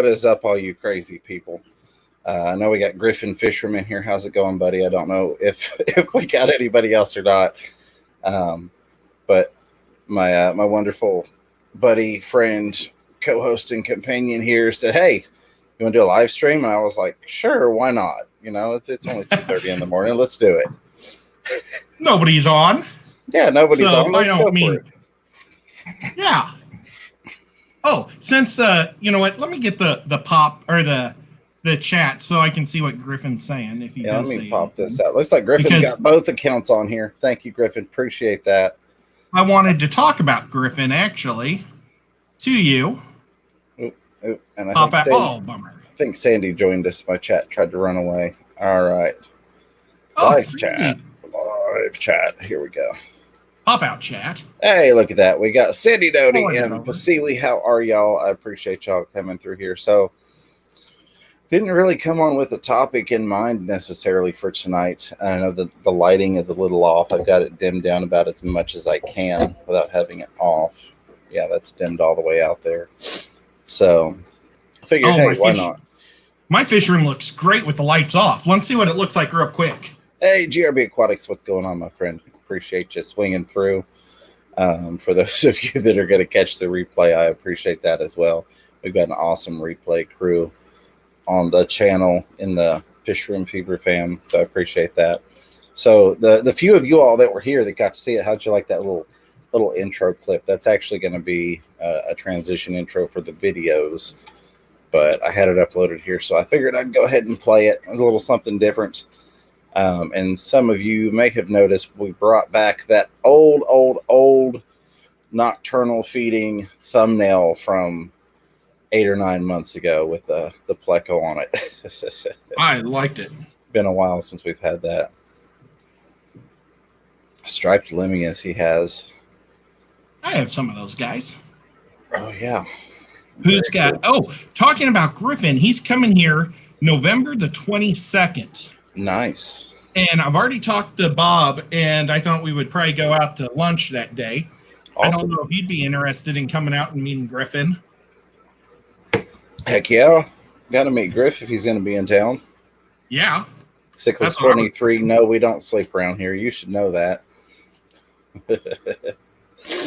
what is up, all you crazy people? I know we got Griffin Fisherman here. How's it going, buddy? I don't know if we got anybody else or not. But my wonderful buddy, friend, co-host, and companion here said, "Hey, you want to do a live stream?" And I was like, "Sure, why not? You know, it's only 2:30 in the morning. Let's do it." Nobody's on. Yeah, nobody's on. Let's go for it. Yeah. Oh, since you know what? Let me get the pop or the chat so I can see what Griffin's saying. If he does let me say pop anything. this out. Looks like Griffin's got both accounts on here. Thank you, Griffin. Appreciate that. I wanted to talk about Griffin actually to you. And I pop think out. Bummer. I think Sandy joined us. My chat tried to run away. All right. Live chat. Here we go. Pop out chat. Hey, look at that. We got Sandy Doty and Pasiwi. How are y'all? I appreciate y'all coming through here. So, didn't really come on with a topic in mind necessarily for tonight. I know that the lighting is a little off. I've got it dimmed down about as much as I can without having it off. Yeah, that's dimmed all the way out there. So, I figured, hey, why not? My fish room looks great with the lights off. Let's see what it looks like real quick. Hey, GRB Aquatics, what's going on, my friend? Appreciate you swinging through. For those of you that are going to catch the replay, I appreciate that as well. We've got an awesome replay crew on the channel in the Fish Room Fever fam, so I appreciate that. So the few of you all that were here that got to see it, how'd you like that little intro clip? That's actually going to be a transition intro for the videos, but I had it uploaded here, so I figured I'd go ahead and play it. It was a little something different. And some of you may have noticed we brought back that old nocturnal feeding thumbnail from 8 or 9 months ago with the Pleco on it. I liked it. Been a while since we've had that. Striped Lemmius he has. I have some of those guys. Oh, yeah. Who's got... Oh, talking about Griffin, he's coming here November the 22nd. Nice. And I've already talked to Bob, and I thought we would probably go out to lunch that day. Awesome. I don't know if he'd be interested in coming out and meeting Griffin. Heck yeah. Got to meet Griff if he's going to be in town. Yeah. Sickless 23. No, we don't sleep around here. You should know that. I'm going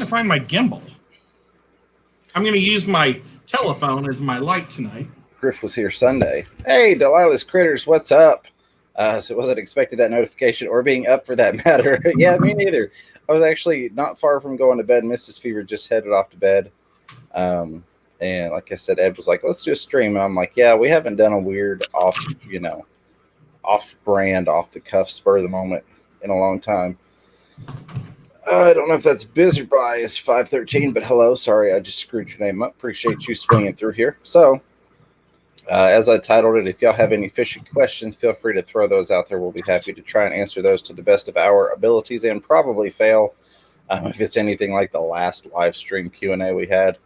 to find my gimbal. I'm going to use my telephone as my light tonight. Griff was here Sunday. Hey, Delilah's Critters, what's up? So wasn't expecting that notification or being up for that matter. Yeah, me neither. I was actually not far from going to bed. Mrs. Fever just headed off to bed. And like I said, Ed was like, let's do a stream. And I'm like, yeah, we haven't done a weird off-brand, off-the-cuff, spur of the moment in a long time. I don't know if that's Bizard Bias 513, but hello. Sorry, I just screwed your name up. Appreciate you swinging through here. So, as I titled it, if y'all have any fishing questions, feel free to throw those out there. We'll be happy to try and answer those to the best of our abilities and probably fail. If it's anything like the last live stream Q&A we had,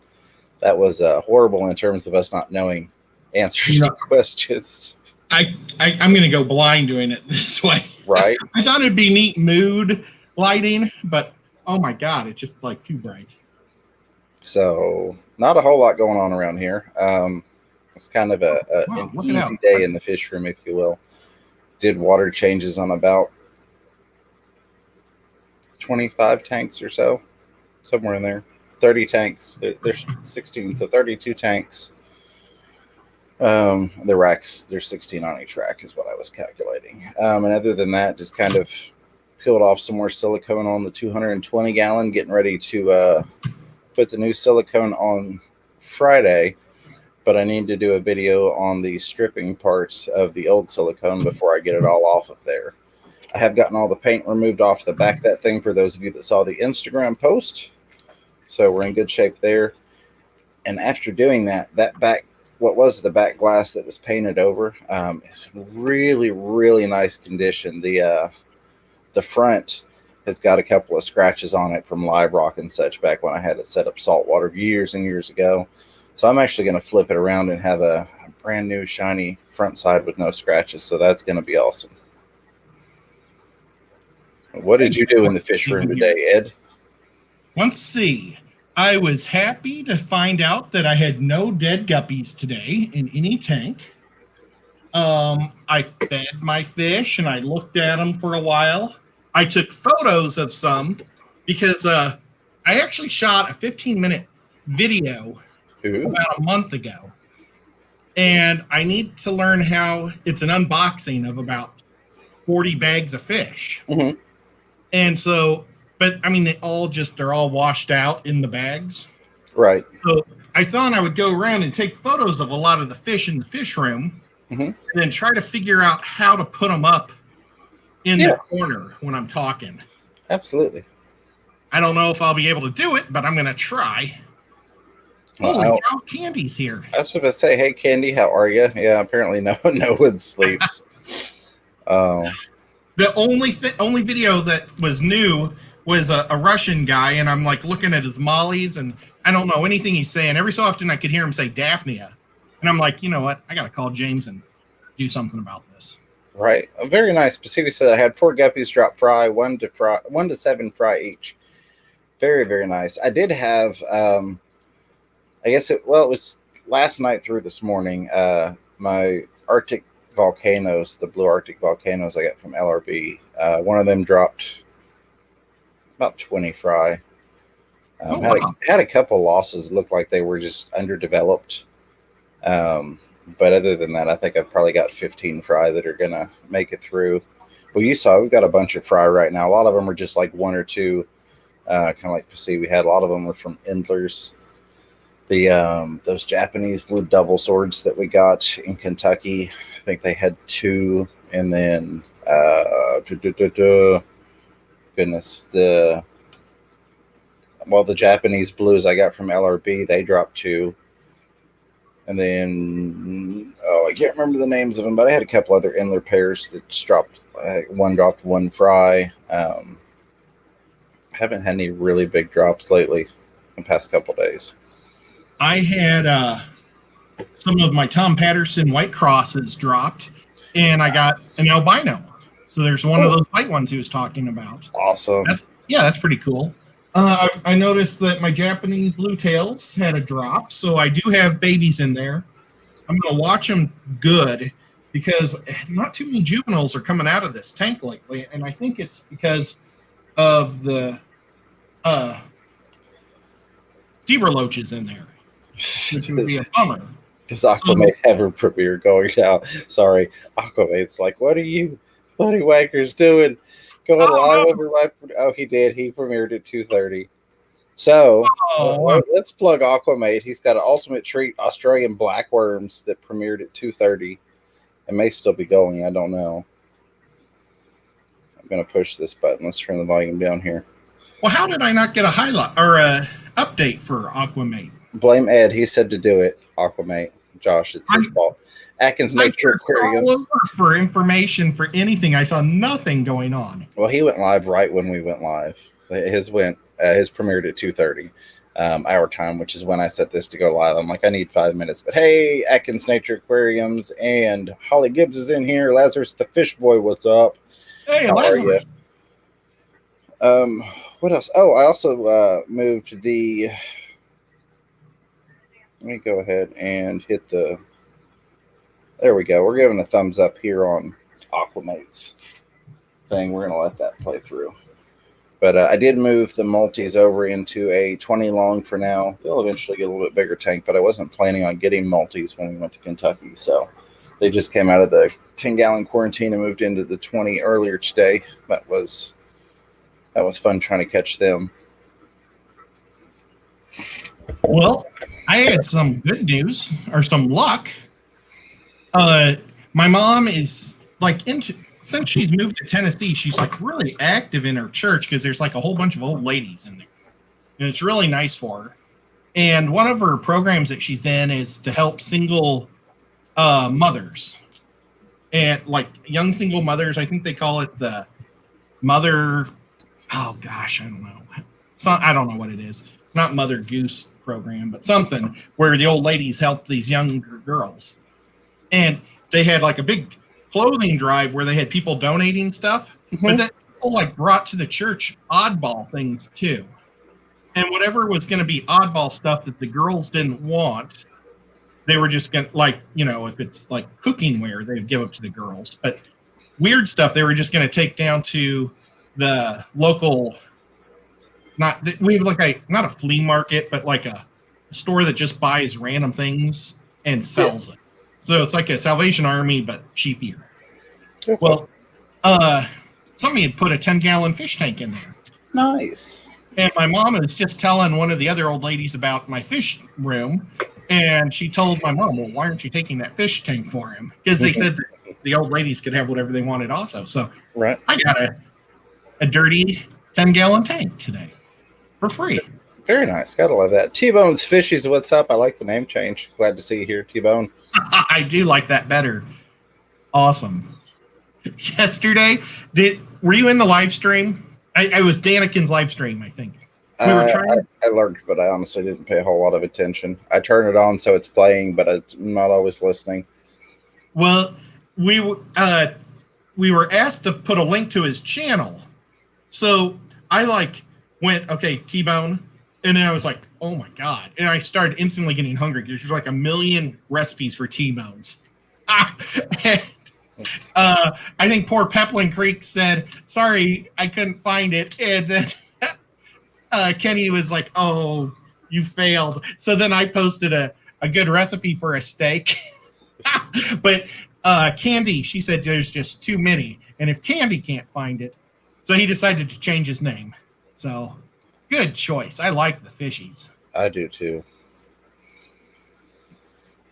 that was horrible in terms of us not knowing answers to questions. I'm going to go blind doing it this way. Right. I thought it'd be neat mood lighting, but oh my God, it's just like too bright. So not a whole lot going on around here. It's kind of an easy day in the fish room, if you will. Did water changes on about 25 tanks or so, somewhere in there. 30 tanks. There's 16, so 32 tanks. The racks, there's 16 on each rack is what I was calculating. And other than that, just kind of peeled off some more silicone on the 220 gallon, getting ready to put the new silicone on Friday. But I need to do a video on the stripping parts of the old silicone before I get it all off of there. I have gotten all the paint removed off the back of that thing for those of you that saw the Instagram post. So we're in good shape there. And after doing that, what was the back glass that was painted over is really, really nice condition. The front has got a couple of scratches on it from live rock and such back when I had it set up saltwater years and years ago. So I'm actually going to flip it around and have a brand new shiny front side with no scratches. So that's going to be awesome. What did you do in the fish room today, Ed? Let's see. I was happy to find out that I had no dead guppies today in any tank. I fed my fish and I looked at them for a while. I took photos of some because I actually shot a 15-minute video about a month ago. And I need to learn how it's an unboxing of about 40 bags of fish. Mm-hmm. And so, but I mean, they're all washed out in the bags. Right. So I thought I would go around and take photos of a lot of the fish in the fish room, and then try to figure out how to put them up in the corner when I'm talking. Absolutely. I don't know if I'll be able to do it, but I'm going to try. Holy cow, Candy's here. I was going to say, hey, Candy, how are you? Yeah, apparently no one sleeps. The only video that was new was a Russian guy, and I'm like looking at his mollies, and I don't know anything he's saying. Every so often I could hear him say Daphnia, and I'm like, you know what? I got to call James and do something about this. Right. Very nice. Pacific said I had 4 guppies drop fry, 1 to 7 fry each. Very, very nice. I did have, it was last night through this morning. My Arctic volcanoes, the blue Arctic volcanoes I got from LRB, one of them dropped about 20 fry. Had a couple losses. It looked like they were just underdeveloped. But other than that, I think I've probably got 15 fry that are going to make it through. Well, you saw we've got a bunch of fry right now. A lot of them are just like 1 or 2, kind of like Pacific. We had a lot of them were from Endlers. Those Japanese blue double swords that we got in Kentucky, I think they had 2, and then the Japanese blues I got from LRB, they dropped 2, and then I can't remember the names of them, but I had a couple other Endler pairs that dropped. One dropped 1 fry. Haven't had any really big drops lately in the past couple days. I had some of my Tom Patterson White Crosses dropped, and I got an albino. So there's one of those white ones he was talking about. Awesome. That's pretty cool. I noticed that my Japanese blue tails had a drop, so I do have babies in there. I'm going to watch them good because not too many juveniles are coming out of this tank lately, and I think it's because of the zebra loaches in there, which would be a bummer. Does Aquamate have a premiere going out? Sorry, Aquamate's like, what are you Buddy Wagner's doing? Going live over my... Oh, he did. He premiered at 2:30. So let's plug Aquamate. He's got an Ultimate Treat Australian Black Worms that premiered at 2:30. It may still be going. I don't know. I'm going to push this button. Let's turn the volume down here. Well, how did I not get a highlight or a update for Aquamate? Blame Ed. He said to do it. Aquamate. Josh, it's his fault. Atkins Nature Aquariums. For information for anything, I saw nothing going on. Well, he went live right when we went live. His premiered at 2:30 our time, which is when I set this to go live. I'm like, I need 5 minutes. But hey, Atkins Nature Aquariums and Holly Gibbs is in here. Lazarus the Fish Boy, what's up? Hey, how Lazarus. Are you? What else? Oh, I also moved the. Let me go ahead and hit the. There we go. We're giving a thumbs up here on Aquamate's thing. We're going to let that play through. But I did move the multis over into a 20 long for now. They'll eventually get a little bit bigger tank, but I wasn't planning on getting multis when we went to Kentucky. So they just came out of the 10-gallon quarantine and moved into the 20 earlier today. That was fun trying to catch them. Well, I had some good news or some luck. My mom is like since she's moved to Tennessee, she's like really active in her church because there's like a whole bunch of old ladies in there, and it's really nice for her. And one of her programs that she's in is to help single mothers and like young single mothers. I think they call it the mother. Oh gosh, I don't know. I don't know what it is. Not Mother Goose program, but something where the old ladies help these younger girls. And they had like a big clothing drive where they had people donating stuff, but then people like brought to the church oddball things too. And whatever was going to be oddball stuff that the girls didn't want, they were just going to, like, you know, if it's like cooking ware, they would give up to the girls. But weird stuff, they were just going to take down to the local, we have like not a flea market, but like a store that just buys random things and sells it. So it's like a Salvation Army, but cheaper. Okay. Well, somebody had put a 10-gallon fish tank in there. Nice. And my mom was just telling one of the other old ladies about my fish room. And she told my mom, well, why aren't you taking that fish tank for him? Because they said that the old ladies could have whatever they wanted also. So right. I got a dirty 10-gallon tank today for free. Very nice. Gotta love that. T-Bone's Fishies, what's up? I like the name change. Glad to see you here, T-Bone. I do like that better. Awesome. Yesterday, were you in the live stream? I was Danikin's live stream, I think. We were trying. I lurked, but I honestly didn't pay a whole lot of attention. I turn it on so it's playing, but I'm not always listening. Well, we were asked to put a link to his channel. So I went, okay, T-Bone. And then I was like, oh my God. And I started instantly getting hungry because there's like 1 million recipes for T-bones. And, I think poor Pepplin Creek said, sorry, I couldn't find it. And then Kenny was like, oh, you failed. So then I posted a good recipe for a steak. But Candy, she said there's just too many. And if Candy can't find it, so he decided to change his name. So good choice. I like the fishies. I do too.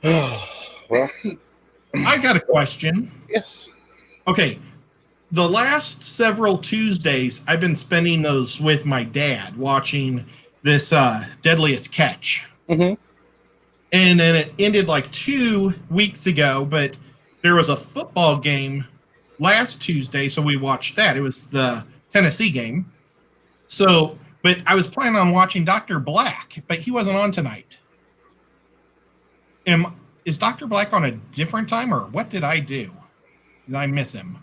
Well, I got a question. Yes. Okay. The last several Tuesdays, I've been spending those with my dad, watching this Deadliest Catch. Mm-hmm. And then it ended like 2 weeks ago, but there was a football game last Tuesday, so we watched that. It was the Tennessee game. So, but I was planning on watching Dr. Black, but he wasn't on tonight. Is Dr. Black on a different time, or what did I do? Did I miss him?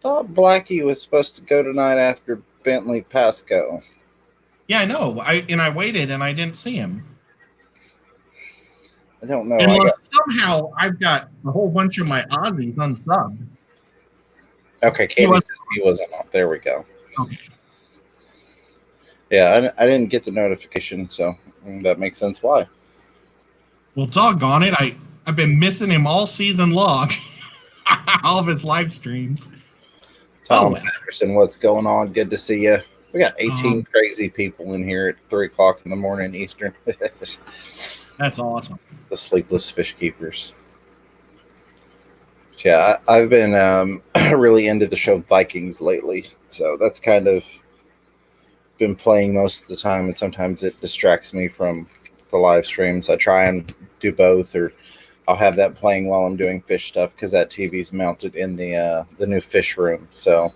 Thought Blackie was supposed to go tonight after Bentley Pasco. Yeah, I know. I waited and I didn't see him. I don't know. Unless somehow I've got a whole bunch of my Aussies unsubbed. Okay, Katie says he wasn't on. There we go. Okay. Yeah, I didn't get the notification, so that makes sense why. Well, doggone it. I've been missing him all season long. All of his live streams. Tom Patterson, what's going on? Good to see you. We got 18 crazy people in here at 3 o'clock in the morning Eastern. That's awesome. The sleepless fish keepers. Yeah, I've been really into the show Vikings lately, so that's kind of been playing most of the time, and sometimes it distracts me from the live streams. I try and do both, or I'll have that playing while I'm doing fish stuff because that TV's mounted in the new fish room, so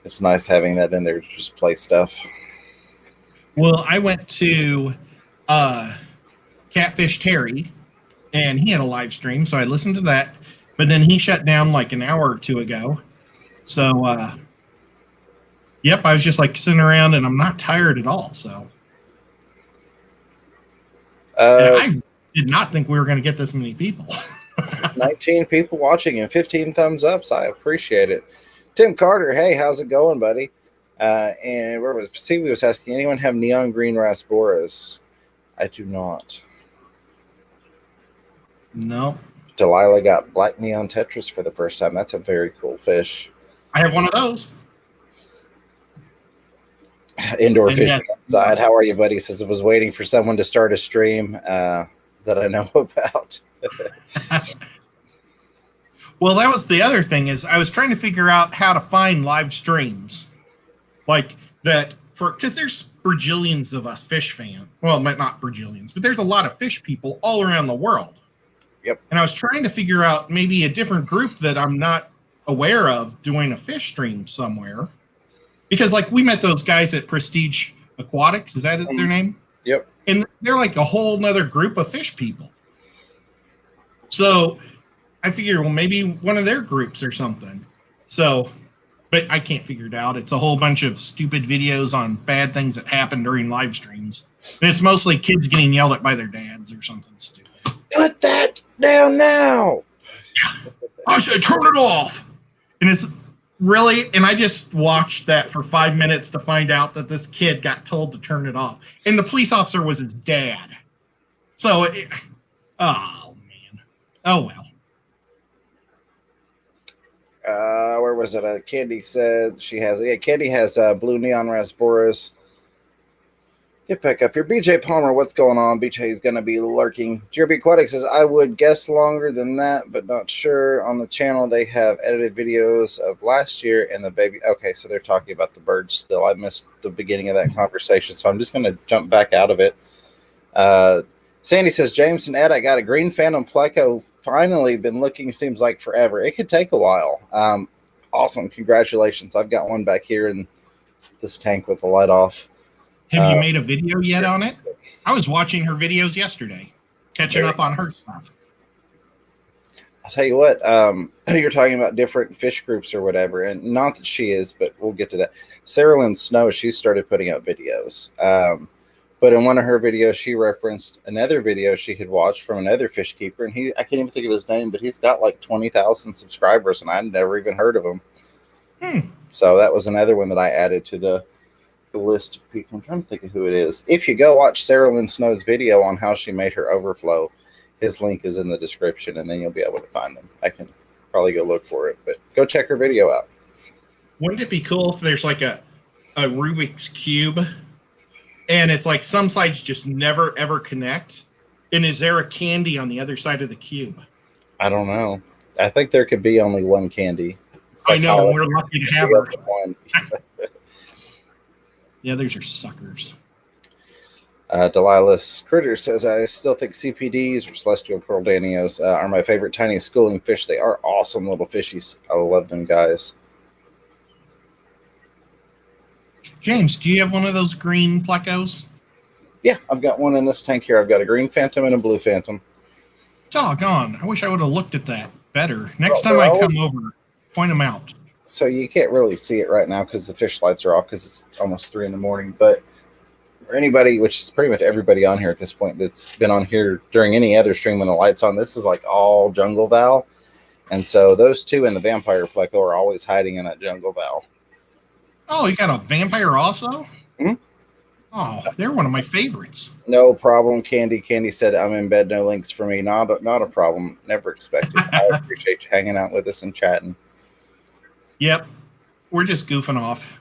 it's nice having that in there to just play stuff. Well, I went to Catfish Terry, and he had a live stream, so I listened to that, but then he shut down like an hour or two ago. So, yep, I was just like sitting around, and I'm not tired at all, so. I did not think we were going to get this many people. 19 people watching and 15 thumbs ups. I appreciate it. Tim Carter, hey, how's it going, buddy? And where was Stevie was asking, anyone have neon green rasboras? I do not. No. Delilah got black neon tetras for the first time. That's a very cool fish. I have one of those. Indoor fishing outside. How are you, buddy? Says I was waiting for someone to start a stream that I know about. Well, that was the other thing is I was trying to figure out how to find live streams like that because there's bajillions of us fish fans. Well, not bajillions, but there's a lot of fish people all around the world. Yep. And I was trying to figure out maybe a different group that I'm not aware of doing a fish stream somewhere. Because, like, we met those guys at Prestige Aquatics. Is that their name? Yep. And they're like a whole nother group of fish people. So I figured, well, maybe one of their groups or something. So but I can't figure it out. It's a whole bunch of stupid videos on bad things that happen during live streams. And it's mostly kids getting yelled at by their dads or something stupid. Put that down now. I said, turn it off. And it's really, and I just watched that for 5 minutes to find out that this kid got told to turn it off. And the police officer was his dad. So, oh, man. Oh, well. Where was it? Candy said she has. Yeah, Candy has blue neon raspberries. Get back up here. BJ Palmer, what's going on? BJ's going to be lurking. Jerby Aquatic says, I would guess longer than that, but not sure. On the channel, they have edited videos of last year and the baby. Okay, so they're talking about the birds still. I missed the beginning of that conversation, so I'm just going to jump back out of it. Sandy says, James and Ed, I got a green Phantom Pleco. Finally been looking, seems like forever. It could take a while. Awesome. Congratulations. I've got one back here in this tank with the light off. Have you made a video yet on it? I was watching her videos yesterday, catching up on her stuff. I'll tell you what, you're talking about different fish groups or whatever, and not that she is, but we'll get to that. Sarah Lynn Snow, she started putting out videos. But in one of her videos, she referenced another video she had watched from another fish keeper, and I can't even think of his name, but he's got like 20,000 subscribers, and I'd never even heard of him. So that was another one that I added to the list of people. I'm trying to think of who it is. If you go watch Sarah Lynn Snow's video on how she made her overflow, his link is in the description, and then you'll be able to find them. I can probably go look for it, but go check her video out. Wouldn't it be cool if there's like a Rubik's Cube, and it's like some sides just never, ever connect? And is there a candy on the other side of the cube? I don't know. I think there could be only one candy. I know. We're lucky to have her. One. The others are suckers. Delilah's Critter says, I still think CPDs or Celestial Pearl Danios are my favorite tiny schooling fish. They are awesome little fishies. I love them, guys. James, do you have one of those green plecos? Yeah, I've got one in this tank here. I've got a green Phantom and a blue Phantom. Doggone. I wish I would have looked at that better. Next time I come over, point them out. So you can't really see it right now because the fish lights are off because it's almost 3 a.m. But for anybody, which is pretty much everybody on here at this point that's been on here during any other stream when the light's on, this is like all jungle val. And so those two and the vampire pleco are always hiding in that jungle val. Oh, you got a vampire also? Mm-hmm. Oh, they're one of my favorites. No problem, Candy. Candy said, I'm in bed, no links for me. Not a problem. Never expected. I appreciate you hanging out with us and chatting. Yep. We're just goofing off.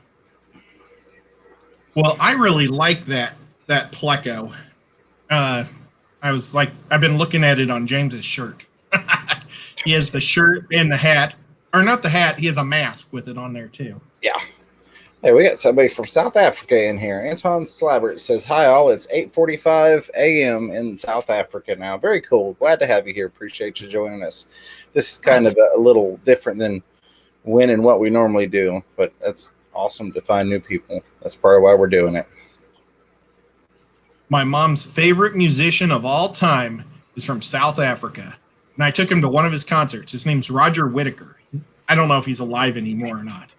Well, I really like that pleco. I've been looking at it on James's shirt. He has the shirt and the hat. Or not the hat, he has a mask with it on there too. Yeah. Hey, we got somebody from South Africa in here. Anton Slabbert says, hi all, it's 8:45 a.m. in South Africa now. Very cool. Glad to have you here. Appreciate you joining us. This is kind of a little different than when and what we normally do, but that's awesome to find new people. That's part of why we're doing it. My mom's favorite musician of all time is from South Africa, and I took him to one of his concerts. His name's Roger Whittaker. I don't know if he's alive anymore or not.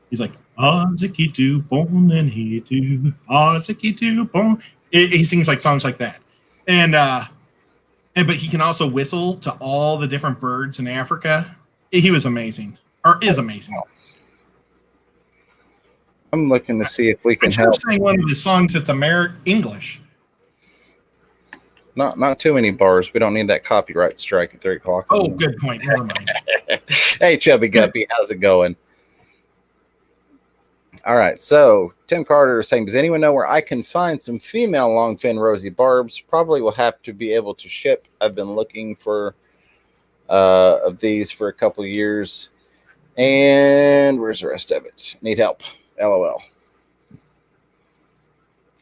He's like, Azikitu bon and he do, Azikitu bon. He sings like songs like that. But he can also whistle to all the different birds in Africa. He was amazing. Or is amazing. I'm looking to see if we can help. Saying one of the songs that's English. Not too many bars. We don't need that copyright strike at 3 o'clock. Oh, good point. Never mind. Hey, Chubby Guppy, how's it going? All right, so Tim Carter is saying, does anyone know where I can find some female longfin rosy barbs? Probably will have to be able to ship. I've been looking for of these for a couple of years. And where's the rest of it? Need help. LOL.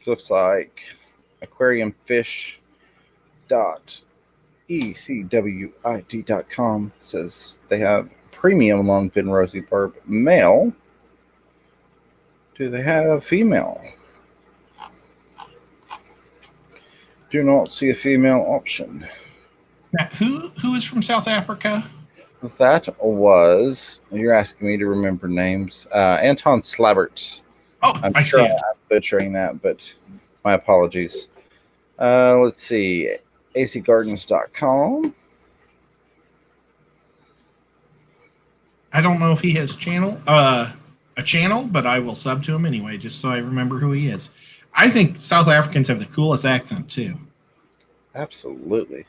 Looks like aquariumfish.ecwit.com says they have premium longfin rosy barb male. Do they have female? Do not see a female option. Now, who is from South Africa? That was, you're asking me to remember names. Anton Slabert. Oh, I'm I sure see it. I'm butchering that, but my apologies. Let's see. acgardens.com. I don't know if he has a channel, but I will sub to him anyway, just so I remember who he is. I think South Africans have the coolest accent too. Absolutely.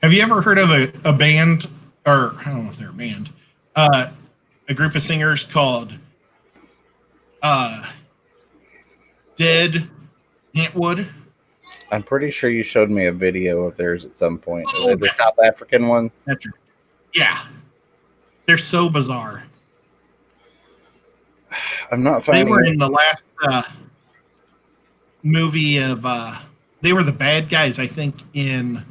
Have you ever heard of a band, or I don't know if they're a band, a group of singers called Dead Antwood? I'm pretty sure you showed me a video of theirs at some point. Oh, The South African one. that's yeah. They're so bizarre. I'm not They finding were it. in the last movie of. They were the bad guys, I think, in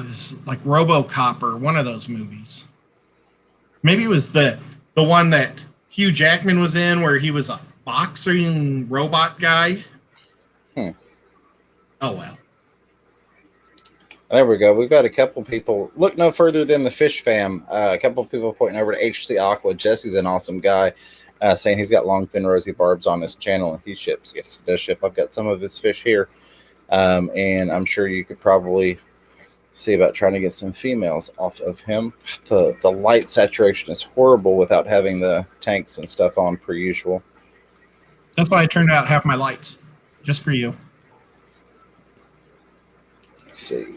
this like RoboCop or one of those movies. Maybe it was the one that Hugh Jackman was in, where he was a boxing robot guy. Hmm. Oh well. There we go. We've got a couple people. Look no further than the Fish Fam. A couple people pointing over to HC Aqua. Jesse's an awesome guy, saying he's got longfin rosy barbs on his channel and he ships. Yes, he does ship. I've got some of his fish here, and I'm sure you could probably see about trying to get some females off of him. The light saturation is horrible without having the tanks and stuff on per usual. That's why I turned out half my lights, just for you. Let's see.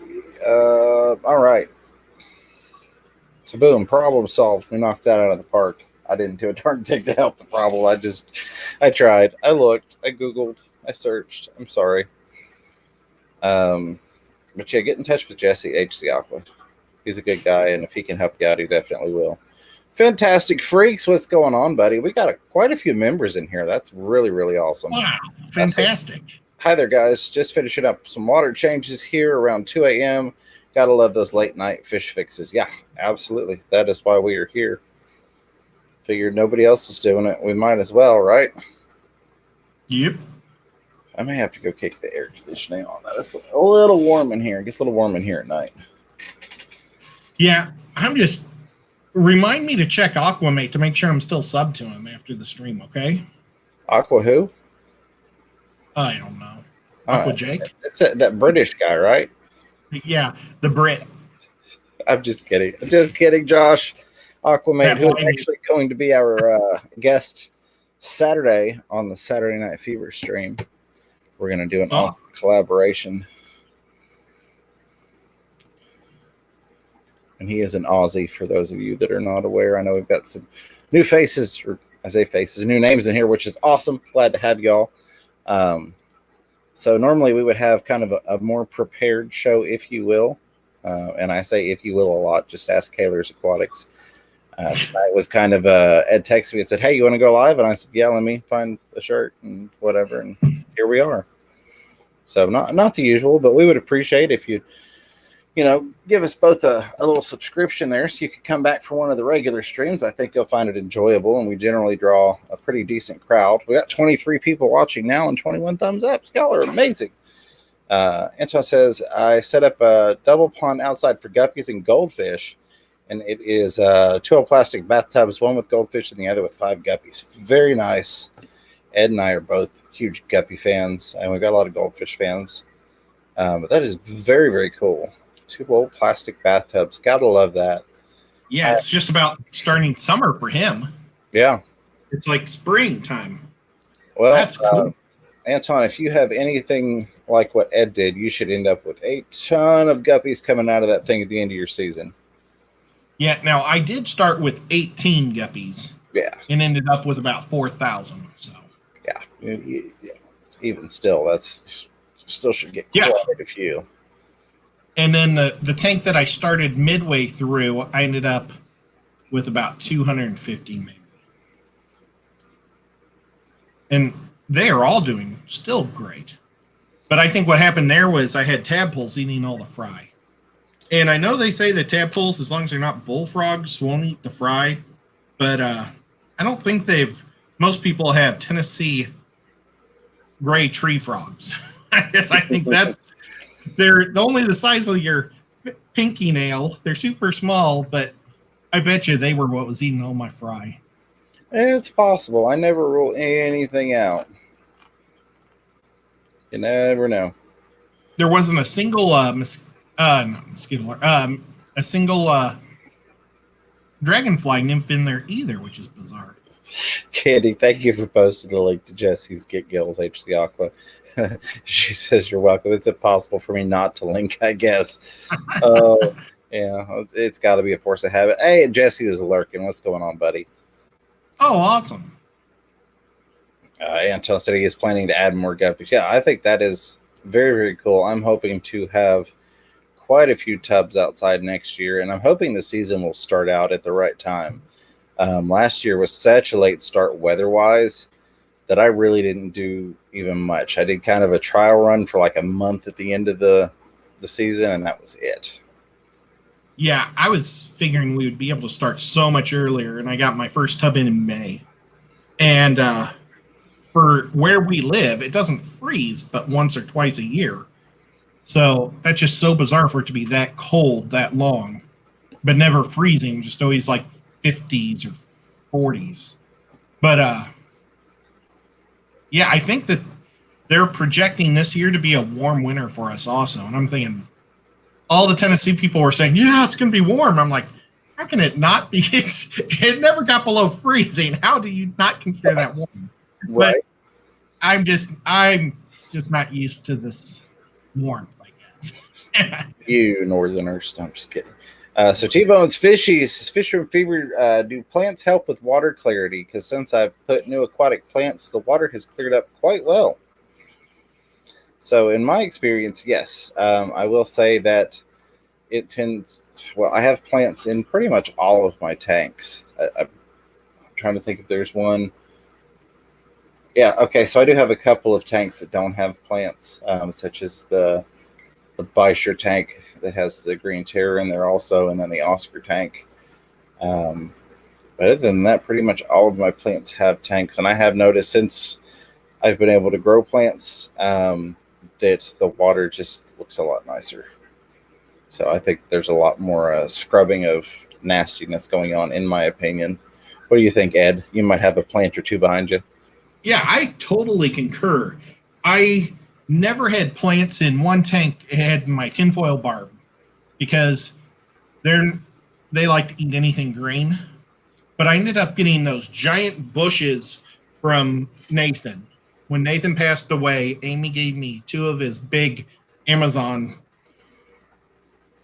All right. So boom, problem solved. We knocked that out of the park. I didn't do a darn thing to help the problem. I tried. I looked. I Googled. I searched. I'm sorry. But yeah, get in touch with Jesse HC Aqua. He's a good guy, and if he can help you out, he definitely will. Fantastic Freaks, what's going on, buddy? We got quite a few members in here. That's really, really awesome. Wow, fantastic. Hi there, guys. Just finishing up some water changes here around 2 a.m. Gotta love those late night fish fixes. Yeah, absolutely. That is why we are here. Figured nobody else is doing it. We might as well, right? Yep. I may have to go kick the air conditioning on that. It's a little warm in here. It gets a little warm in here at night. Yeah, I'm just remind me to check Aquamate to make sure I'm still sub to him after the stream, okay? Aqua who? I don't know. Aqua Jake? It's that British guy, right? Yeah, the Brit. I'm just kidding. Just kidding, Josh. Aquamate, who is actually going to be our guest Saturday on the Saturday Night Fever stream. We're going to do an awesome collaboration. And he is an Aussie, for those of you that are not aware. I know we've got some new faces, or I say faces, new names in here, which is awesome. Glad to have y'all. So normally we would have kind of a more prepared show, if you will. And I say if you will a lot, just ask Kaler's Aquatics. Tonight was kind of Ed texted me and said, hey, you want to go live? And I said, yeah, let me find a shirt and whatever. And here we are. So not the usual, but we would appreciate if you give us both a little subscription there so you could come back for one of the regular streams. I think you'll find it enjoyable, and we generally draw a pretty decent crowd. We got 23 people watching now and 21 thumbs up. Y'all are amazing. Anton says, I set up a double pond outside for guppies and goldfish, and it is 2 plastic bathtubs, one with goldfish and the other with 5 guppies. Very nice. Ed and I are both huge guppy fans, and we've got a lot of goldfish fans. But that is very, very cool. 2 old plastic bathtubs. Gotta love that. Yeah, it's just about starting summer for him. Yeah. It's like springtime. Well, that's cool. Anton, if you have anything like what Ed did, you should end up with a ton of guppies coming out of that thing at the end of your season. Yeah, now I did start with 18 guppies. Yeah. And ended up with about 4,000. So. Yeah. Even still, that's still should get quite a few. And then the tank that I started midway through, I ended up with about 250 maybe. And they are all doing still great. But I think what happened there was I had tadpoles eating all the fry. And I know they say that tadpoles, as long as they're not bullfrogs, won't eat the fry. But I don't think most people have Tennessee gray tree frogs. I think they're only the size of your pinky nail. They're super small, but I bet you they were what was eating all my fry. It's possible. I never rule anything out. You never know. There wasn't a single not mosquito, a single dragonfly nymph in there either, which is bizarre. Candy, thank you for posting the link to Jesse's Get Gills HC Aqua. She says you're welcome. It's impossible for me not to link, I guess. Oh, yeah, it's got to be a force of habit. Hey, Jesse is lurking. What's going on, buddy? Oh, awesome. Anton said he is planning to add more guppies. Yeah, I think that is very, very cool. I'm hoping to have quite a few tubs outside next year, and I'm hoping the season will start out at the right time. Last year was such a late start weather-wise that I really didn't do even much. I did kind of a trial run for like a month at the end of the season, and that was it. Yeah, I was figuring we would be able to start so much earlier, and I got my first tub in May. And for where we live, it doesn't freeze but once or twice a year. So that's just so bizarre for it to be that cold that long, but never freezing, just always like 50s or 40s. But yeah, I think that they're projecting this year to be a warm winter for us also. And I'm thinking all the Tennessee people were saying, yeah, it's going to be warm. I'm like, how can it not be? It never got below freezing. How do you not consider that warm? Right. But I'm just not used to this warmth, I guess. You northerners. No, I'm just kidding. So T-Bone's Fishies, Fisher Fever, do plants help with water clarity? Because since I've put new aquatic plants, the water has cleared up quite well. So in my experience, yes. I will say that it tends, well, I have plants in pretty much all of my tanks. I'm trying to think if there's one. Yeah, okay, so I do have a couple of tanks that don't have plants, such as the Beischer tank that has the Green Terror in there also, and then the Oscar tank. But other than that, pretty much all of my plants have tanks, and I have noticed since I've been able to grow plants that the water just looks a lot nicer. So I think there's a lot more scrubbing of nastiness going on, in my opinion. What do you think, Ed? You might have a plant or two behind you. Yeah, I totally concur. I never had plants in one tank. It had my tinfoil barb because they like to eat anything green. But I ended up getting those giant bushes from Nathan. When Nathan passed away, Amy gave me 2 of his big Amazon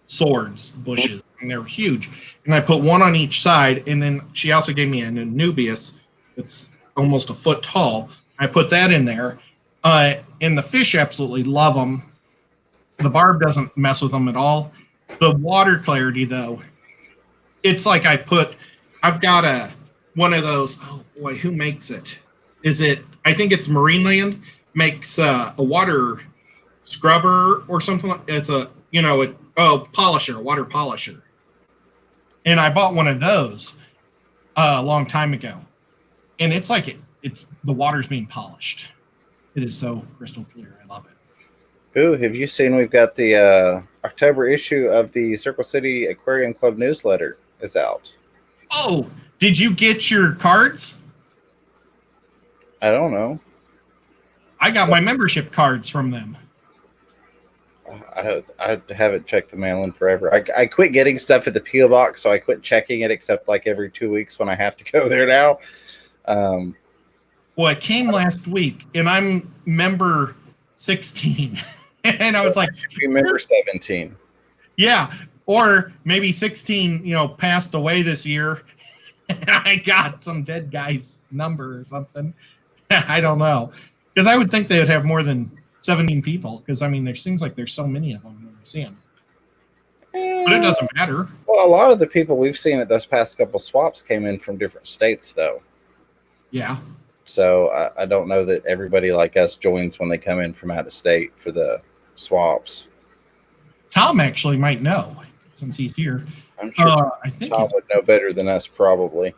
swords bushes, and they're huge. And I put one on each side, and then she also gave me a Nubius that's almost a foot tall. I put that in there, and the fish absolutely love them. The barb doesn't mess with them at all. The water clarity, though, it's like I've got one of those. Oh boy, who makes it? I think it's Marineland makes a water scrubber or something. It's a polisher, a water polisher. And I bought one of those a long time ago. And it's like it's the water's being polished. It is so crystal clear. I love it. Ooh, have you seen we've got the October issue of the Circle City Aquarium Club newsletter is out. Oh, did you get your cards? I don't know. I got my membership cards from them. I haven't checked the mail in forever. I quit getting stuff at the P.O. box, so I quit checking it except like every 2 weeks when I have to go there now. Well, it came last week, and I'm member 16. And I was like, you member 17. Yeah, or maybe 16, passed away this year. And I got some dead guy's number or something. I don't know. Because I would think they would have more than 17 people. Because, I mean, there seems like there's so many of them when we see them. But it doesn't matter. Well, a lot of the people we've seen at those past couple swaps came in from different states, though. Yeah. So I don't know that everybody like us joins when they come in from out of state for the swaps. Tom actually might know since he's here. I'm sure I think Tom would know better than us, probably.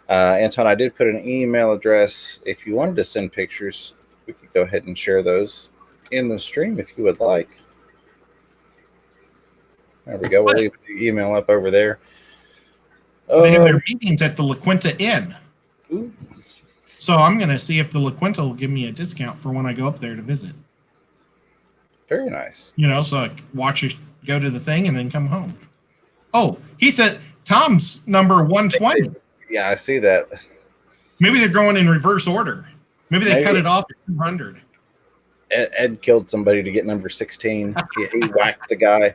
Anton, I did put an email address. If you wanted to send pictures, we could go ahead and share those in the stream if you would like. There we go. We'll leave the email up over there. They have their meetings at the La Quinta Inn. Ooh. So I'm going to see if the La Quinta will give me a discount for when I go up there to visit. Very nice. You know, so I watch us go to the thing and then come home. Oh, he said Tom's number 120. Yeah, I see that. Maybe they're going in reverse order. Maybe they cut it off at 200. Ed killed somebody to get number 16. He whacked the guy.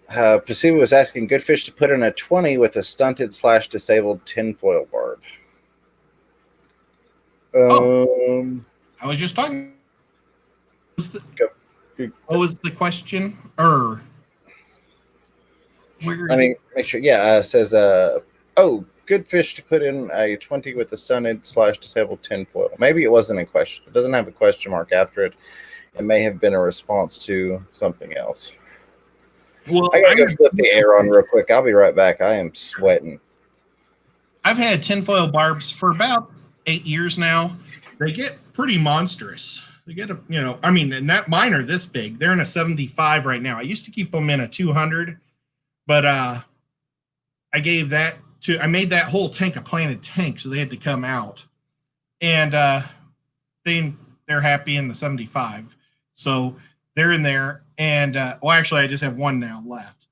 Pasiva was asking good fish to put in a 20 with a stunted / disabled tinfoil barb. I was just talking. What was the question? Or where is make sure. Yeah, it says, good fish to put in a 20 with a stunted / disabled tinfoil. Maybe it wasn't a question. It doesn't have a question mark after it. It may have been a response to something else. Well, I gotta go flip the air on real quick. I'll be right back. I am sweating. I've had tinfoil barbs for about 8 years now. They get pretty monstrous. They get and that mine are this big. They're in a 75 right now. I used to keep them in a 200, but I made that whole tank a planted tank, so they had to come out. And they're happy in the 75. So they're in there. And actually I just have one now left.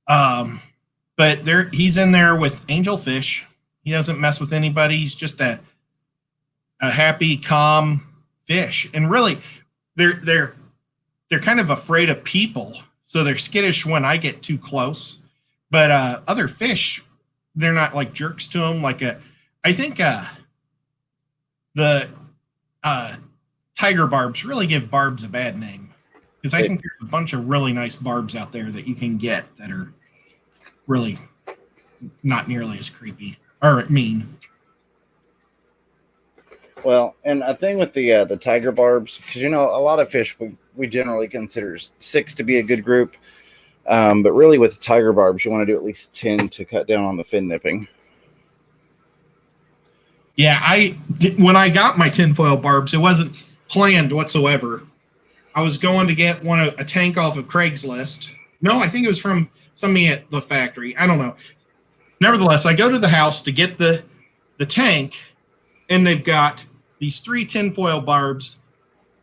But he's in there with angelfish. He doesn't mess with anybody. He's just a happy, calm fish. And really, they're kind of afraid of people, so they're skittish when I get too close. But other fish, they're not like jerks to them. I think the tiger barbs really give barbs a bad name, because I think there's a bunch of really nice barbs out there that you can get that are really not nearly as creepy or mean. Well, and a thing with the tiger barbs, because a lot of fish we generally consider 6 to be a good group, but really with the tiger barbs, you want to do at least 10 to cut down on the fin nipping. Yeah, when I got my tinfoil barbs, it wasn't planned whatsoever. I was going to get a tank off of Craigslist. No, I think it was from somebody at the factory. I don't know. Nevertheless, I go to the house to get the tank, and they've got these 3 tinfoil barbs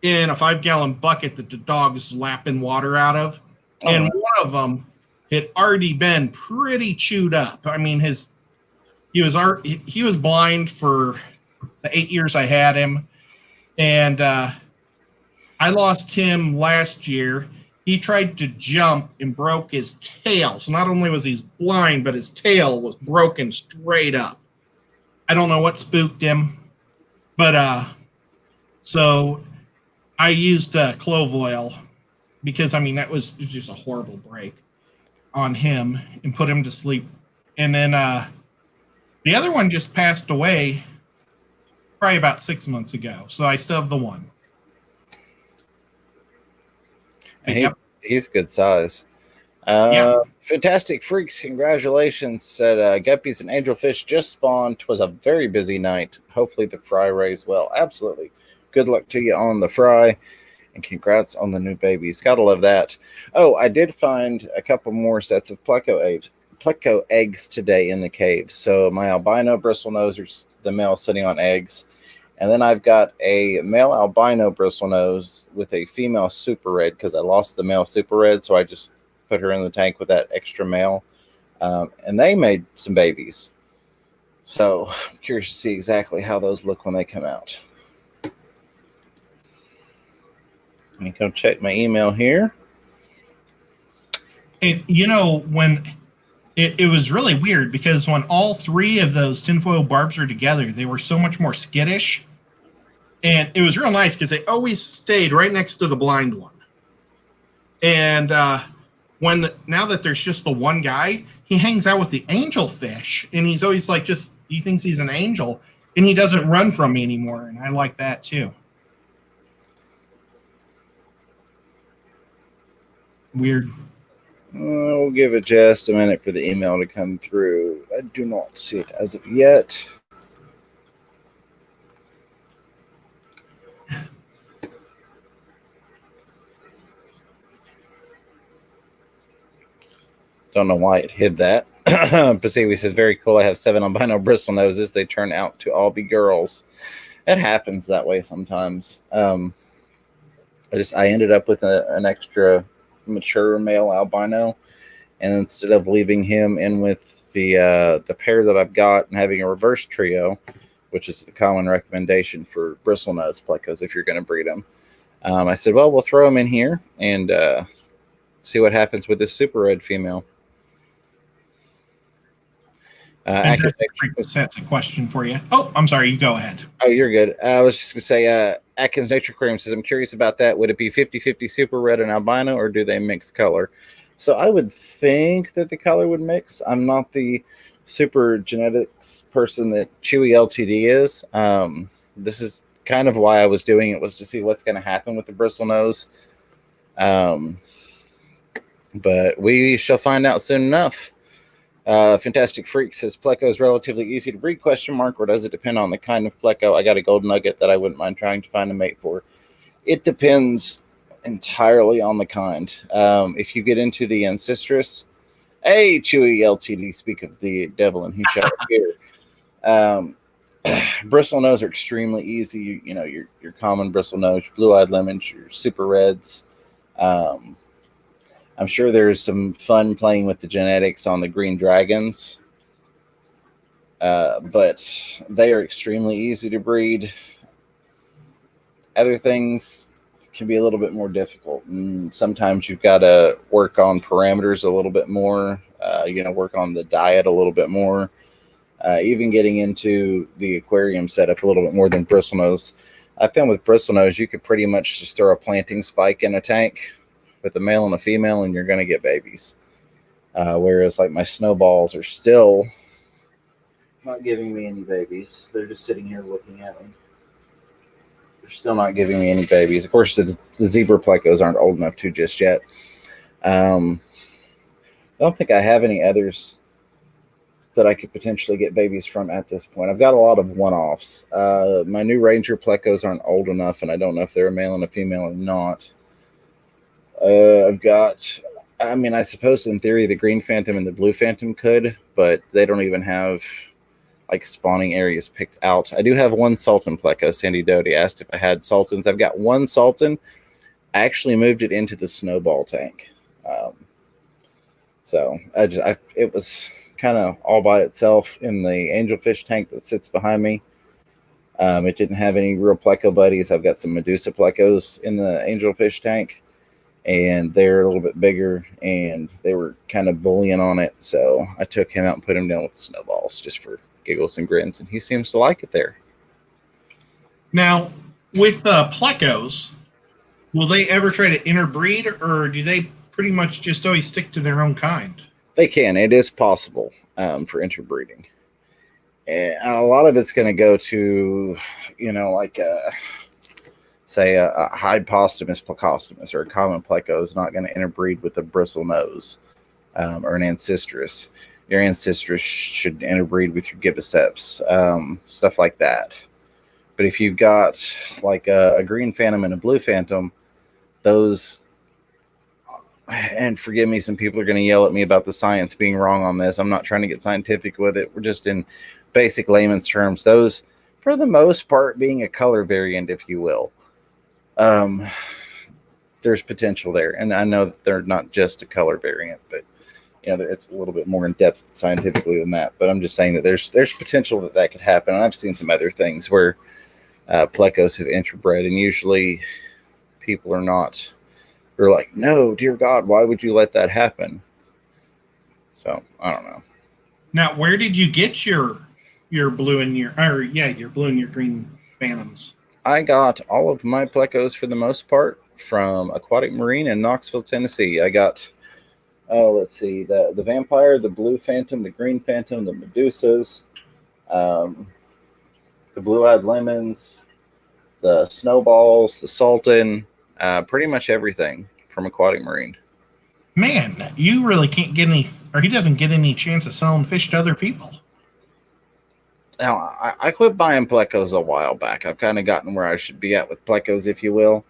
in a 5-gallon bucket that the dog's lapping water out of. Oh. And one of them had already been pretty chewed up. I mean, he was blind for the 8 years I had him. And I lost him last year. He tried to jump and broke his tail. So not only was he blind, but his tail was broken straight up. I don't know what spooked him, but so I used clove oil, because that was just a horrible break on him, and put him to sleep. And then the other one just passed away probably about 6 months ago. So I still have the one. And he's good size. Fantastic Freaks, congratulations. Said guppies and angelfish just spawned. 'Twas a very busy night. Hopefully the fry raised well. Absolutely. Good luck to you on the fry, and congrats on the new babies. Gotta love that. Oh, I did find a couple more sets of Pleco eggs today in the cave. So my albino bristlenose are the male sitting on eggs. And then I've got a male albino bristlenose with a female super red, because I lost the male super red, so I just put her in the tank with that extra male. And they made some babies. So I'm curious to see exactly how those look when they come out. Let me go check my email here. When it was really weird, because when all 3 of those tinfoil barbs were together, they were so much more skittish. And it was real nice, because they always stayed right next to the blind one. And now that there's just the one guy, he hangs out with the angelfish, and he's always he thinks he's an angel, and he doesn't run from me anymore. And I like that too. Weird. We'll give it just a minute for the email to come through. I do not see it as of yet. Don't know why it hid that. Paciwi says, very cool. I have 7 albino bristle noses. They turn out to all be girls. It happens that way sometimes. I ended up with an extra mature male albino, and instead of leaving him in with the pair that I've got and having a reverse trio, which is the common recommendation for bristlenose plecos if you're going to breed them, I said, well, we'll throw him in here and see what happens with this super red female. That's a question for you. Oh, I'm sorry. You go ahead. Oh, you're good. I was just going to say, Atkins Nature Aquarium says, I'm curious about that. Would it be 50-50 super red and albino, or do they mix color? So I would think that the color would mix. I'm not the super genetics person that Chewy LTD is. This is kind of why I was doing it, was to see what's going to happen with the bristlenose. But we shall find out soon enough. Fantastic Freak says, Pleco is relatively easy to breed, or does it depend on the kind of Pleco? I got a gold nugget that I wouldn't mind trying to find a mate for. It depends entirely on the kind. If you get into the ancestress, hey, Chewy LTD, speak of the devil and he shall appear. Bristlenose are extremely easy. You know, your common bristlenose, your blue-eyed lemons, your super reds. I'm sure there's some fun playing with the genetics on the green dragons, but they are extremely easy to breed. Other things can be a little bit more difficult, and sometimes you've got to work on parameters a little bit more, work on the diet a little bit more, even getting into the aquarium setup a little bit more than bristlenose. I found with bristlenose, you could pretty much just throw a planting spike in a tank with a male and a female, and you're going to get babies. Whereas like my snowballs are still not giving me any babies. They're just sitting here looking at me. They're still not giving me any babies. Of course, the zebra plecos aren't old enough to just yet. I don't think I have any others that I could potentially get babies from at this point. I've got a lot of one-offs. My new Ranger plecos aren't old enough, and I don't know if they're a male and a female or not. I've got, I suppose in theory the green phantom and the blue phantom could, but they don't even have like spawning areas picked out. I do have one Sultan Pleco. Sandy Doty asked if I had Sultans. I've got one Sultan. I actually moved it into the snowball tank. So it was kind of all by itself in the angelfish tank that sits behind me. It didn't have any real Pleco buddies. I've got some Medusa Plecos in the angelfish tank, and they're a little bit bigger, and they were kind of bullying on it. So I took him out and put him down with the snowballs just for giggles and grins, and he seems to like it there. Now, with Plecos, will they ever try to interbreed, or do they pretty much just always stick to their own kind? They can. It is possible for interbreeding. And a lot of it's going to go to, say a hypostomus plecostomus or a common pleco is not going to interbreed with a bristle nose or an ancestress. Your ancestress should interbreed with your gippiceps, stuff like that. But if you've got like a green phantom and a blue phantom, those, and forgive me, some people are going to yell at me about the science being wrong on this. I'm not trying to get scientific with it. We're just in basic layman's terms. Those, for the most part, being a color variant, if you will. There's potential there, and I know that they're not just a color variant, but it's a little bit more in depth scientifically than that. But I'm just saying that there's potential that could happen, and I've seen some other things where plecos have interbred, and usually people are not. They're like, no, dear God, why would you let that happen? So I don't know. Now, where did you get your blue and your blue and your green phantoms? I got all of my plecos for the most part from Aquatic Marine in Knoxville, Tennessee. I got, let's see, the vampire, the blue phantom, the green phantom, the Medusas, the blue-eyed lemons, the snowballs, the Sultan, pretty much everything from Aquatic Marine. Man, you really can't get any, or he doesn't get any chance of selling fish to other people. Now, I quit buying plecos a while back. I've kind of gotten where I should be at with plecos, if you will.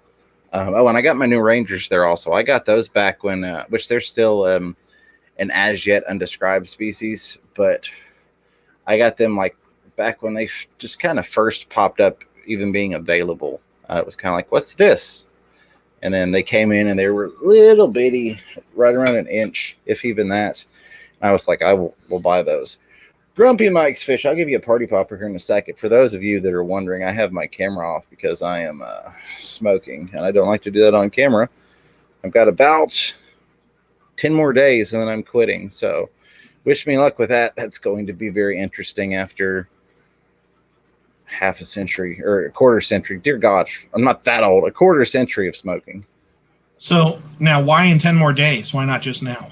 And I got my new Rangers there also. I got those back when, which they're still an as yet undescribed species, but I got them like back when they just kind of first popped up, even being available. It was kind of like, what's this? And then they came in and they were little bitty, right around an inch, if even that. I was like, I will buy those. Grumpy Mike's Fish. I'll give you a party popper here in a second. For those of you that are wondering, I have my camera off because I am smoking, and I don't like to do that on camera. I've got about 10 more days, and then I'm quitting. So wish me luck with that. That's going to be very interesting after half a century or a quarter century. Dear God, I'm not that old. A quarter century of smoking. So now, why in 10 more days? Why not just now?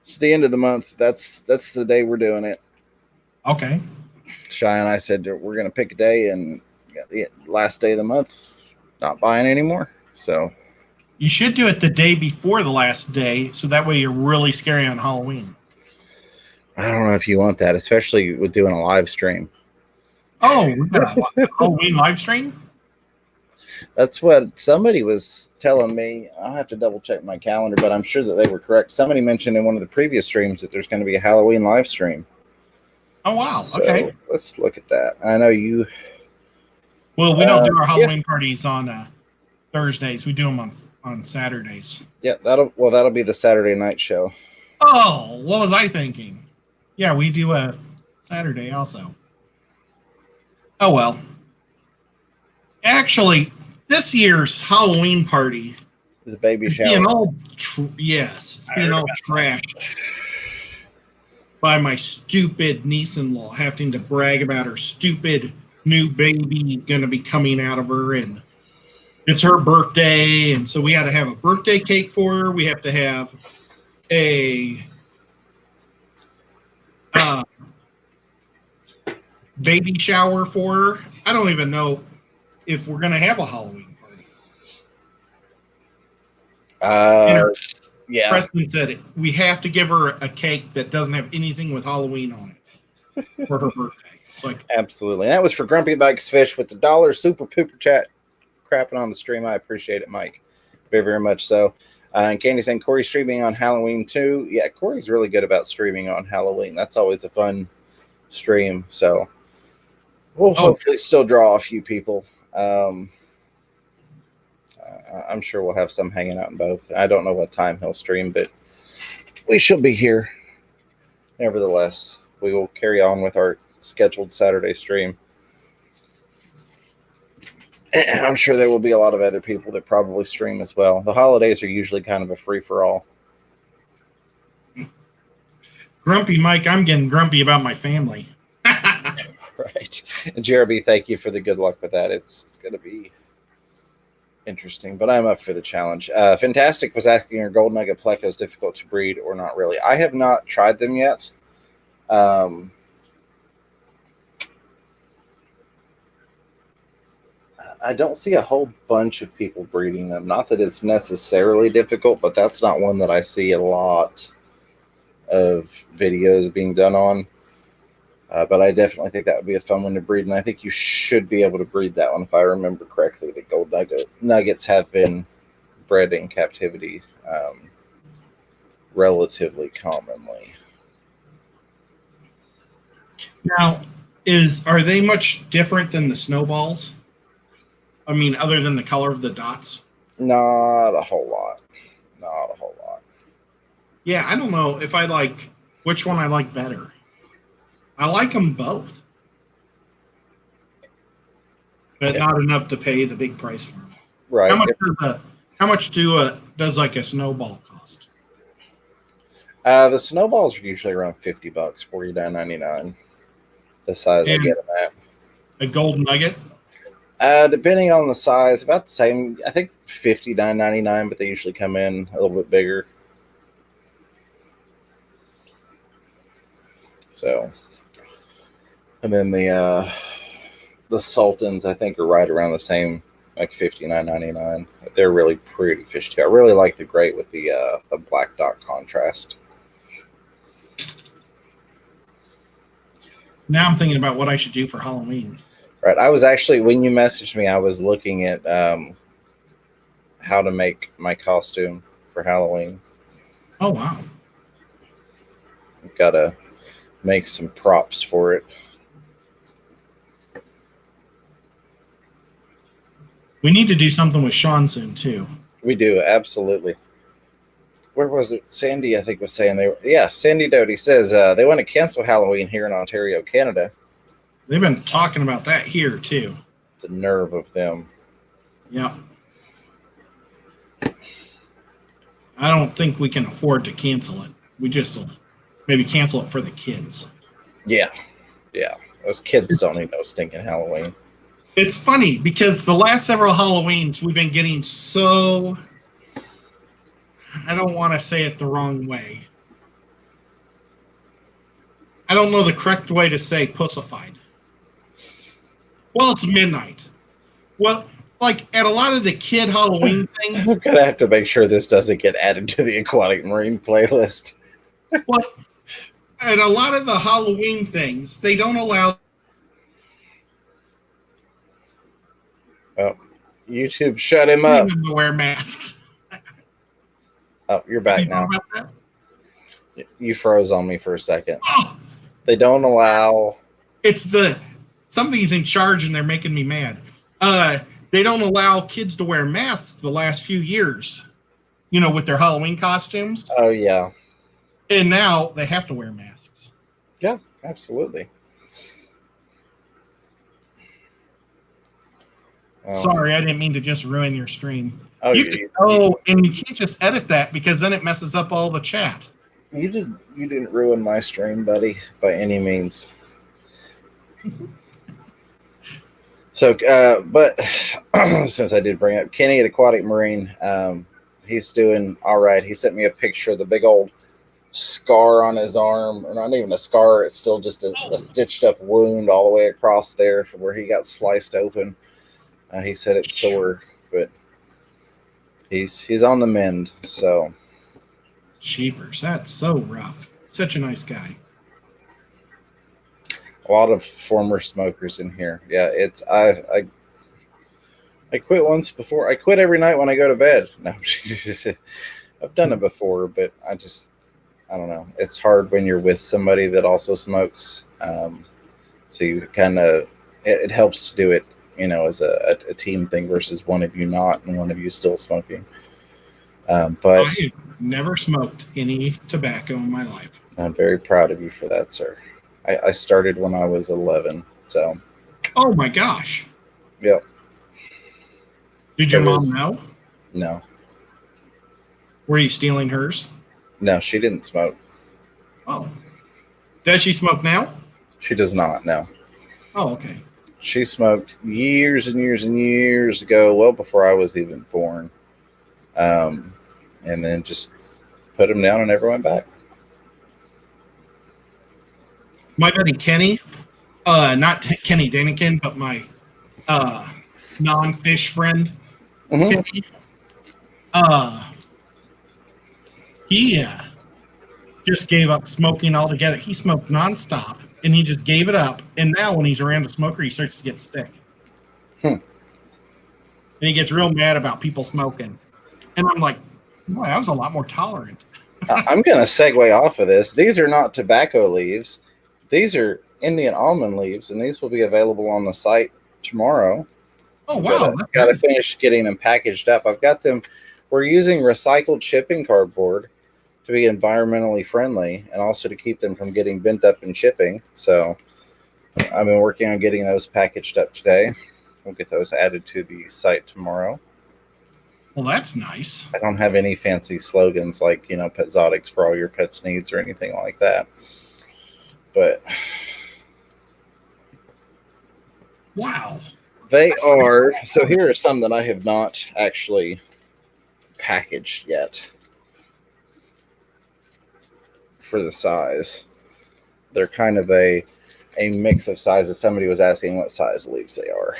It's the end of the month. That's the day we're doing it. Okay. Shy and I said we're going to pick a day, and the last day of the month, not buying anymore. So you should do it the day before the last day, so that way you're really scary on Halloween. I don't know if you want that, especially with doing a live stream. Oh, we got a Halloween live stream? That's what somebody was telling me. I'll have to double check my calendar, but I'm sure that they were correct. Somebody mentioned in one of the previous streams that there's going to be a Halloween live stream. Oh, wow. So okay. Let's look at that. I know you. Well, we don't do our Halloween parties on Thursdays. We do them on Saturdays. Yeah, that'll be the Saturday night show. Oh, what was I thinking? Yeah, we do a Saturday also. Oh, well. Actually, this year's Halloween party is a baby shower. Being all it's being all trashed by my stupid niece-in-law having to brag about her stupid new baby going to be coming out of her, and it's her birthday, and so we had to have a birthday cake for her. We have to have a baby shower for her. I don't even know if we're going to have a Halloween party. Yeah. Preston said it. We have to give her a cake that doesn't have anything with Halloween on it for her birthday. It's like absolutely. And that was for Grumpy Mike's Fish with the $1 super pooper chat crapping on the stream. I appreciate it, Mike. Very, very much so. And Candy saying Corey's streaming on Halloween too. Yeah, Corey's really good about streaming on Halloween. That's always a fun stream. So we'll hopefully still draw a few people. I'm sure we'll have some hanging out in both. I don't know what time he'll stream, but we shall be here. Nevertheless, we will carry on with our scheduled Saturday stream. And I'm sure there will be a lot of other people that probably stream as well. The holidays are usually kind of a free-for-all. Grumpy Mike, I'm getting grumpy about my family. Right. And Jeremy, thank you for the good luck with that. It's going to be interesting, but I'm up for the challenge. Fantastic was asking, are gold nugget plecos difficult to breed or not really? I have not tried them yet. I don't see a whole bunch of people breeding them. Not that it's necessarily difficult, but that's not one that I see a lot of videos being done on. But I definitely think that would be a fun one to breed, and I think you should be able to breed that one if I remember correctly. The gold nuggets have been bred in captivity relatively commonly. Now, are they much different than the snowballs? I mean, other than the color of the dots? Not a whole lot. Not a whole lot. Yeah, I don't know if I like which one I like better. I like them both, but not enough to pay the big price for them. Right. How much does like a snowball cost? The snowballs are usually around $50, $49.99. The size I get them at. A gold nugget? Depending on the size, about the same. I think $59.99, but they usually come in a little bit bigger. So. And then the Sultans, I think, are right around the same, like $59.99. They're really pretty fish too. I really like the gray with the black dot contrast. Now I'm thinking about what I should do for Halloween. Right. I was actually, when you messaged me, I was looking at how to make my costume for Halloween. Oh, wow. got to make some props for it. We need to do something with Sean soon too. We do, absolutely. Where was it? Sandy, I think, was saying Sandy Doty says they want to cancel Halloween here in Ontario, Canada. They've been talking about that here too. The nerve of them. Yeah. I don't think we can afford to cancel it. We just maybe cancel it for the kids. Yeah. Those kids don't need no stinking Halloween. It's funny because the last several Halloweens we've been getting so, I don't want to say it the wrong way. I don't know the correct way to say pussified. Well, it's midnight. Well, like at a lot of the kid Halloween things. I'm going to have to make sure this doesn't get added to the Aquatic Marine playlist. Well, at a lot of the Halloween things, they don't allow. Oh, YouTube shut him up. To wear masks. Oh, you're back now. You froze on me for a second. Oh, they don't allow. It's somebody's in charge and they're making me mad. They don't allow kids to wear masks the last few years, with their Halloween costumes. Oh, yeah. And now they have to wear masks. Yeah, absolutely. Sorry, I didn't mean to just ruin your stream. And you can't just edit that because then it messes up all the chat. You didn't ruin my stream, buddy, by any means. So, but since I did bring up Kenny at Aquatic Marine, he's doing all right. He sent me a picture of the big old scar on his arm, or not even a scar. It's still just a stitched up wound all the way across there from where he got sliced open. He said it's sore, but he's on the mend. So, Cheapers, that's so rough. Such a nice guy. A lot of former smokers in here. Yeah, it's I quit once before. I quit every night when I go to bed. No, I've done it before, but I don't know. It's hard when you're with somebody that also smokes. So you kind of it helps to do it, as a team thing versus one of you not and one of you still smoking. But I've never smoked any tobacco in my life. I'm very proud of you for that, sir. I started when I was 11, so. Oh my gosh. Yep. Did your mom know? No. Were you stealing hers? No, she didn't smoke. Oh. Does she smoke now? She does not, no. Oh, okay. She smoked years and years and years ago, well before I was even born. And then just put them down and never went back. My buddy Kenny, not Kenny Danikin, but my non-fish friend, Kenny, he just gave up smoking altogether. He smoked nonstop, and he just gave it up. And now when he's around a smoker, he starts to get sick. And he gets real mad about people smoking. And I'm like, boy, I was a lot more tolerant. I'm going to segue off of this. These are not tobacco leaves. These are Indian almond leaves, and these will be available on the site tomorrow. Oh, wow. Got to finish getting them packaged up. I've got them. We're using recycled shipping cardboard to be environmentally friendly and also to keep them from getting bent up in shipping. So I've been working on getting those packaged up today. We'll get those added to the site tomorrow. Well, that's nice. I don't have any fancy slogans like, Petzotics for all your pet's needs or anything like that. But wow. They are. So here are some that I have not actually packaged yet for the size. They're kind of a mix of sizes. Somebody was asking what size leaves they are.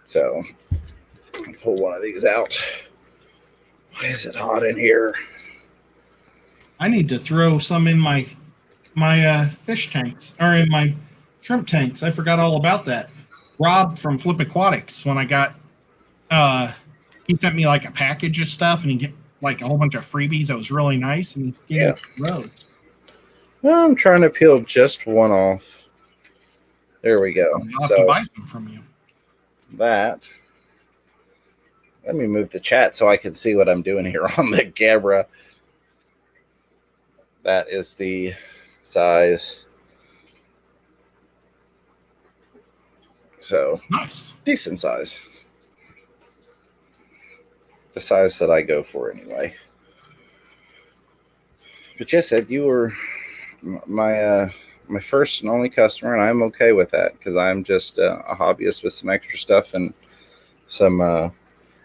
So I'll pull one of these out. Why is it hot in here? I need to throw some in my fish tanks, or in my shrimp tanks. I forgot all about that. Rob from Flip Aquatics, when I got, he sent me like a package of stuff, and he get like a whole bunch of freebies that was really nice, and he gave it to Rhodes. I'm trying to peel just one off. There we go. I'll have to buy some from you. That. Let me move the chat so I can see what I'm doing here on the camera. That is the size. So nice. Decent size. The size that I go for anyway. But yes, Ed, you were my first and only customer, and I'm okay with that because I'm just a hobbyist with some extra stuff and some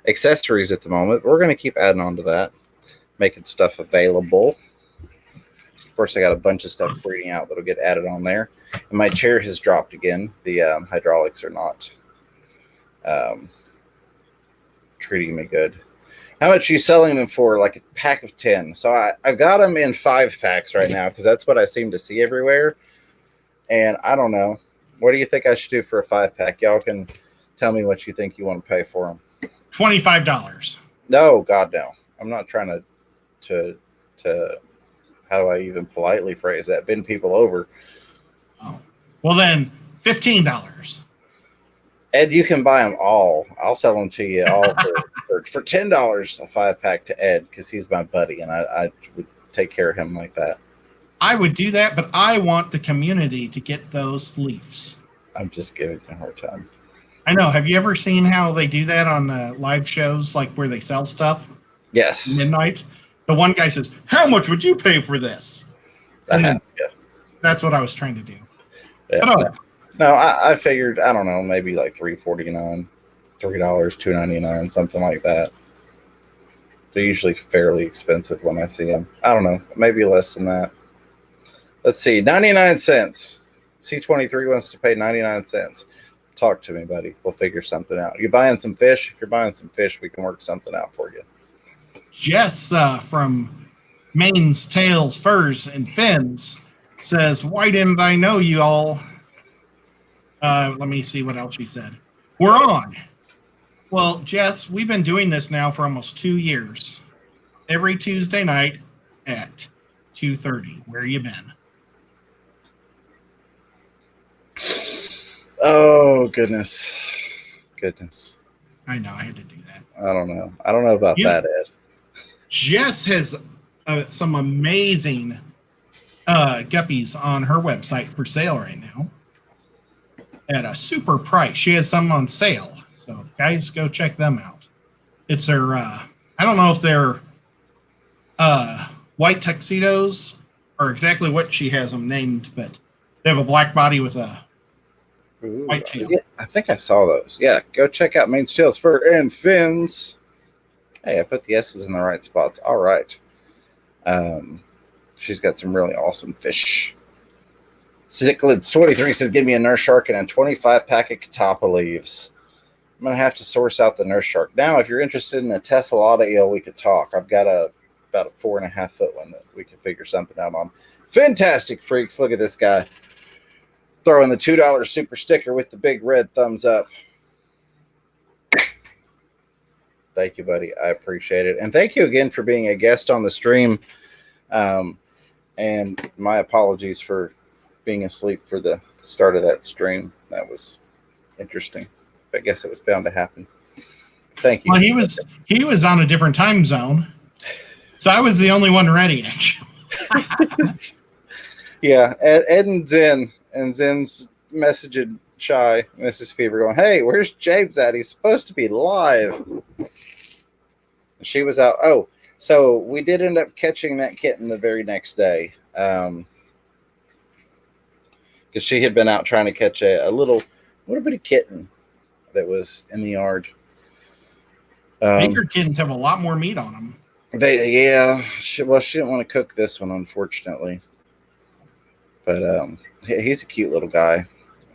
accessories at the moment. We're going to keep adding on to that, making stuff available. Of course, I got a bunch of stuff breeding out that'll get added on there. And my chair has dropped again. The hydraulics are not treating me good. How much are you selling them for? Like a pack of 10. So I've got them in 5 packs right now because that's what I seem to see everywhere. And I don't know. What do you think I should do for a 5-pack? Y'all can tell me what you think you want to pay for them. $25. No, God, no. I'm not trying to how do I even politely phrase that? Bend people over. Oh, well then, $15. Ed, you can buy them all. I'll sell them to you all for $10 a 5-pack to Ed because he's my buddy, and I would take care of him like that. I would do that, but I want the community to get those leaves. I'm just giving you a hard time. I know. Have you ever seen how they do that on live shows, like where they sell stuff? Yes. Midnight. The one guy says, "How much would you pay for this?" Yeah. That's what I was trying to do. Yeah. No, I figured, I don't know, maybe like $3.49, $2.99, something like that. They're usually fairly expensive when I see them. I don't know, maybe less than that. Let's see, 99 cents. C23 wants to pay 99 cents. Talk to me, buddy. We'll figure something out. You buying some fish? If you're buying some fish, we can work something out for you. Jess from Manes, Tails, Furs, and Fins says, "Why didn't I know you all?" Let me see what else she said. We're on. Well, Jess, we've been doing this now for almost 2 years. Every Tuesday night at 2:30. Where you been? Oh, goodness. I know, I had to do that. I don't know about that, Ed. Jess has some amazing guppies on her website for sale right now at a super price. She has some on sale, so guys, go check them out. It's her I don't know if they're white tuxedos or exactly what she has them named, but they have a black body with a white tail. Yeah, I think I saw those. Yeah, go check out Main Tails, Fur, and Fins. Hey, I put the S's in the right spots. All right. She's got some really awesome fish. Cichlids23 says, give me a nurse shark and a 25-pack of Catapa leaves. I'm going to have to source out the nurse shark. Now, if you're interested in a Tessellata eel, we could talk. I've got about a 4.5-foot one that we could figure something out on. Fantastic freaks. Look at this guy. Throwing the $2 super sticker with the big red thumbs up. Thank you, buddy. I appreciate it. And thank you again for being a guest on the stream. And my apologies for being asleep for the start of that stream. That was interesting. I guess it was bound to happen. Thank you. Well, he was on a different time zone, so I was the only one ready, actually. Yeah, Ed and Zen. And Zen's messaging Shy, Mrs. Fever, going, "Hey, where's James at? He's supposed to be live." She was out. Oh, so we did end up catching that kitten the very next day. Because she had been out trying to catch a little bitty kitten that was in the yard. Bigger kittens have a lot more meat on them. She didn't want to cook this one, unfortunately. But he's a cute little guy.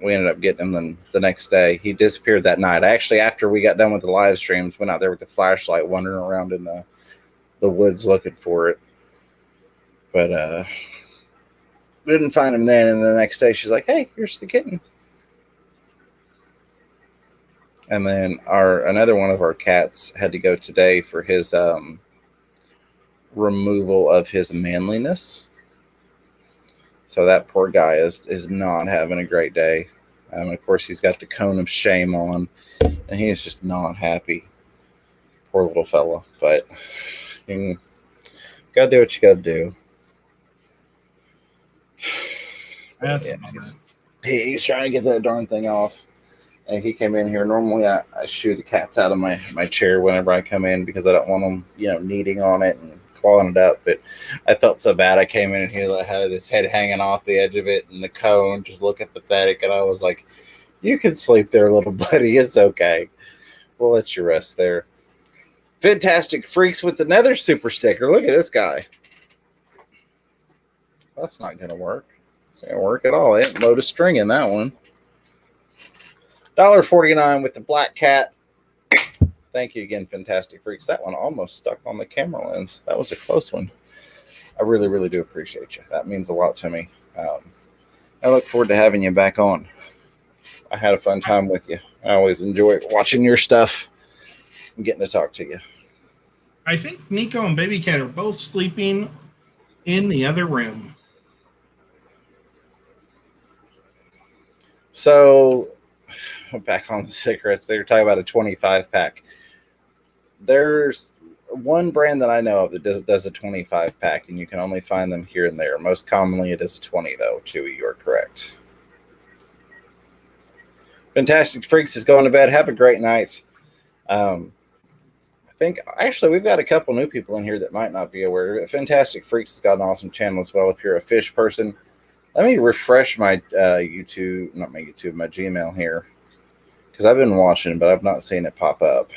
We ended up getting him the next day. He disappeared that night. Actually, after we got done with the live streams, went out there with the flashlight, wandering around in the woods looking for it. But didn't find him then. And the next day, she's like, "Hey, here's the kitten." And then another one of our cats had to go today for his removal of his manliness. So that poor guy is not having a great day. Of course, he's got the cone of shame on, and he is just not happy. Poor little fella. But you gotta do what you gotta do. That's he's trying to get that darn thing off. And he came in here. Normally, I shoo the cats out of my chair whenever I come in because I don't want them, kneading on it and clawing it up. But I felt so bad. I came in here, I had his head hanging off the edge of it and the cone just looking pathetic. And I was like, you can sleep there, little buddy. It's okay. We'll let you rest there. Fantastic Freaks with another super sticker. Look at this guy. That's not going to work. It's not going to work at all. They didn't load a string in that one. $1.49 with the black cat. Thank you again, Fantastic Freaks. That one almost stuck on the camera lens. That was a close one. I really, really do appreciate you. That means a lot to me. I look forward to having you back on. I had a fun time with you. I always enjoy watching your stuff and getting to talk to you. I think Nico and Baby Cat are both sleeping in the other room. So, back on the cigarettes, they were talking about a 25 pack. There's one brand that I know of that does a 25 pack, and you can only find them here and there. Most commonly, it is a 20, though. Chewy, you are correct. Fantastic Freaks is going to bed. Have a great night. I think, actually, we've got a couple new people in here that might not be aware of it. Fantastic Freaks has got an awesome channel as well if you're a fish person. Let me refresh my my Gmail here, because I've been watching, but I've not seen it pop up.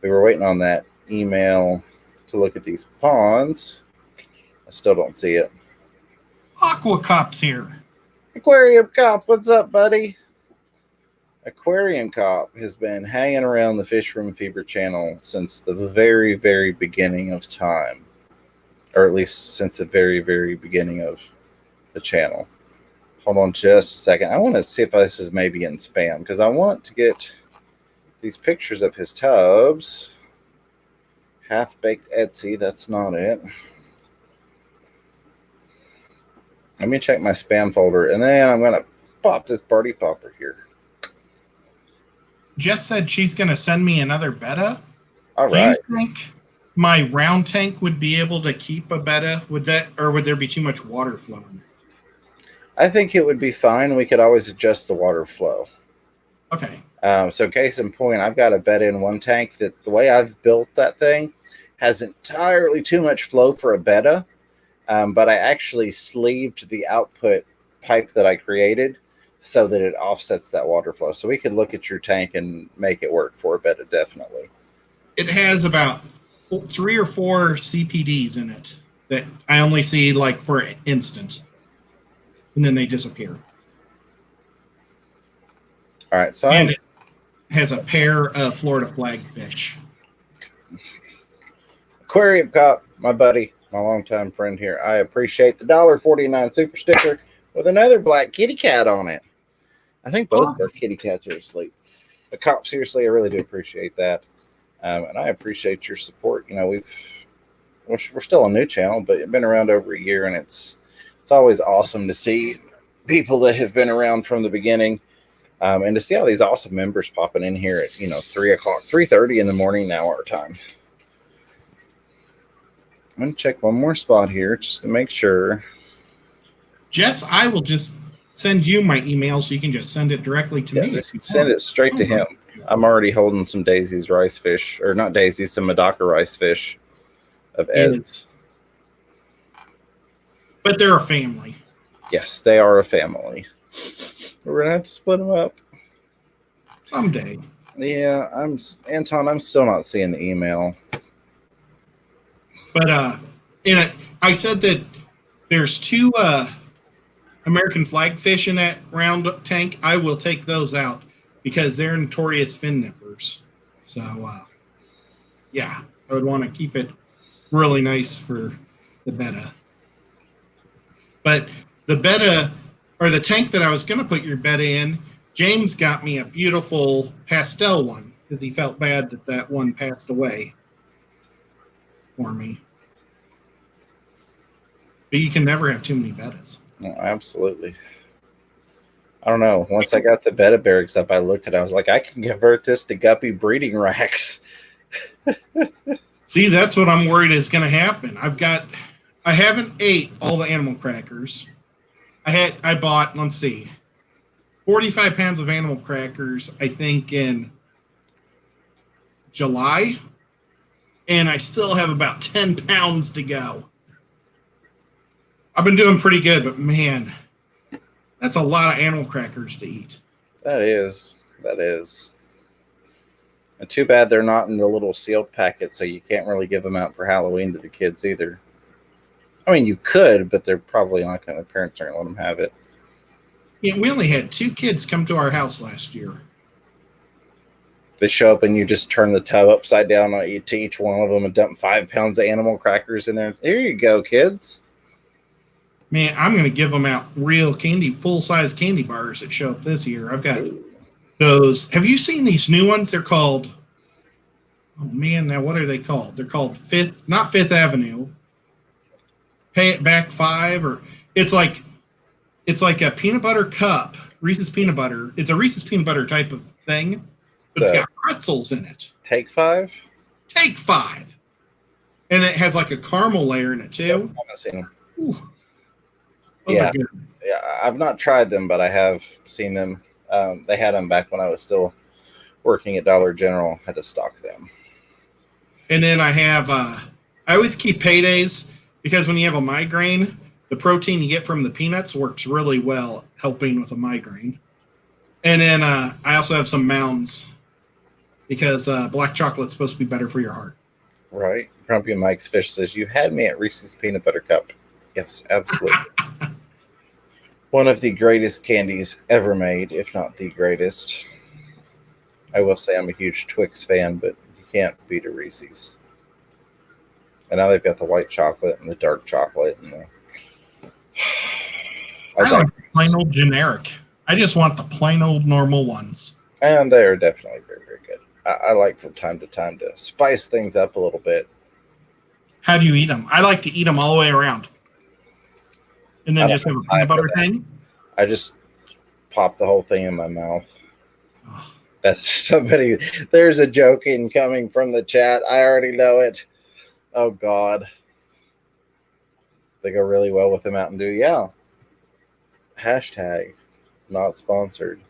We were waiting on that email to look at these ponds. I still don't see it. Aqua Cop's here. Aquarium Cop, what's up, buddy? Aquarium Cop has been hanging around the Fish Room Fever channel since the very, very beginning of time. Or at least since the very, very beginning of the channel. Hold on just a second. I want to see if this is maybe in spam, because I want to get these pictures of his tubs. Half-baked Etsy, that's not it. Let me check my spam folder, and then I'm going to pop this party popper here. Jess said she's going to send me another Betta. All right. Do you think my round tank would be able to keep a Betta? Would there be too much water flowing? I think it would be fine. We could always adjust the water flow. Okay. So case in point, I've got a Betta in one tank that the way I've built that thing has entirely too much flow for a Betta. But I actually sleeved the output pipe that I created so that it offsets that water flow. So we could look at your tank and make it work for a Betta, definitely. It has about 3 or 4 CPDs in it that I only see like for an instant. And then they disappear. All right. So and it has a pair of Florida flagfish. Aquarium Cop, my buddy, my longtime friend here. I appreciate the $1.49 super sticker with another black kitty cat on it. I think both of our kitty cats are asleep. The Cop, seriously, I really do appreciate that. And I appreciate your support. You know, we're still a new channel, but it's been around over a year, and it's always awesome to see people that have been around from the beginning, and to see all these awesome members popping in here at 3:30 in the morning now our time. I'm gonna check one more spot here just to make sure. Jess, I will just send you my email so you can just send it directly to me. Just send it straight to him. I'm already holding some Daisy's rice fish, or not Daisy's, some Medaka rice fish of Ed's. But they're a family. Yes, they are a family. We're gonna have to split them up someday. Yeah, Anton. I'm still not seeing the email. But I said that there's 2 American flagfish in that round tank. I will take those out because they're notorious fin nippers. So, yeah, I would want to keep it really nice for the Betta. But the Betta, or the tank that I was going to put your Betta in, James got me a beautiful pastel one because he felt bad that one passed away for me. But you can never have too many Bettas. No, absolutely. I don't know. Once I got the Betta barracks up, I looked at it. I was like, I can convert this to guppy breeding racks. See, that's what I'm worried is going to happen. I haven't ate all the animal crackers. I bought, let's see, 45 pounds of animal crackers, I think, in July. And I still have about 10 pounds to go. I've been doing pretty good, but man, that's a lot of animal crackers to eat. That is. And too bad they're not in the little sealed packets, so you can't really give them out for Halloween to the kids either. I mean, you could, but they're probably not going to, parents aren't going to let them have it. Yeah, we only had 2 kids come to our house last year. They show up and you just turn the tub upside down to each one of them and dump 5 pounds of animal crackers in there. Here you go, kids. Man, I'm going to give them out real candy, full-size candy bars that show up this year. I've got those. Have you seen these new ones? They're called, oh man, now what are they called? They're called not Fifth Avenue. Pay It Back 5, or it's like a peanut butter cup, Reese's peanut butter. It's a Reese's peanut butter type of thing, but it's got pretzels in it. Take 5? Take 5. And it has like a caramel layer in it too. Yep, I've seen them. Ooh. Yeah, I've not tried them, but I have seen them. They had them back when I was still working at Dollar General. Had to stock them. And then I have, I always keep paydays because when you have a migraine, the protein you get from the peanuts works really well helping with a migraine. And then I also have some mounds because black chocolate's supposed to be better for your heart. Right. Grumpy Mike's Fish says, you had me at Reese's Peanut Butter Cup. Yes, absolutely. One of the greatest candies ever made, if not the greatest. I will say I'm a huge Twix fan, but you can't beat a Reese's. And now they've got the white chocolate and the dark chocolate. And I like plain old generic. I just want the plain old normal ones. And they are definitely very, very good. I like from time to time to spice things up a little bit. How do you eat them? I like to eat them all the way around. And then just have a peanut butter thing? I just pop the whole thing in my mouth. Oh. That's somebody. There's a joke incoming from the chat. I already know it. Oh, God. They go really well with the Mountain Dew. Yeah. Hashtag not sponsored.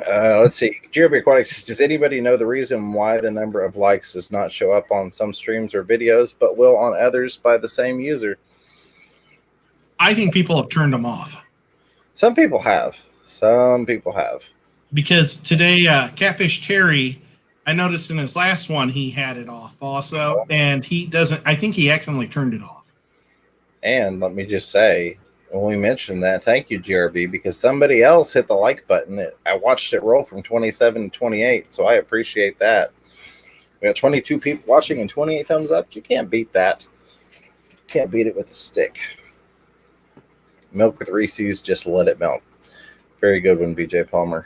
Let's see. GRB Aquatics, does anybody know the reason why the number of likes does not show up on some streams or videos, but will on others by the same user? I think people have turned them off. Some people have. Because today, Catfish Terry, I noticed in his last one, he had it off also, and he doesn't, I think he accidentally turned it off. And let me just say, when we mentioned that, thank you, GRB, because somebody else hit the like button. I watched it roll from 27 to 28, so I appreciate that. We got 22 people watching and 28 thumbs up. You can't beat that. You can't beat it with a stick. Milk with Reese's, just let it melt. Very good one, BJ Palmer.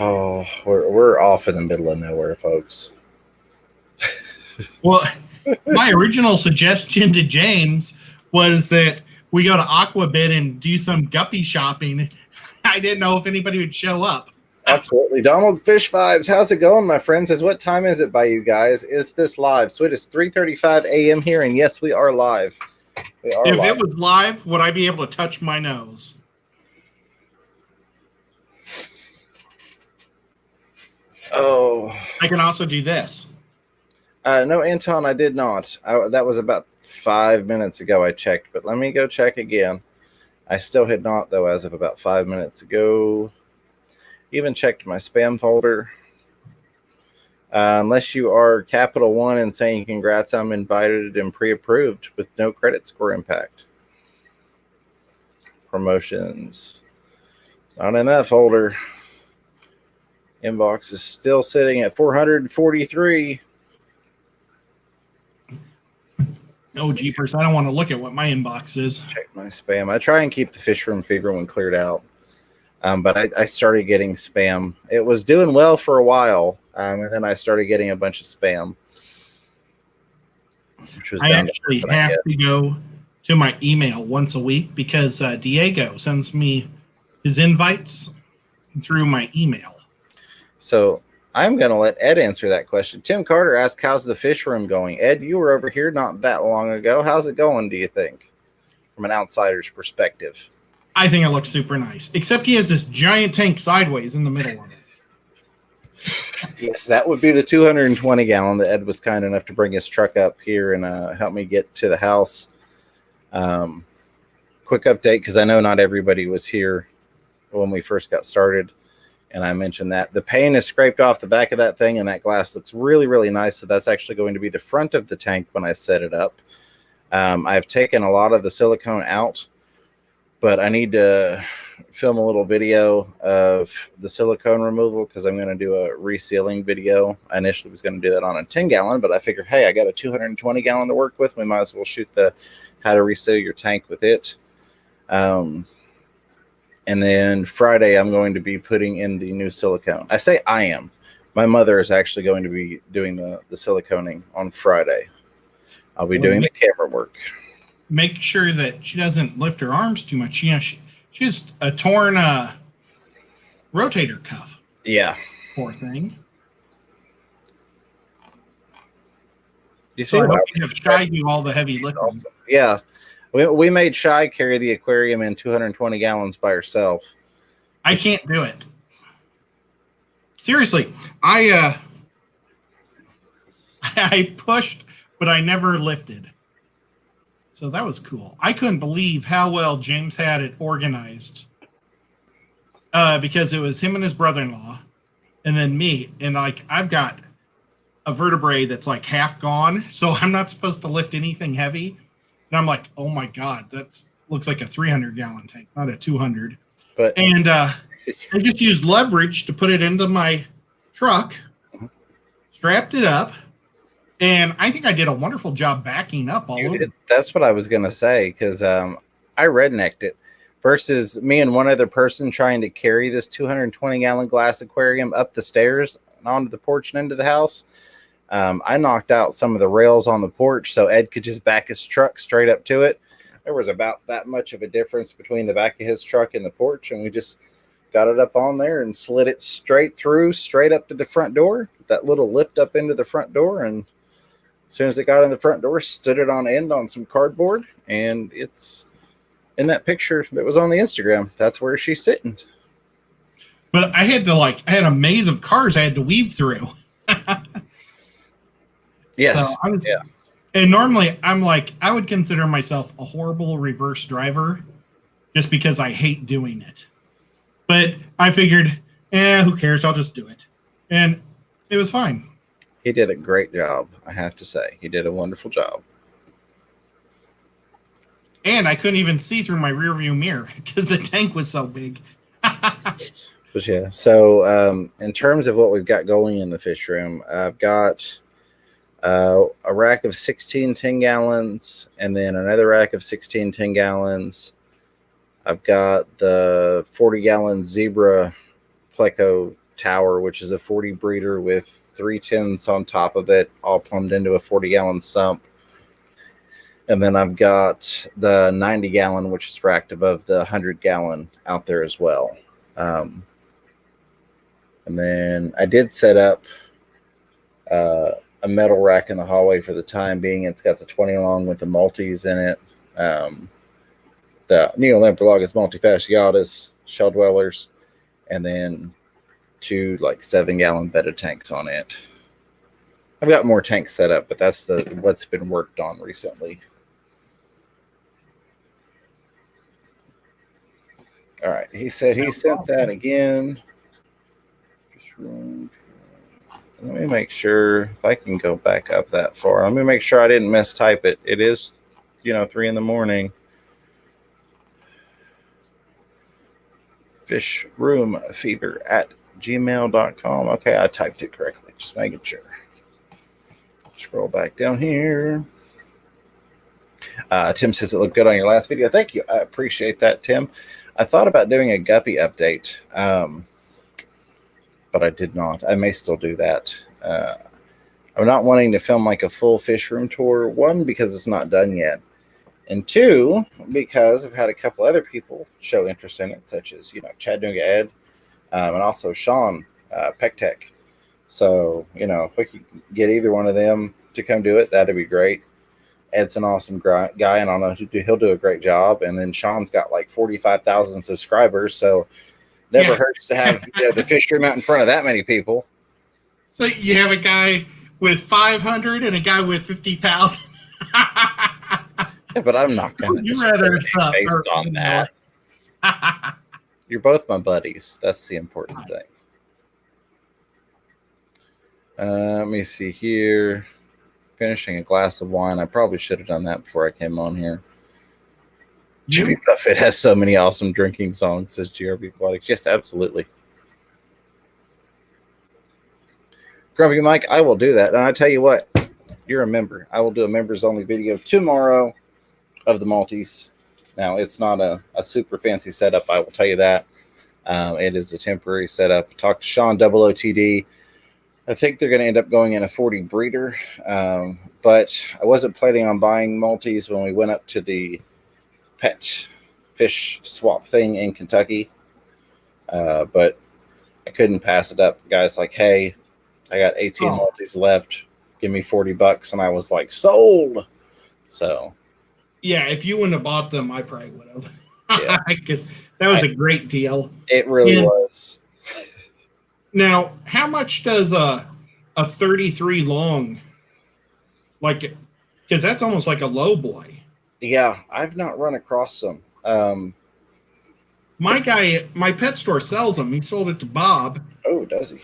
Oh, we're off in the middle of nowhere, folks. Well, my original suggestion to James was that we go to Aquabit and do some guppy shopping. I didn't know if anybody would show up. Absolutely. Donald Fish Vibes, how's it going, my friend? Says, what time is it by you guys? Is this live? So it is 3:35 a.m. here, and yes, we are live. If it was live, would I be able to touch my nose? Oh. I can also do this. No, Anton, I did not. That was about 5 minutes ago I checked, but let me go check again. I still had not, though, as of about 5 minutes ago. Even checked my spam folder. Unless you are Capital One and saying congrats, I'm invited and pre-approved with no credit score impact. Promotions. It's not in that folder. Inbox is still sitting at 443. Oh, jeepers. I don't want to look at what my inbox is. Check my spam. I try and keep the fish room fever one cleared out. But I started getting spam. It was doing well for a while, and then I started getting a bunch of spam. which was I down actually to have to go to my email once a week because Diego sends me his invites through my email. So I'm going to let Ed answer that question. Tim Carter asked, how's the fish room going? Ed, you were over here not that long ago. How's it going, do you think, from an outsider's perspective? I think it looks super nice, except he has this giant tank sideways in the middle of it. Yes, that would be the 220 gallon that Ed was kind enough to bring his truck up here and help me get to the house. Quick update, because I know not everybody was here when we first got started, and I mentioned that the paint is scraped off the back of that thing, and that glass looks really, really nice. So that's actually going to be the front of the tank when I set it up. I've taken a lot of the silicone out, but I need to film a little video of the silicone removal because I'm going to do a resealing video. I initially was going to do that on a 10 gallon, but I figured, hey, I got a 220 gallon to work with. We might as well shoot the how to reseal your tank with it. And then Friday, I'm going to be putting in the new silicone. I say I am. My mother is actually going to be doing the siliconing on Friday. I'll be doing the camera work. Make sure that she doesn't lift her arms too much. You know, she has a torn rotator cuff. Yeah. Poor thing. You see, so I hope you have Shy do all the heavy lifting. Awesome. Yeah. We made Shy carry the aquarium in 220 gallons by herself. I can't do it. Seriously, I pushed, but I never lifted. So that was cool. I couldn't believe how well James had it organized because it was him and his brother-in-law and then me. And like I've got a vertebrae that's like half gone, so I'm not supposed to lift anything heavy. And I'm like, oh my God, that looks like a 300-gallon tank, not a 200. And I just used leverage to put it into my truck, strapped it up, and I think I did a wonderful job backing up all over. That's what I was going to say, because I rednecked it versus me and one other person trying to carry this 220-gallon glass aquarium up the stairs and onto the porch and into the house. I knocked out some of the rails on the porch so Ed could just back his truck straight up to it. There was about that much of a difference between the back of his truck and the porch, and we just got it up on there and slid it straight through, straight up to the front door. That little lift up into the front door, and as soon as it got in the front door, stood it on end on some cardboard, and it's in that picture that was on the Instagram. That's where she's sitting. But I had a maze of cars I had to weave through. Yes. So and normally I'm like, I would consider myself a horrible reverse driver just because I hate doing it. But I figured, who cares? I'll just do it. And it was fine. He did a great job, I have to say. He did a wonderful job. And I couldn't even see through my rearview mirror because the tank was so big. But yeah, so in terms of what we've got going in the fish room, I've got a rack of 16 10 gallons and then another rack of 16 10 gallons. I've got the 40-gallon Zebra Pleco tower, which is a 40 breeder with 3 tins on top of it, all plumbed into a 40-gallon sump. And then I've got the 90-gallon, which is racked above the 100-gallon out there as well. And then I did set up a metal rack in the hallway for the time being. It's got the 20 long with the multis in it. The Neolamprologus multifasciatus shell dwellers, and then 2 like 7-gallon Betta tanks on it. I've got more tanks set up, but that's what's been worked on recently. All right, he said he sent that again. Let me make sure if I can go back up that far. Let me make sure I didn't mistype it. It is, 3 in the morning. fishroomfever@gmail.com. Okay, I typed it correctly. Just making sure. Scroll back down here. Tim says it looked good on your last video. Thank you. I appreciate that, Tim. I thought about doing a guppy update, but I did not. I may still do that. I'm not wanting to film like a full fish room tour. One, because it's not done yet. And two, because I've had a couple other people show interest in it, such as, Chattanooga Ed, and also Sean Pectech. So, if we could get either one of them to come do it, that'd be great. Ed's an awesome guy, and I know he'll do a great job. And then Sean's got like 45,000 subscribers, so never hurts to have the fish room out in front of that many people. So you have a guy with 500 and a guy with 50,000. Yeah, but I'm not going to. You rather based on that. You're both my buddies. That's the important thing. Let me see here. Finishing a glass of wine. I probably should have done that before I came on here. Jimmy Buffett has so many awesome drinking songs, says GRB Aquatics. Yes, absolutely. Grumpy Mike, I will do that. And I tell you what, you're a member. I will do a members only video tomorrow of the Maltese. Now, it's not a super fancy setup, I will tell you that. It is a temporary setup. Talked to Sean OOTD. I think they're going to end up going in a 40 breeder, but I wasn't planning on buying Maltese when we went up to the pet fish swap thing in Kentucky, but I couldn't pass it up. Guys like, hey, I got 18 Maltese left. Give me $40, and I was like, sold. So, yeah, if you wouldn't have bought them, I probably would have. Yeah, because that was a great deal. It really was. Now, how much does a 33 long, like, because that's almost like a low boy. Yeah, I've not run across them. My guy, my pet store sells them. He sold it to Bob. Oh, does he?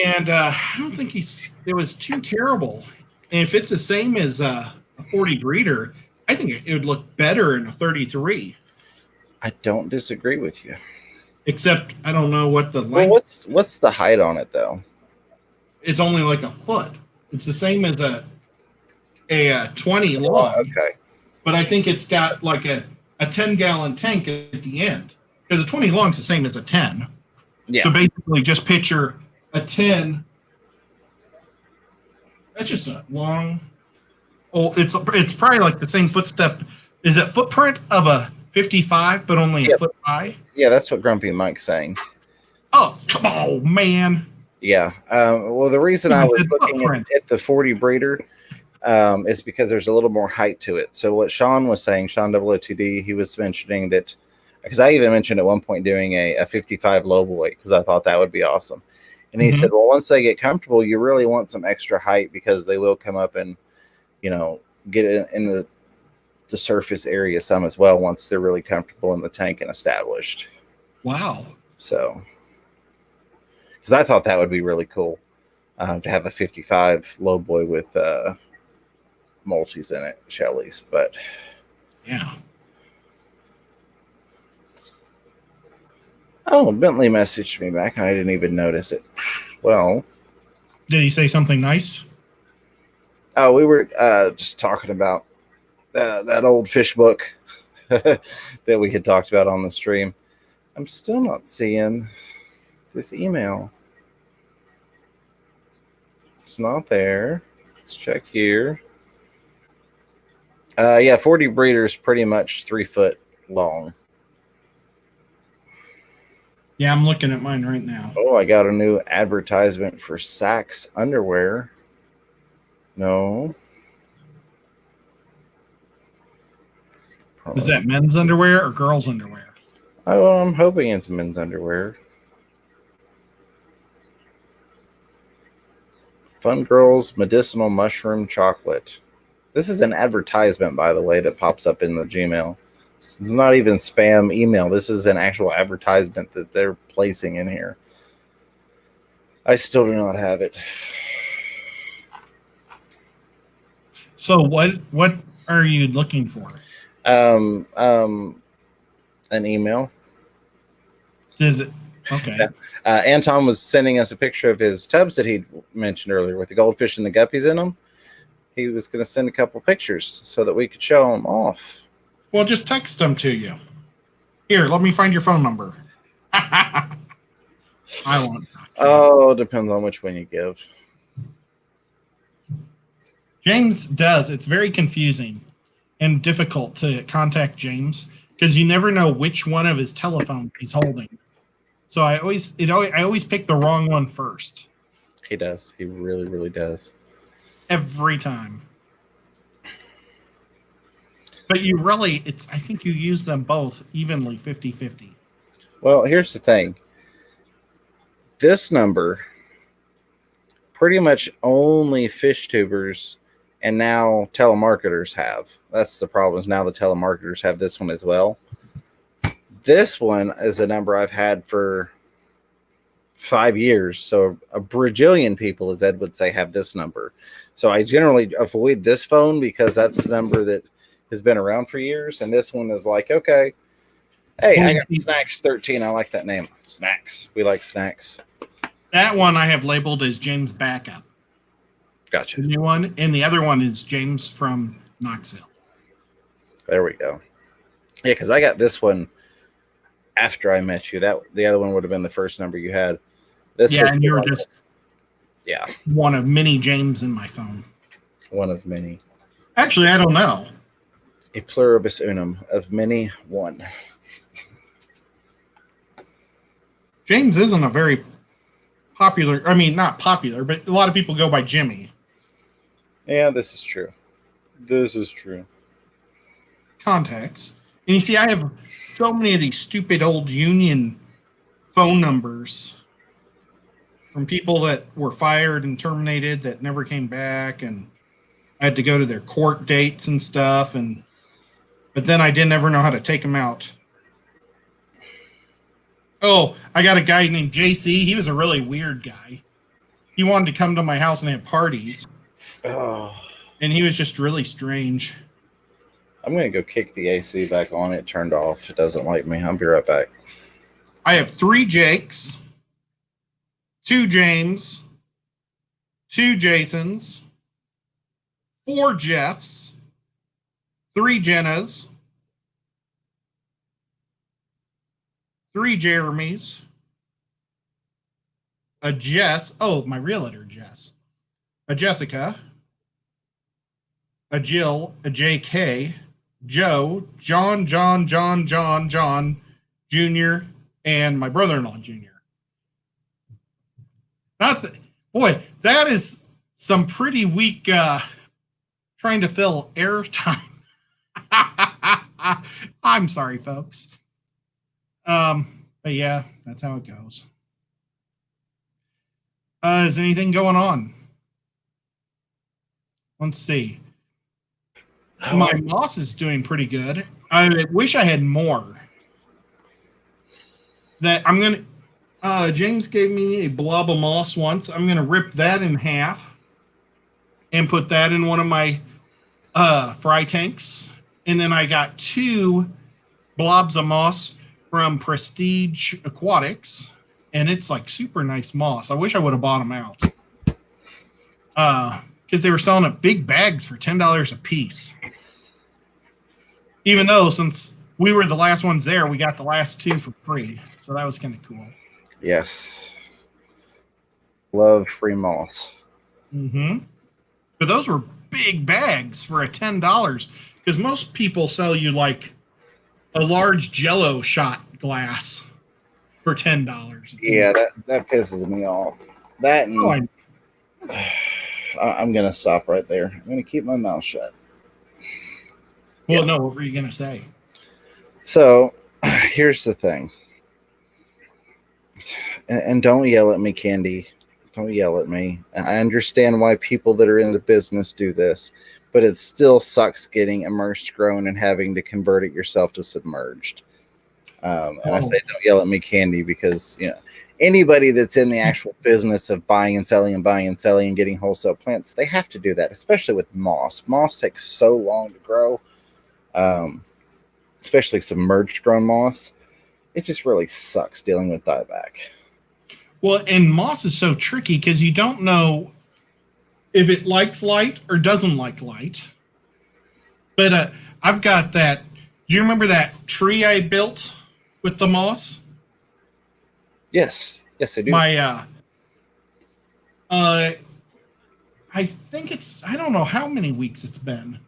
And I don't think it was too terrible. And if it's the same as a 40 breeder, I think it would look better in a 33. I don't disagree with you. Except I don't know what the length. Well, what's the height on it though? It's only like a foot. It's the same as a 20 long. Oh, okay. But I think it's got like a 10-gallon tank at the end. Because a 20 long is the same as a 10. Yeah. So basically just picture a 10. That's just a long. Oh, it's probably like the same footprint. Is it footprint of a 55, but only a foot high? Yeah, that's what Grumpy Mike's saying. Oh, come on, man. Yeah. Well, the reason I was looking at the 40 breeder is because there's a little more height to it. So what Sean was saying, Sean OOTD, he was mentioning that, because I even mentioned at one point doing a 55 low boy, because I thought that would be awesome. And he said, well, once they get comfortable, you really want some extra height because they will come up and, get it in the surface area some as well once they're really comfortable in the tank and established. Wow. So, because I thought that would be really cool to have a 55 low boy with Maltese in it, Shelley's, but yeah. Oh, Bentley messaged me back and I didn't even notice it. Well, did he say something nice? Oh, we were just talking about that old fish book that we had talked about on the stream. I'm still not seeing this email. It's not there. Let's check here. Yeah, 40 breeders pretty much 3 foot long. Yeah, I'm looking at mine right now. Oh, I got a new advertisement for Saks underwear. No. Is that men's underwear or girls' underwear? Oh, I'm hoping it's men's underwear. Fun Girls Medicinal Mushroom Chocolate. This is an advertisement, by the way, that pops up in the Gmail. It's not even spam email. This is an actual advertisement that they're placing in here. I still do not have it. So what are you looking for? An email. Is it? Okay. Anton was sending us a picture of his tubs that he mentioned earlier with the goldfish and the guppies in them. He was going to send a couple pictures so that we could show them off. Well, just text them to you. Here, let me find your phone number. I won't. Oh, depends on which one you give. James does. It's very confusing and difficult to contact James because you never know which one of his telephones he's holding. So I always pick the wrong one first. He does. He really, really does. Every time. But I think you use them both evenly, 50-50. Well, here's the thing. This number, pretty much only fish tubers and now telemarketers have. That's the problem, is now the telemarketers have this one as well. This one is a number I've had for 5 years. So a bajillion people, as Ed would say, have this number. So I generally avoid this phone because that's the number that has been around for years. And this one is like, okay, hey, I got Snacks 13. I like that name. Snacks. We like Snacks. That one I have labeled as James Backup. Gotcha. The new one. And the other one is James from Knoxville. There we go. Yeah, because I got this one after I met you. The other one would have been the first number you had. This yeah, and you were just one of many James in my phone. One of many. Actually, I don't know. A pluribus unum of many, one. James isn't a very popular, I mean, not popular, but a lot of people go by Jimmy. Yeah, this is true. This is true. Contacts. And you see, I have so many of these stupid old union phone numbers from people that were fired and terminated that never came back, and I had to go to their court dates and stuff, but then I didn't ever know how to take them out. Oh, I got a guy named JC. He was a really weird guy. He wanted to come to my house and have parties. Oh. And he was just really strange. I'm going to go kick the AC back on. It turned off. It doesn't like me. I'll be right back. I have 3 Jakes, 2 James, 2 Jasons, 4 Jeffs, 3 Jennas, 3 Jeremys, a Jess. Oh, my realtor, Jess. A Jessica, a Jill, a JK, Joe, John, Jr., and my brother-in-law, Jr. Boy, that is some pretty weak trying to fill airtime. I'm sorry, folks. But yeah, that's how it goes. Is anything going on? Let's see. My moss is doing pretty good. I wish I had more. That I'm gonna. James gave me a blob of moss once. I'm gonna rip that in half and put that in one of my fry tanks. And then I got 2 blobs of moss from Prestige Aquatics, and it's like super nice moss. I wish I would have bought them out. Because they were selling it big bags for $10 a piece. Even though since we were the last ones there, we got the last 2 for free. So that was kind of cool. Yes. Love free moss. Mm-hmm. But those were big bags for $10. Because most people sell you like a large Jello shot glass for $10. Yeah, that pisses me off. That and I'm gonna stop right there. I'm gonna keep my mouth shut. Well, no, what were you gonna say? So, here's the thing, and don't yell at me, Candy. Don't yell at me. And I understand why people that are in the business do this, but it still sucks getting immersed grown and having to convert it yourself to submerged. And I say don't yell at me, Candy, because anybody that's in the actual business of buying and selling and getting wholesale plants, they have to do that, especially with moss. Moss takes so long to grow, especially submerged grown moss. It just really sucks dealing with dieback. Well, and moss is so tricky because you don't know if it likes light or doesn't like light. But I've got that. Do you remember that tree I built with the moss? Yes, I do. My I think I don't know how many weeks it's been.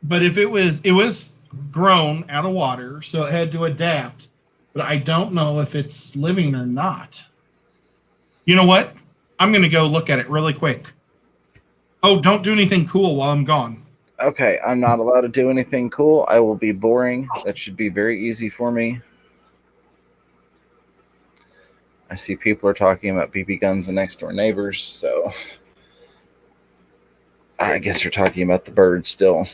But if it was grown out of water, so it had to adapt. But I don't know if it's living or not. You know what? I'm going to go look at it really quick. Oh, don't do anything cool while I'm gone. Okay, I'm not allowed to do anything cool. I will be boring. That should be very easy for me. I see people are talking about BB guns and next door neighbors, so I guess they're talking about the birds still.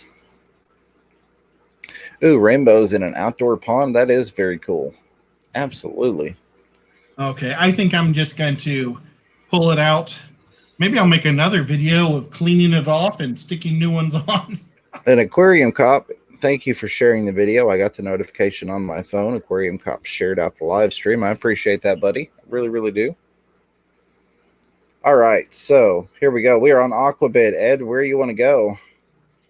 Ooh, rainbows in an outdoor pond. That is very cool. Absolutely. Okay, I think I'm just going to pull it out. Maybe I'll make another video of cleaning it off and sticking new ones on. An aquarium cop, thank you for sharing the video. I got the notification on my phone. Aquarium cop shared out the live stream. I appreciate that, buddy. I really, really do. All right, so here we go. We are on Aquabid. Ed, where do you want to go?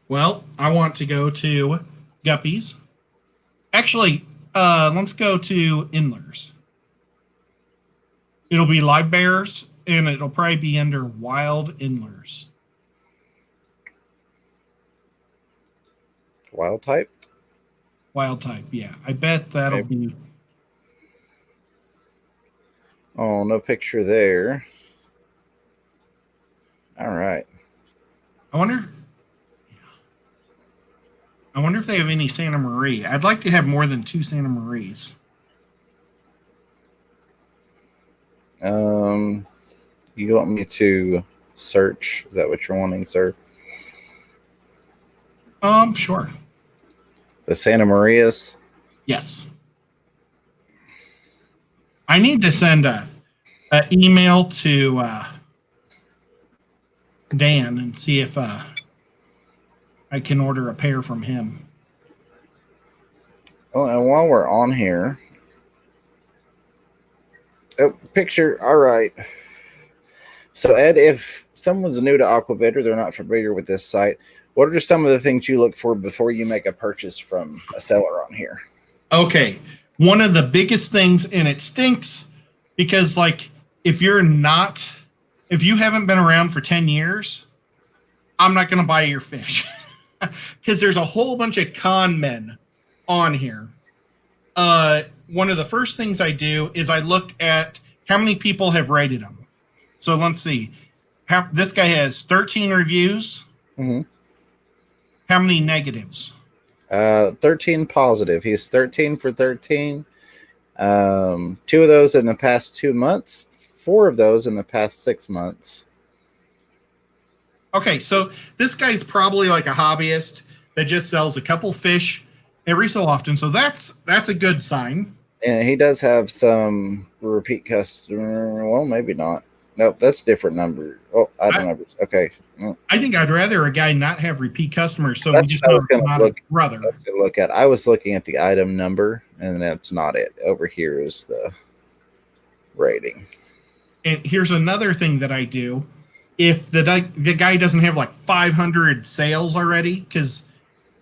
Well, I want to go to guppies. Actually, let's go to inlers. It'll be live bears, and it'll probably be under wild inlers. Wild type? Wild type, yeah. I bet that'll be... Oh, no picture there. All right. I wonder if they have any Santa Maria. I'd like to have more than 2 Santa Marias. You want me to search? Is that what you're wanting, sir? Sure. The Santa Marias? Yes. I need to send an email to Dan and see if I can order a pair from him. Oh, and while we're on here, picture. All right. So, Ed, if someone's new to Aquabid or they're not familiar with this site, what are some of the things you look for before you make a purchase from a seller on here? Okay. One of the biggest things, and it stinks because, like, if you haven't been around for 10 years, I'm not going to buy your fish because there's a whole bunch of con men on here. One of the first things I do is I look at how many people have rated them. So let's see. This guy has 13 reviews. Mm-hmm. How many negatives? 13 positive. He's 13 for 13. 2 of those in the past 2 months. 4 of those in the past 6 months. Okay, so this guy's probably like a hobbyist that just sells a couple fish every so often. So that's a good sign. And he does have some repeat customer. Well, maybe not. Nope, that's a different number. Oh, item numbers. Okay. I think I'd rather a guy not have repeat customers, so that's we just what I was going to look. Brother. That's going to look at. I was looking at the item number, and that's not it. Over here is the rating. And here's another thing that I do: if the guy doesn't have like 500 sales already, because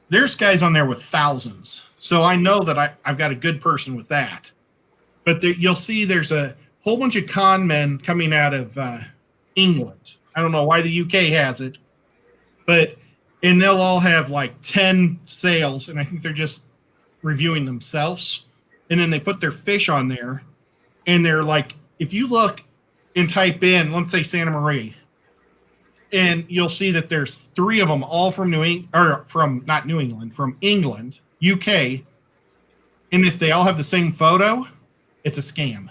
there's guys on there with thousands, so I know that I've got a good person with that. But you'll see there's a whole bunch of con men coming out of England. I don't know why the UK has it, and they'll all have like 10 sales, and I think they're just reviewing themselves. And then they put their fish on there, and they're like, if you look and type in, let's say Santa Maria, and you'll see that there's 3 of them all from from England, UK, and if they all have the same photo, it's a scam.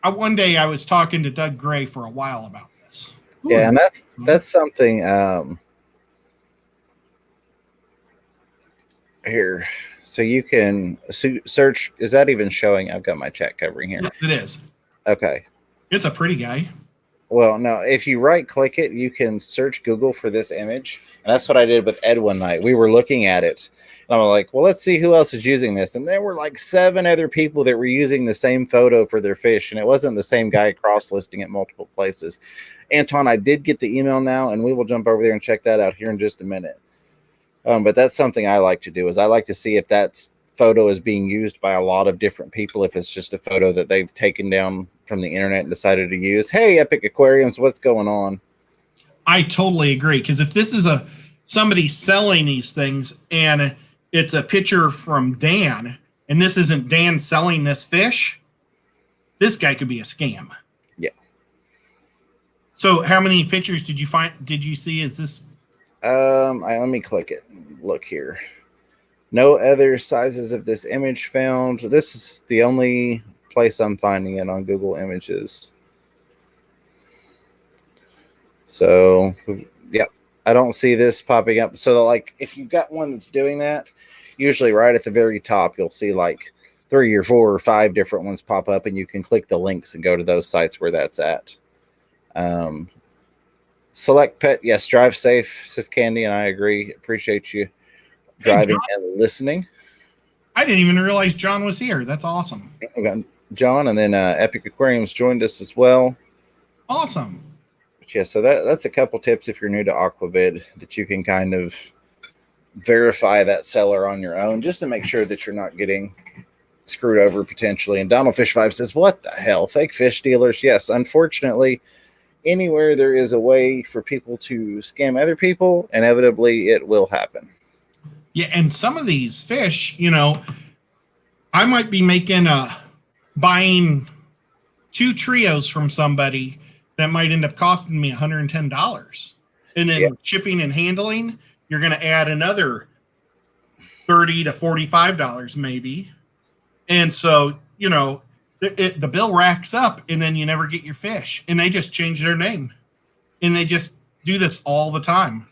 One day I was talking to Doug Gray for a while about this. Ooh, yeah, and that's something here. So you can search. Is that even showing? I've got my chat covering here. Yes, it is. Okay. It's a pretty guy. Well, no, if you right-click it, you can search Google for this image. And that's what I did with Ed one night. We were looking at it. And I'm like, well, let's see who else is using this. And there were like 7 other people that were using the same photo for their fish. And it wasn't the same guy cross-listing at multiple places. Anton, I did get the email now, and we will jump over there and check that out here in just a minute. But that's something I like to do, is I like to see if that photo is being used by a lot of different people, if it's just a photo that they've taken down from the internet and decided to use. Hey, Epic Aquariums, what's going on? I totally agree, because if this is somebody selling these things and it's a picture from Dan, and this isn't Dan selling this fish, this guy could be a scam. Yeah. So how many pictures did you see? Is this? Let me click it. Look here. No other sizes of this image found. This is the only place I'm finding it on Google Images. So, yeah, I don't see this popping up. So, like, if you've got one that's doing that, usually right at the very top, you'll see like 3 or 4 or 5 different ones pop up, and you can click the links and go to those sites where that's at. Select pet, yes, drive safe, says Candy, and I agree. Appreciate you driving and listening. I didn't even realize John was here. That's awesome. We got John, and then Epic Aquariums joined us as well. Awesome. But yeah, so that's a couple tips if you're new to Aquavid that you can kind of verify that seller on your own, just to make sure that you're not getting screwed over potentially. And Donald Fish 5 says, what the hell? Fake fish dealers? Yes, unfortunately, anywhere there is a way for people to scam other people, inevitably it will happen. Yeah, and some of these fish, I might be buying 2 trios from somebody that might end up costing me $110. And then shipping and handling, you're going to add another $30 to $45 maybe. And so, the bill racks up, and then you never get your fish. And they just change their name. And they just do this all the time.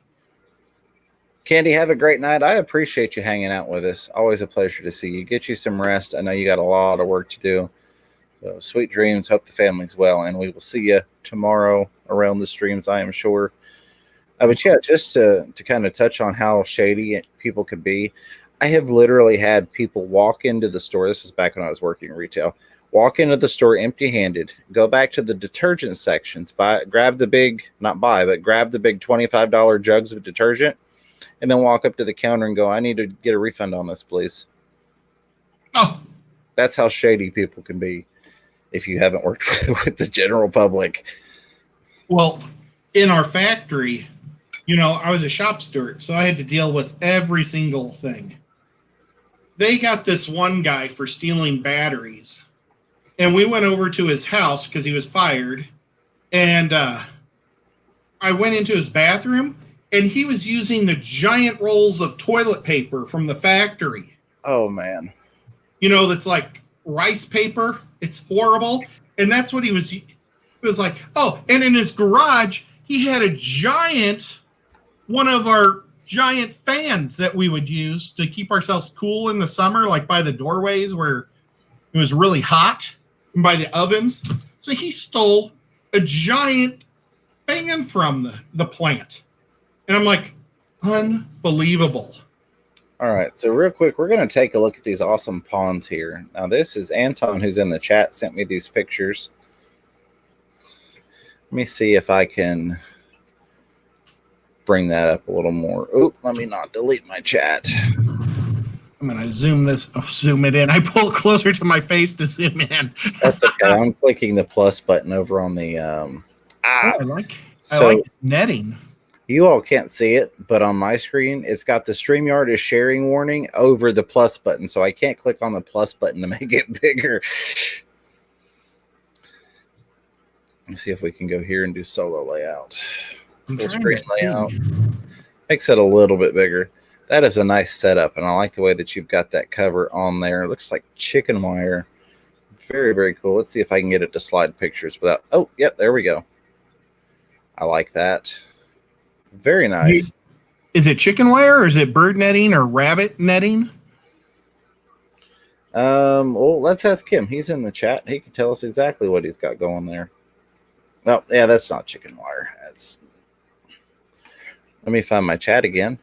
Candy, have a great night. I appreciate you hanging out with us. Always a pleasure to see you. Get you some rest. I know you got a lot of work to do. So sweet dreams. Hope the family's well. And we will see you tomorrow around the streams, I am sure. But yeah, just to kind of touch on how shady people could be, I have literally had people walk into the store. This was back when I was working retail. Walk into the store empty-handed, go back to the detergent sections, grab the big $25 jugs of detergent, and then walk up to the counter and go, I need to get a refund on this, please. Oh. That's how shady people can be if you haven't worked with the general public. Well, in our factory, I was a shop steward, so I had to deal with every single thing. They got this one guy for stealing batteries. And we went over to his house because he was fired. And I went into his bathroom, and he was using the giant rolls of toilet paper from the factory. Oh, man. That's like rice paper. It's horrible. And that's what he was. It was like, oh, and in his garage, he had one of our giant fans that we would use to keep ourselves cool in the summer, like by the doorways where it was really hot, and by the ovens. So he stole a giant fan from the plant. And I'm like, unbelievable. All right, so real quick, we're going to take a look at these awesome ponds here. Now, this is Anton, who's in the chat, sent me these pictures. Let me see if I can bring that up a little more. Oh, let me not delete my chat. I'm going to zoom it in. I pull it closer to my face to zoom in. That's okay. I'm clicking the plus button over on the... I like netting. You all can't see it, but on my screen, it's got the StreamYard is sharing warning over the plus button, so I can't click on the plus button to make it bigger. Let me see if we can go here and do solo layout. Full screen layout. Makes it a little bit bigger. That is a nice setup, and I like the way that you've got that cover on there. It looks like chicken wire. Very, very cool. Let's see if I can get it to slide pictures without... Oh, yep, there we go. I like that. Very nice. Is it chicken wire, or is it bird netting or rabbit netting? Well, let's ask him. He's in the chat. He can tell us exactly what he's got going there. No, yeah, that's not chicken wire. Let me find my chat again,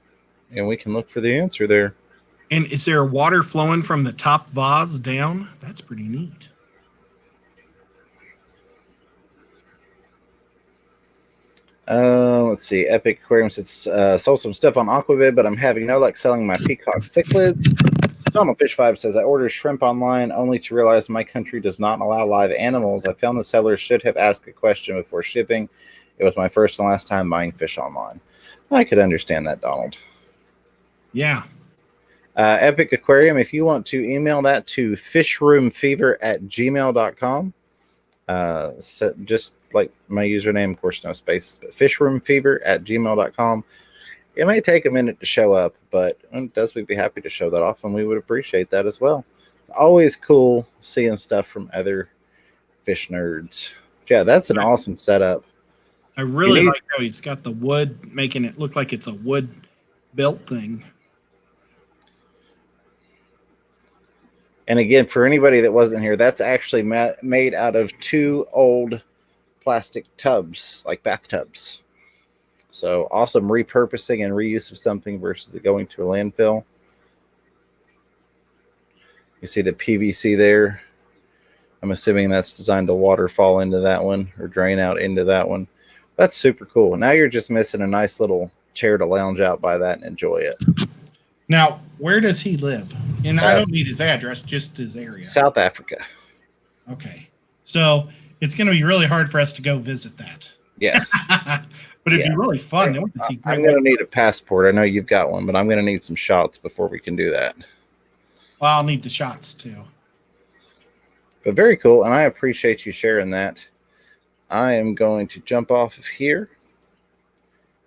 and we can look for the answer there. And is there water flowing from the top vase down? That's pretty neat. Let's see. Epic Aquarium says, sold some stuff on Aquavid, but I'm having no luck selling my peacock cichlids. Donald Fish 5 says, I ordered shrimp online only to realize my country does not allow live animals. I found the seller should have asked a question before shipping. It was my first and last time buying fish online. I could understand that, Donald. Yeah. Epic Aquarium, if you want to email that to fishroomfever@gmail.com. So just like my username, of course, no spaces, but fishroomfever@gmail.com. It may take a minute to show up, but it does. We'd be happy to show that off, and we would appreciate that as well. Always cool seeing stuff from other fish nerds. Yeah, that's an awesome setup. I really like how he's got the wood, making it look like it's a wood built thing. And again, for anybody that wasn't here, that's actually made out of 2 old plastic tubs, like bathtubs. So awesome repurposing and reuse of something versus it going to a landfill. You see the PVC there. I'm assuming that's designed to waterfall into that one or drain out into that one. That's super cool. Now you're just missing a nice little chair to lounge out by that and enjoy it. Now, where does he live? And I don't need his address, just his area. South Africa. Okay. So it's going to be really hard for us to go visit that. Yes. But it'd be really fun. I'm going to need a passport. I know you've got one, but I'm going to need some shots before we can do that. Well, I'll need the shots too. But very cool, and I appreciate you sharing that. I am going to jump off of here,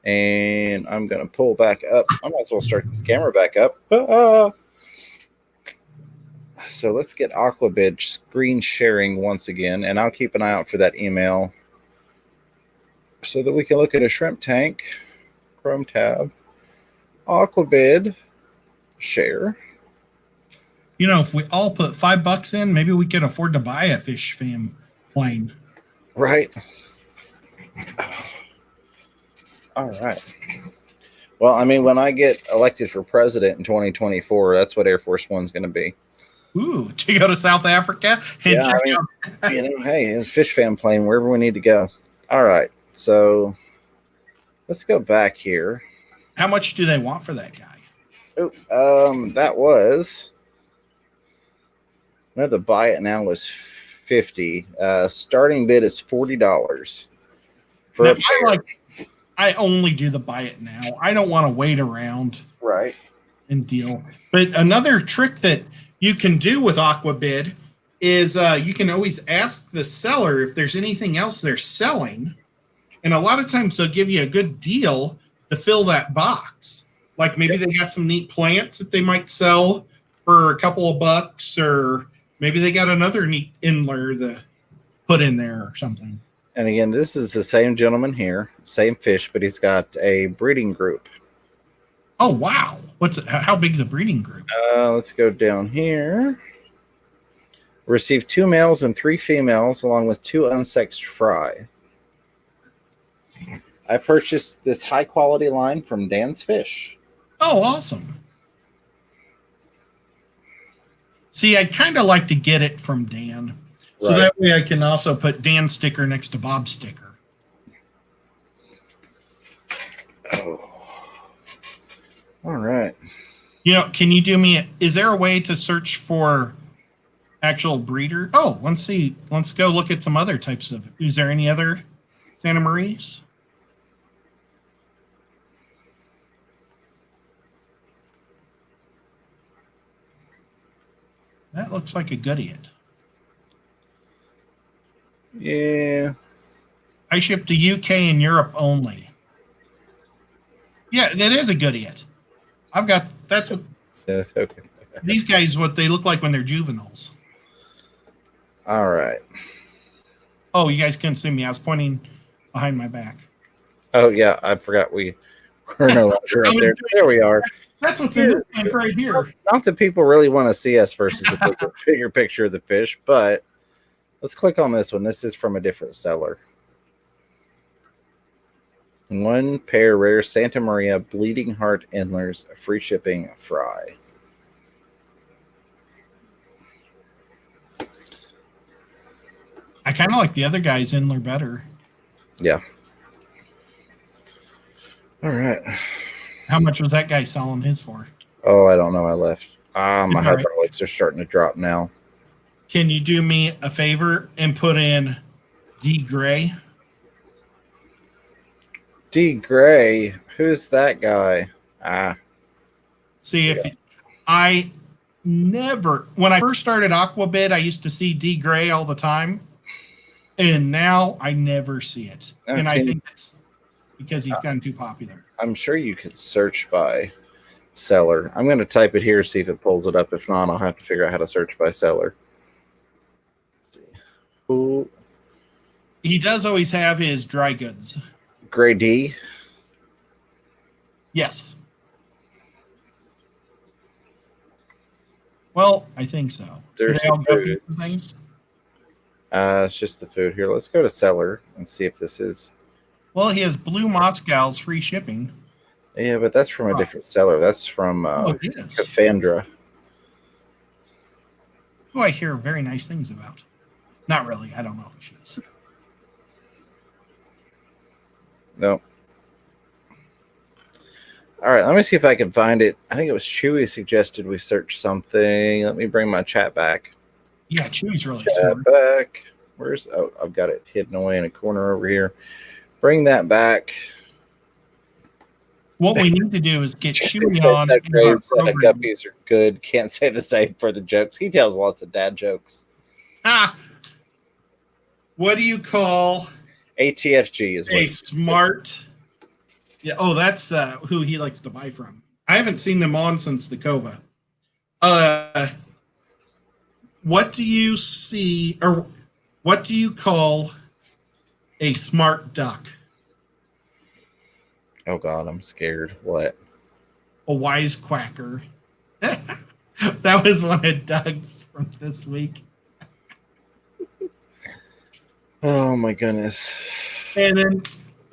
and I'm going to pull back up. I might as well start this camera back up. So let's get Aquabid screen sharing once again, and I'll keep an eye out for that email so that we can look at a shrimp tank. Chrome tab, Aquabid, share. You know, if we all put $5 in, maybe we could afford to buy a fish fam plane. Right. All right. Well, I mean, when I get elected for president in 2024, that's what Air Force One's going to be. Ooh, to go to South Africa? Yeah, I mean, you know, hey, it's fish fam plane, wherever we need to go. All right. So let's go back here. How much do they want for that guy? Oh, that was... No, the buy it now was $50. Starting bid is $40. Now, I only do the buy it now. I don't want to wait around, right, and deal. But another trick that you can do with Aquabid is you can always ask the seller if there's anything else they're selling, and a lot of times they'll give you a good deal to fill that box. Like maybe they got some neat plants that they might sell for a couple of bucks, or maybe they got another neat inler to put in there or something. And again, this is the same gentleman here, same fish, but he's got a breeding group. Oh, wow. How big is a breeding group? Let's go down here. Received 2 males and 3 females, along with 2 unsexed fry. I purchased this high-quality line from Dan's Fish. Oh, awesome. See, I'd kind of like to get it from Dan. So that way I can also put Dan's sticker next to Bob's sticker. Oh. All right. You know, can you do me, is there a way to search for actual breeder? Oh, let's see. Let's go look at some other types of, is there any other Santa Marias? That looks like a goodie-it. Yeah. I ship to UK and Europe only. Yeah, that is a goodie-it. I've got, that's what, okay. These guys, what they look like when they're juveniles. All right. Oh, you guys couldn't see me. I was pointing behind my back. Oh, yeah. I forgot we're no longer up there. There we are. That's what's in this thing right here. Not that people really want to see us versus a bigger picture of the fish, but let's click on this one. This is from a different seller. 1 pair rare Santa Maria bleeding heart endlers, free shipping, fry. I kind of like the other guy's endler better. Yeah. All right. How much was that guy selling his for? Oh, I don't know. I left. My All right. hydraulics are starting to drop now. Can you do me a favor and put in D Gray? D Gray, who's that guy? See if I never, when I first started Aquabid, I used to see D Gray all the time, and now I never see it. Okay. And I think it's because he's gotten too popular. I'm sure you could search by seller. I'm going to type it here, see if it pulls it up. If not, I'll have to figure out how to search by seller. Let's see. Who? He does always have his dry goods. Gray D? Yes. Well, I think so. There's all the guppies and things. It's just the food here. Let's go to seller and see if this is. Well, he has blue Moscow's free shipping. Yeah, but that's from a different seller. That's from Cassandra. Who I hear very nice things about. Not really. I don't know who she is. No. All right, let me see if I can find it. I think it was Chewy suggested we search something. Let me bring my chat back. Yeah, Chewy's really smart. Back. Where's? Oh, I've got it hidden away in a corner over here. Bring that back. What we need to do is get Chewy on. The guppies are good. Can't say the same for the jokes. He tells lots of dad jokes. What do you call ATFG? Is a smart? Yeah. Oh, that's who he likes to buy from. I haven't seen them on since the Kova. What do you see, or what do you call a smart duck? Oh God, I'm scared. What? A wisecracker. That was one of Doug's from this week. Oh my goodness. And then,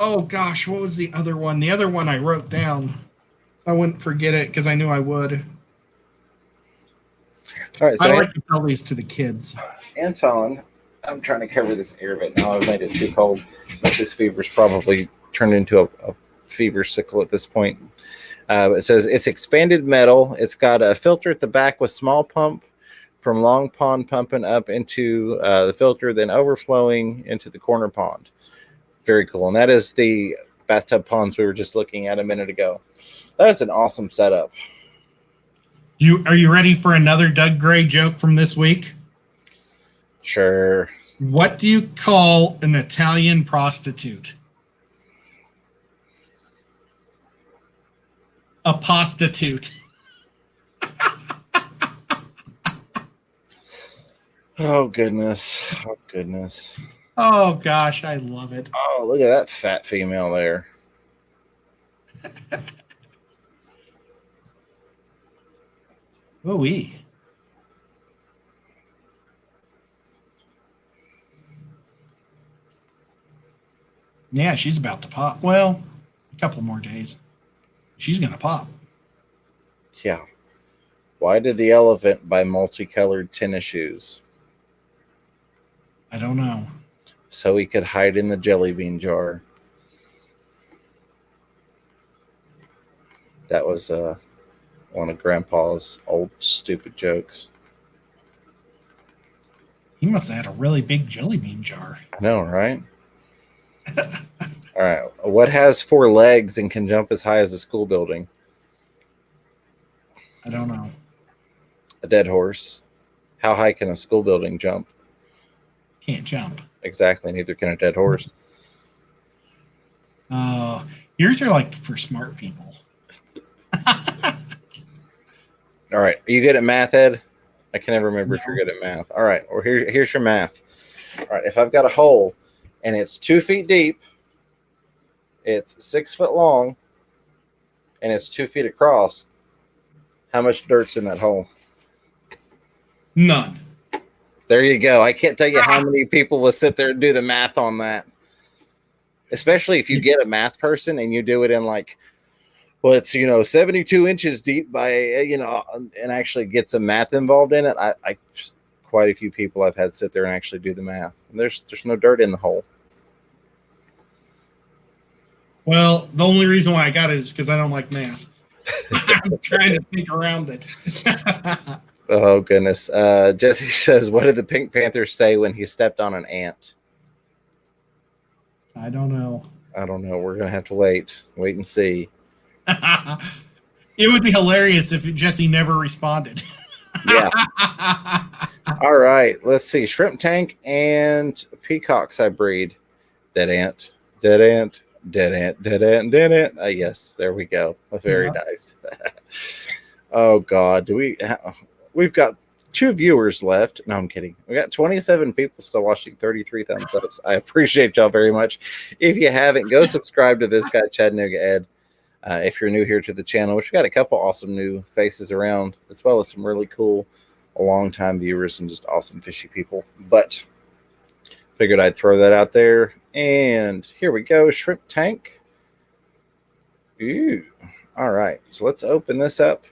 oh gosh, what was the other one? The other one I wrote down. I wouldn't forget it because I knew I would. All right, so I like to tell these to the kids. Anton, I'm trying to cover this air vent now. I've made it too cold. But this fever's probably turned into a fever sickle at this point. It says it's expanded metal. It's got a filter at the back with small pump from long pond pumping up into the filter, then overflowing into the corner pond. Very cool. And that is the bathtub ponds we were just looking at a minute ago. That is an awesome setup. Are you ready for another Doug Gray joke from this week? Sure. What do you call an Italian prostitute? A prostitute. Oh goodness. Oh goodness. Oh gosh, I love it. Oh, look at that fat female there. Ooh-wee. Yeah, she's about to pop. Well, a couple more days. She's going to pop. Yeah. Why did the elephant buy multicolored tennis shoes? I don't know. So he could hide in the jelly bean jar. That was one of Grandpa's old stupid jokes. He must have had a really big jelly bean jar. I know, right? All right. What has 4 legs and can jump as high as a school building? I don't know. A dead horse. How high can a school building jump? Can't jump. Exactly. Neither can a dead horse. Yours are like for smart people. All right. Are you good at math, Ed? I can never remember if you're good at math. All right. Well, here's your math. All right. If I've got a hole and it's 2 feet deep, it's 6 foot long, and it's 2 feet across, how much dirt's in that hole? None. There you go. I can't tell you how many people will sit there and do the math on that. Especially if you get a math person and you do it in like, well, it's, 72 inches deep by, and actually get some math involved in it. I quite a few people I've had sit there and actually do the math. And there's no dirt in the hole. Well, the only reason why I got it is because I don't like math. I'm trying to think around it. Oh, goodness. Jesse says, what did the Pink Panther say when he stepped on an ant? I don't know. I don't know. We're going to have to wait and see. It would be hilarious if Jesse never responded. Yeah. All right. Let's see. Shrimp tank and peacocks I breed. Dead ant. Dead ant. Dead ant. Dead ant. Dead ant. Yes. There we go. Very nice. Oh, God. We've got 2 viewers left. No, I'm kidding. We got 27 people still watching, 33 thumbs ups. I appreciate y'all very much. If you haven't, go subscribe to this guy, Chattanooga Ed. If you're new here to the channel, which we got a couple awesome new faces around, as well as some really cool long-time viewers and just awesome fishy people. But figured I'd throw that out there. And here we go, shrimp tank. Ooh. All right, so let's open this up.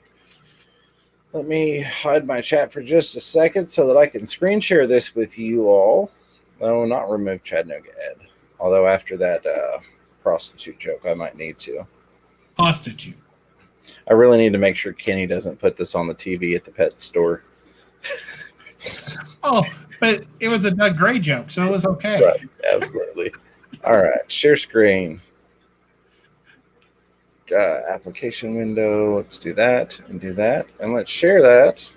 Let me hide my chat for just a second so that I can screen share this with you all. No, not remove Chattanooga Ed. Although after that prostitute joke, I might need to. Prostitute. I really need to make sure Kenny doesn't put this on the TV at the pet store. Oh, but it was a Doug Gray joke, so it was okay. Right, absolutely. All right, share screen. Application window. Let's do that and do that. And let's share that.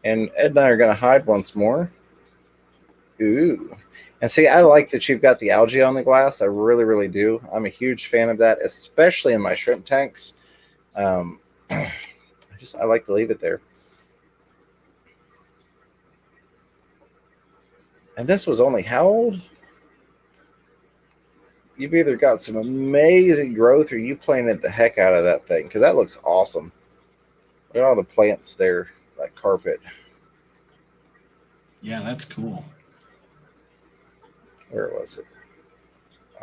And Ed and I are going to hide once more. Ooh. And see, I like that you've got the algae on the glass. I really, really do. I'm a huge fan of that, especially in my shrimp tanks. I like to leave it there. And this was only how old? You've either got some amazing growth or you planted the heck out of that thing, because that looks awesome. Look at all the plants there, like carpet. Yeah, that's cool. Where was it?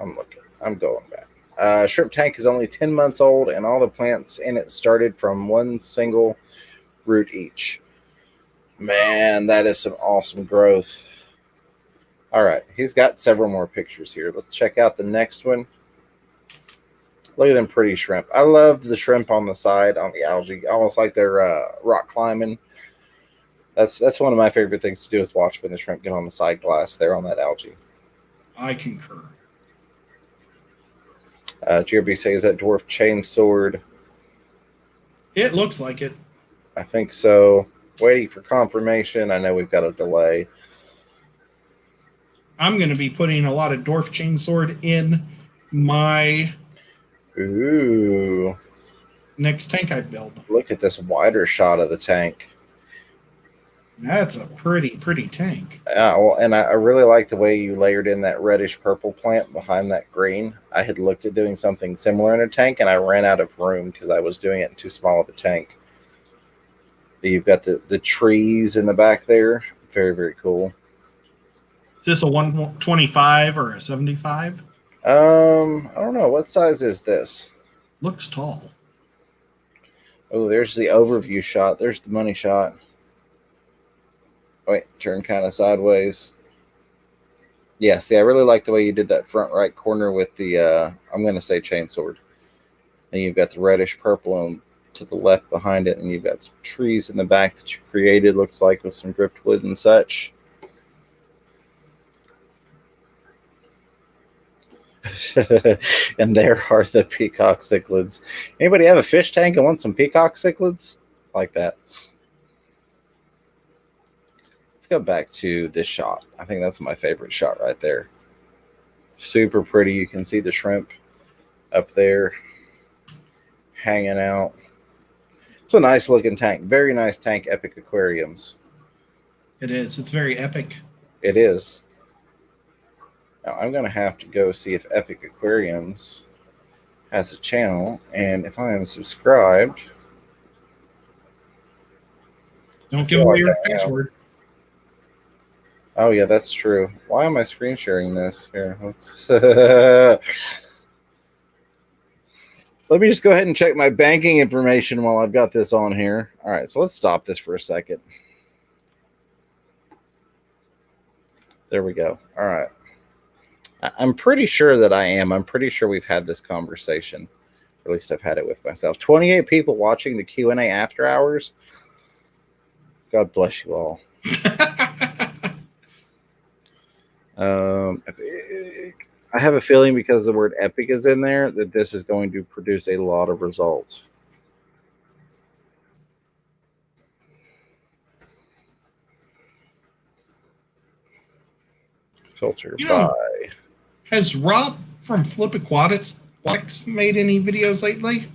I'm looking. I'm going back. Shrimp tank is only 10 months old, and all the plants in it started from one single root each. Man, that is some awesome growth. All right, he's got several more pictures here. Let's check out the next one. Look at them pretty shrimp. I love the shrimp on the side on the algae, almost like they're rock climbing. That's one of my favorite things to do is watch when the shrimp get on the side glass there on that algae. I concur. GRB says that dwarf chain sword. It looks like it. I think so. Waiting for confirmation. I know we've got a delay. I'm going to be putting a lot of dwarf chainsword in my next tank I build. Look at this wider shot of the tank. That's a pretty tank. Well, and I really like the way you layered in that reddish purple plant behind that green. I had looked at doing something similar in a tank, and I ran out of room because I was doing it in too small of a tank. You've got the trees in the back there. Very, very cool. Is this a 125 or a 75? I don't know. What size is this? Looks tall. Oh, there's the overview shot. There's the money shot. Wait, turn kind of sideways. Yeah, see, I really like the way you did that front right corner with the, I'm going to say chainsword. And you've got the reddish purple and to the left behind it, and you've got some trees in the back that you created, looks like, with some driftwood and such. And there are the peacock cichlids. Anybody have a fish tank and want some peacock cichlids? Like that. Let's go back to this shot. I think that's my favorite shot right there. Super pretty. You can see the shrimp up there hanging out. It's a nice looking tank. Very nice tank, Epic Aquariums. It is. It's very epic. It is. Now, I'm going to have to go see if Epic Aquariums has a channel, and if I am subscribed. Don't give away your password. Oh, yeah, that's true. Why am I screen sharing this? Here, let me just go ahead and check my banking information while I've got this on here. All right, so let's stop this for a second. There we go. All right. I'm pretty sure that I am. I'm pretty sure we've had this conversation. Or at least I've had it with myself. 28 people watching the Q&A after hours. God bless you all. I have a feeling because the word epic is in there that this is going to produce a lot of results. Filter by. Has Rob from Flip Aquatics made any videos lately?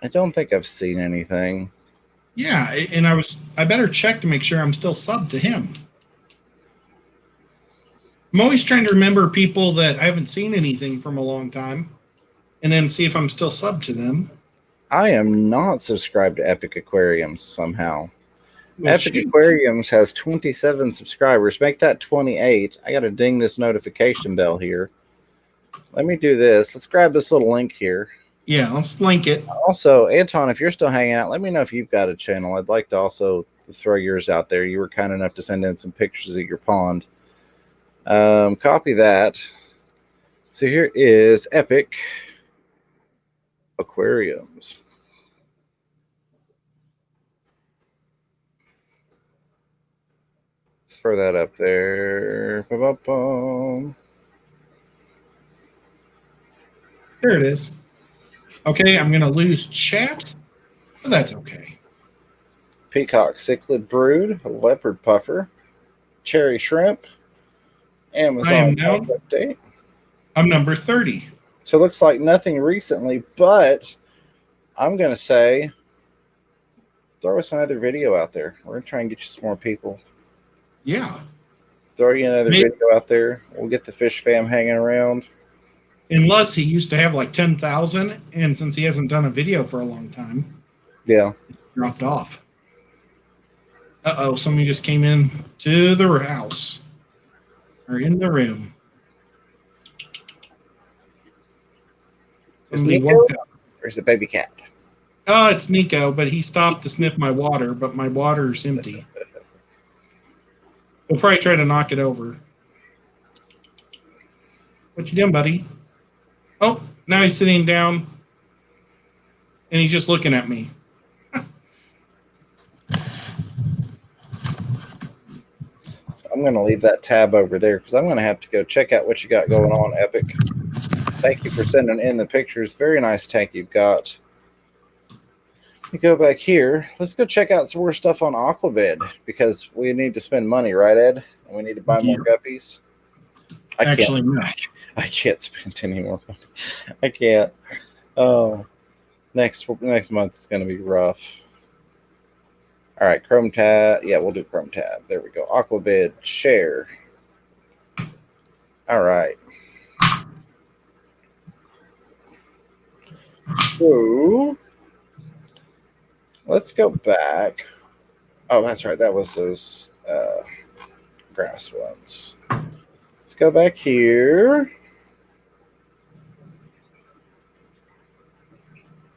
I don't think I've seen anything. Yeah, and I better check to make sure I'm still subbed to him. I'm always trying to remember people that I haven't seen anything from a long time, and then see if I'm still subbed to them. I am not subscribed to Epic Aquariums somehow. Well, Epic shoot. Aquariums has 27 subscribers. Make that 28. I got to ding this notification bell here. Let me do this. Let's grab this little link here. Yeah, let's link it. Also, Anton, if you're still hanging out, let me know if you've got a channel. I'd like to also throw yours out there. You were kind enough to send in some pictures of your pond. Copy that. So here is Epic Aquariums. Let's throw that up there. Ba-ba-bum. There it is. Okay, I'm going to lose chat, but that's okay. Peacock cichlid brood, leopard puffer, cherry shrimp, Amazon update. I'm number 30. So it looks like nothing recently, but I'm going to say throw us another video out there. We're going to try and get you some more people. Yeah. Throw you another video out there. We'll get the fish fam hanging around. Unless he used to have like 10,000, and since he hasn't done a video for a long time, yeah, dropped off. Uh-oh, somebody just came in to the house. Or in the room. Is Nico, woke up. Or is it baby cat? Oh, it's Nico, but he stopped to sniff my water, but my water's empty. We'll probably try to knock it over. What you doing, buddy? Oh, now he's sitting down, and he's just looking at me. So I'm going to leave that tab over there because I'm going to have to go check out what you got going on, Epic. Thank you for sending in the pictures. Very nice tank you've got. You go back here. Let's go check out some more stuff on Aquabed because we need to spend money, right, Ed? And we need to buy more guppies. I can't spend any more money. I can't. Oh, next month it's going to be rough. All right, Chrome tab. Yeah, we'll do Chrome tab. There we go. Aquabid share. All right. So let's go back. Oh, that's right. That was those grass ones. Let's go back here.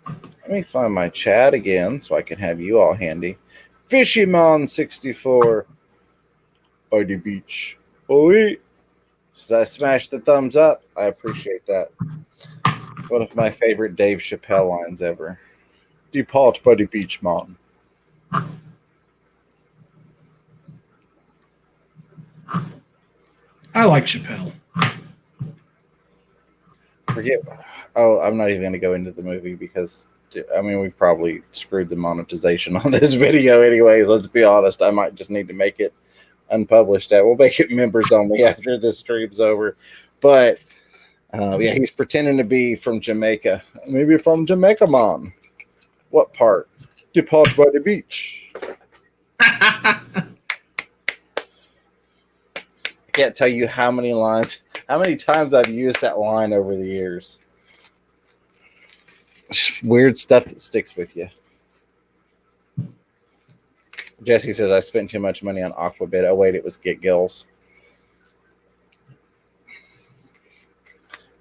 Let me find my chat again so I can have you all handy. Fishymon64 by the beach. Oi. So I smashed the thumbs up. I appreciate that. One of my favorite Dave Chappelle lines ever. Depart by the beach, man. I like Chappelle. Forget. Oh, I'm not even going to go into the movie because, I mean, we've probably screwed the monetization on this video anyways. Let's be honest. I might just need to make it unpublished. We'll make it members only after this stream's over. But, yeah, he's pretending to be from Jamaica. Maybe from Jamaica, man. What part? Depart by the beach. I can't tell you how many times I've used that line over the years. Weird stuff that sticks with you. Jesse says I spent too much money on Aquabid. Oh wait, it was Get Gills.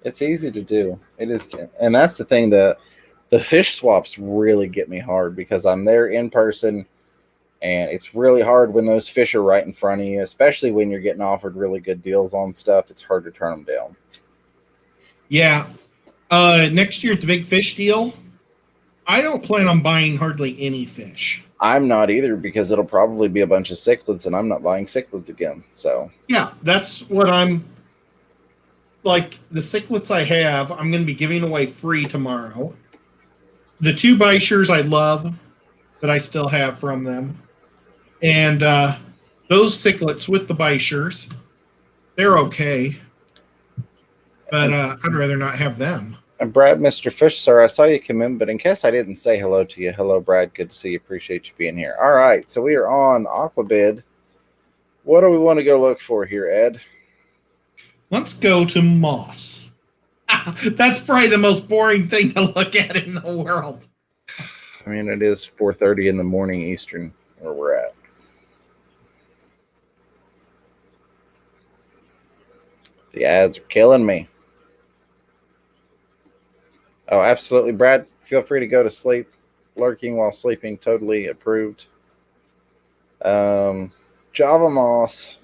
It's easy to do. It is, and that's the thing. The fish swaps really get me hard because I'm there in person. And it's really hard when those fish are right in front of you, especially when you're getting offered really good deals on stuff. It's hard to turn them down. Yeah. Next year at the big fish deal, I don't plan on buying hardly any fish. I'm not either because it'll probably be a bunch of cichlids, and I'm not buying cichlids again. So yeah, that's what I'm like. The cichlids I have, I'm going to be giving away free tomorrow. The 2 Bishers I love that I still have from them, and those cichlids with the Bishers, they're okay, but I'd rather not have them. And Brad, Mr. Fish, sir, I saw you come in, but in case I didn't say hello to you, hello, Brad. Good to see you. Appreciate you being here. All right, so we are on Aquabid. What do we want to go look for here, Ed? Let's go to moss. That's probably the most boring thing to look at in the world. I mean, it is 4:30 in the morning Eastern where we're at. The ads are killing me. Oh, absolutely, Brad. Feel free to go to sleep. Lurking while sleeping, totally approved. Java Moss,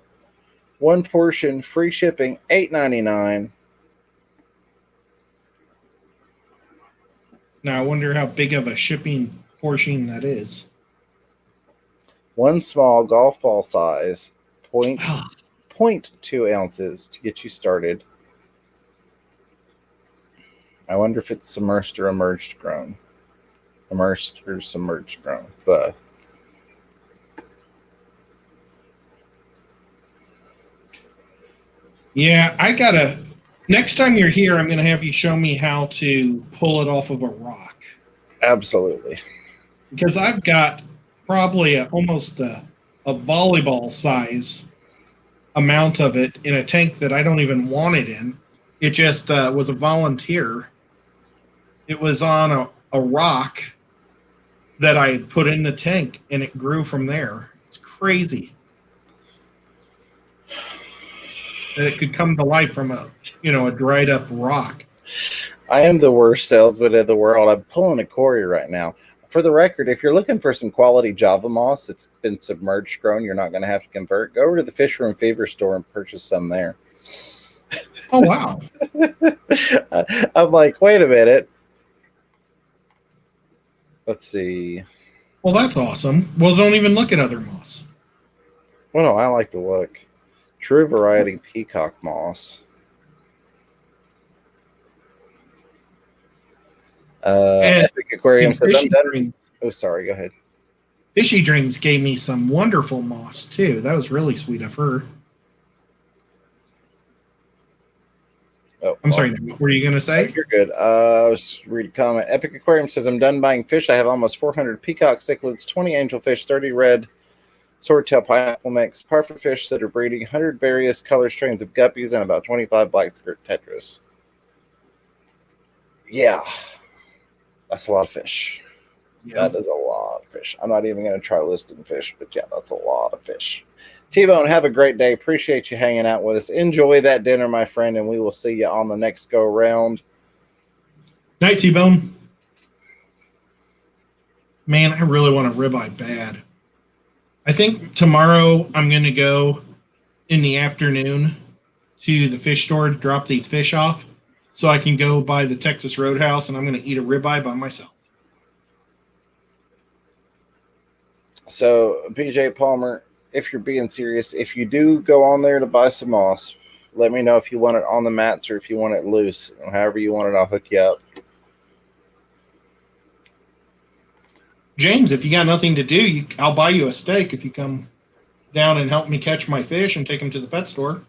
1 portion, free shipping, $8.99. Now I wonder how big of a shipping portion that is. 1 small golf ball size, 0.2 ounces to get you started. I wonder if it's submersed or emerged grown. Immersed or submerged grown. But yeah, I gotta. Next time you're here, I'm gonna have you show me how to pull it off of a rock. absolutely. Because I've got probably almost a volleyball size amount of it in a tank that I don't even want it in. It just was a volunteer. It was on a rock that I had put in the tank, and it grew from there. It's crazy that it could come to life from a dried up rock. I am the worst salesman in the world. I'm pulling a Corey right now. For the record, if you're looking for some quality Java moss that's been submerged grown, you're not going to have to convert. Go over to the Fish Room Fever store and purchase some there. Oh, wow. I'm like, wait a minute. Let's see. Well, that's awesome. Well, don't even look at other moss. Well, no, I like the look. True variety peacock moss. Epic Aquarium says I'm done. Oh, sorry. Go ahead. Fishy Dreams gave me some wonderful moss too. That was really sweet of her. Oh, I'm sorry. What were you going to say? You're good. Let's read a comment. Epic Aquarium says I'm done buying fish. I have almost 400 peacock cichlids, 20 angelfish, 30 red swordtail pineapple mix, parfait fish that are breeding, 100 various color strains of guppies, and about 25 black skirt tetras. Yeah. That's a lot of fish. Yeah. That is a lot of fish. I'm not even going to try listing fish, but yeah, that's a lot of fish. T-Bone, have a great day. Appreciate you hanging out with us. Enjoy that dinner, my friend, and we will see you on the next go-round. Night, T-Bone. Man, I really want a ribeye bad. I think tomorrow I'm going to go in the afternoon to the fish store to drop these fish off so I can go by the Texas Roadhouse, and I'm going to eat a ribeye by myself. So, BJ Palmer, if you're being serious, if you do go on there to buy some moss, let me know if you want it on the mats or if you want it loose. However you want it, I'll hook you up. James, if you got nothing to do, I'll buy you a steak if you come down and help me catch my fish and take them to the pet store.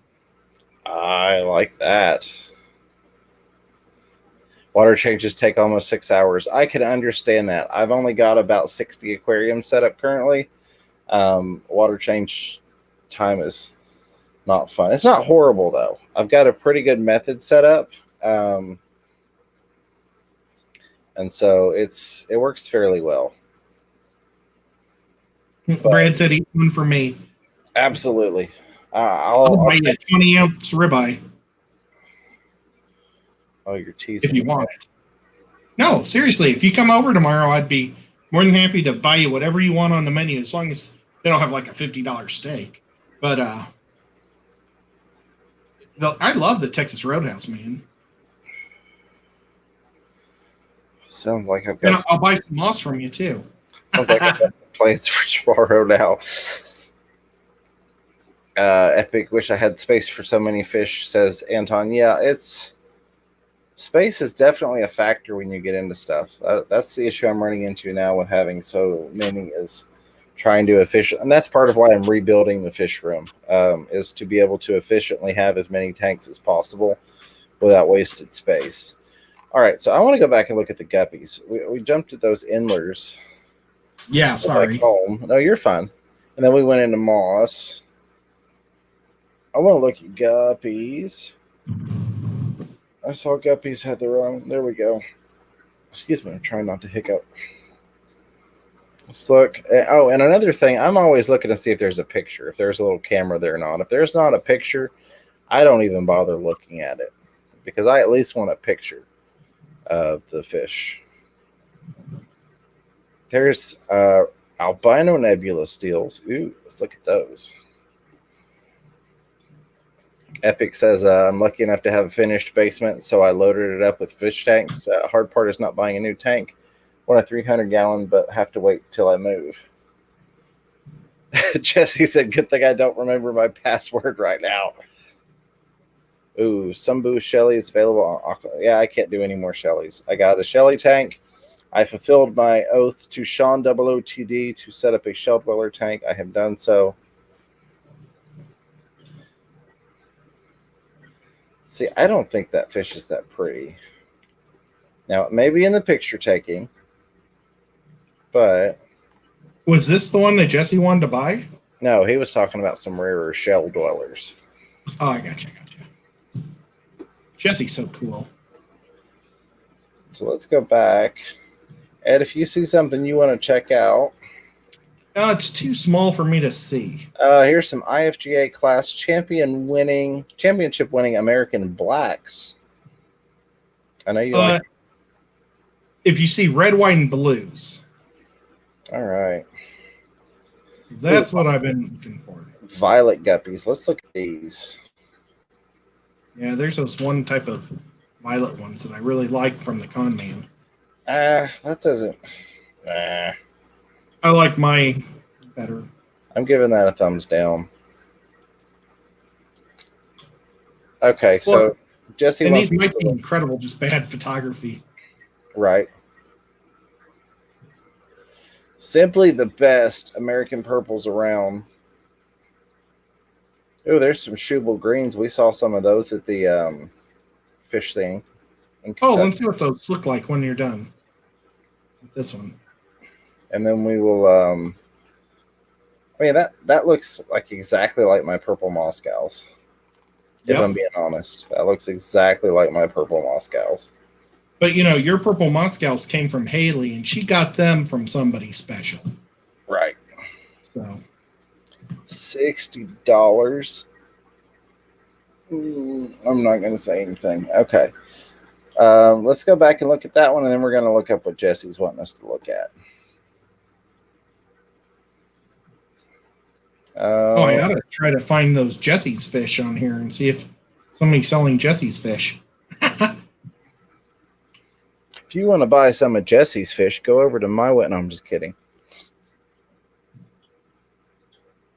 I like that. Water changes take almost 6 hours. I can understand that. I've only got about 60 aquariums set up currently. Water change time is not fun. It's not horrible, though. I've got a pretty good method set up. And so it works fairly well. Brad said eat one for me. Absolutely. I'll buy you a 20-ounce ribeye. Oh, you're teasing. If you want it. No, seriously. If you come over tomorrow, I'd be more than happy to buy you whatever you want on the menu, as long as they don't have like a $50 steak. But I love the Texas Roadhouse, man. Sounds like I've And got. I'll buy some moss from you too. Sounds like I've got some plans for tomorrow now. Epic. Wish I had space for so many fish. Says Anton. Yeah, space is definitely a factor when you get into stuff. That's the issue I'm running into now with having so many is trying to efficient, and that's part of why I'm rebuilding the fish room, is to be able to efficiently have as many tanks as possible without wasted space. All right, so I want to go back and look at the guppies. We jumped at those endlers. Yeah, sorry. Home. No, you're fine. And then we went into moss. I want to look at guppies. I saw guppies had their own. There we go. Excuse me, I'm trying not to hiccup. Let's look. Oh, and another thing, I'm always looking to see if there's a picture, if there's a little camera there or not. If there's not a picture, I don't even bother looking at it because I at least want a picture of the fish. There's albino nebula steels. Ooh, let's look at those. Epic says, I'm lucky enough to have a finished basement, so I loaded it up with fish tanks. Hard part is not buying a new tank. Want a 300-gallon, but have to wait till I move. Jesse said, good thing I don't remember my password right now. Ooh, Sumbu Shelly is available on Aqua. Yeah, I can't do any more Shellys. I got a Shelly tank. I fulfilled my oath to Sean OOTD to set up a shell dweller tank. I have done so. See, I don't think that fish is that pretty. Now, it may be in the picture taking, but... Was this the one that Jesse wanted to buy? No, he was talking about some rarer shell dwellers. Oh, I gotcha. Jesse's so cool. So let's go back. Ed, if you see something you want to check out... It's too small for me to see. Here's some IFGA class championship winning American blacks. I know you like. If you see red, white, and blues. All right. That's what I've been looking for. Violet guppies. Let's look at these. Yeah, there's this one type of violet ones that I really like from the Con Man. That doesn't. I like my better. I'm giving that a thumbs down. Okay, so Jesse and wants these might be incredible, just bad photography. Right. Simply the best American purples around. Oh, there's some Schubel greens. We saw some of those at the fish thing. Oh, let's see what those look like when you're done with this one. And then we will. I mean that looks like exactly like my purple Moscows. If I'm being honest, that looks exactly like my purple Moscows. But you know, your purple Moscows came from Haley, and she got them from somebody special. Right. So $60. I'm not going to say anything. Okay. Let's go back and look at that one, and then we're going to look up what Jesse's wanting us to look at. I ought to try to find those Jesse's fish on here and see if somebody's selling Jesse's fish. If you want to buy some of Jesse's fish, go over to my wet. No, I'm just kidding.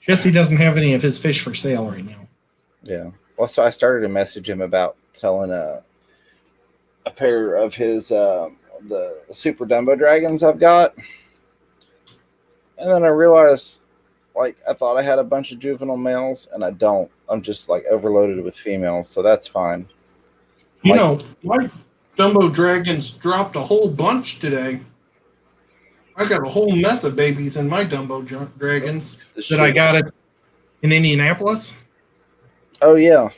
Jesse doesn't have any of his fish for sale right now. Yeah. Well, so I started to message him about selling a pair of his the Super Dumbo Dragons I've got. And then I realized, like, I thought I had a bunch of juvenile males, and I don't. I'm just, like, overloaded with females, so that's fine. You know, my Dumbo Dragons dropped a whole bunch today. I got a whole mess of babies in my Dumbo Dragons that I got it in Indianapolis. Oh, yeah.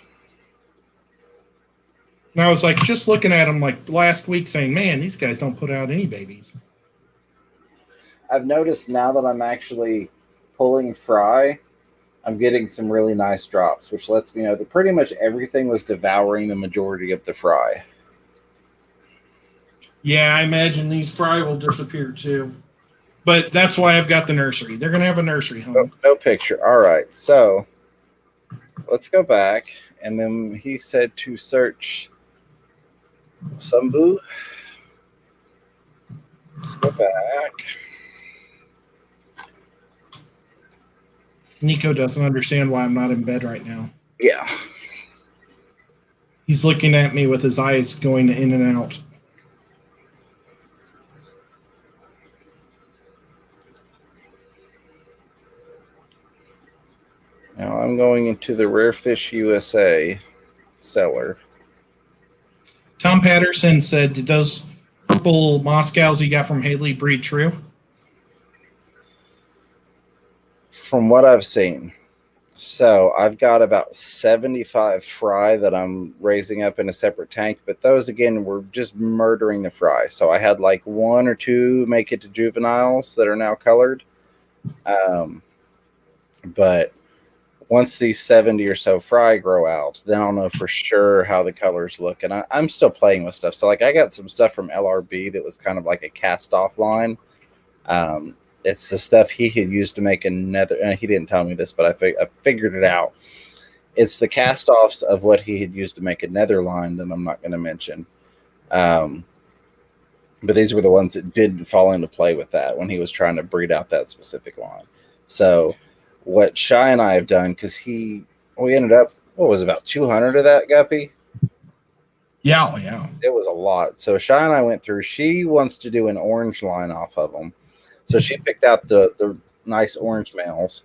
And I was, like, just looking at them, like, last week saying, man, these guys don't put out any babies. I've noticed now that I'm actually pulling fry, I'm getting some really nice drops, which lets me know that pretty much everything was devouring the majority of the fry. Yeah, I imagine these fry will disappear too. But that's why I've got the nursery. They're going to have a nursery home. No picture. All right. So let's go back. And then he said to search Sumbu. Let's go back. Nico doesn't understand why I'm not in bed right now. Yeah. He's looking at me with his eyes going in and out. Now I'm going into the Rare Fish USA cellar. Tom Patterson said, did those purple Moscows you got from Haley breed true? From what I've seen. So I've got about 75 fry that I'm raising up in a separate tank, but those again were just murdering the fry. So I had like 1 or 2 make it to juveniles that are now colored. But once these 70 or so fry grow out, then I'll know for sure how the colors look. And I'm still playing with stuff. So like I got some stuff from LRB that was kind of like a cast off line. It's the stuff he had used to make another. He didn't tell me this, but I figured it out. It's the cast-offs of what he had used to make a nether line that I'm not going to mention. But these were the ones that didn't fall into play with that when he was trying to breed out that specific line. So what Shy and I have done, because we ended up, what was it, about 200 of that guppy? Yeah, yeah. It was a lot. So Shy and I went through. She wants to do an orange line off of them. So she picked out the nice orange males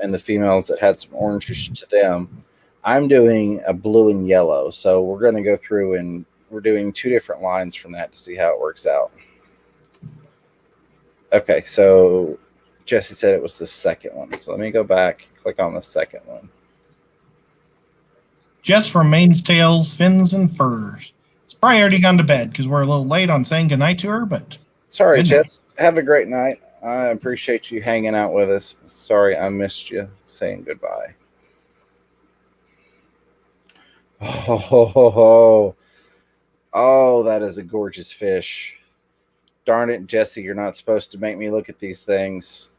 and the females that had some oranges to them. I'm doing a blue and yellow. So we're going to go through and we're doing 2 different lines from that to see how it works out. Okay, so Jesse said it was the second one. So let me go back, click on the second one. Jess from Mains, Tails, Fins, and Furs. It's probably already gone to bed because we're a little late on saying goodnight to her, but sorry, Jess. Have a great night. I appreciate you hanging out with us. Sorry I missed you saying goodbye. Oh, that is a gorgeous fish. Darn it, Jesse, you're not supposed to make me look at these things.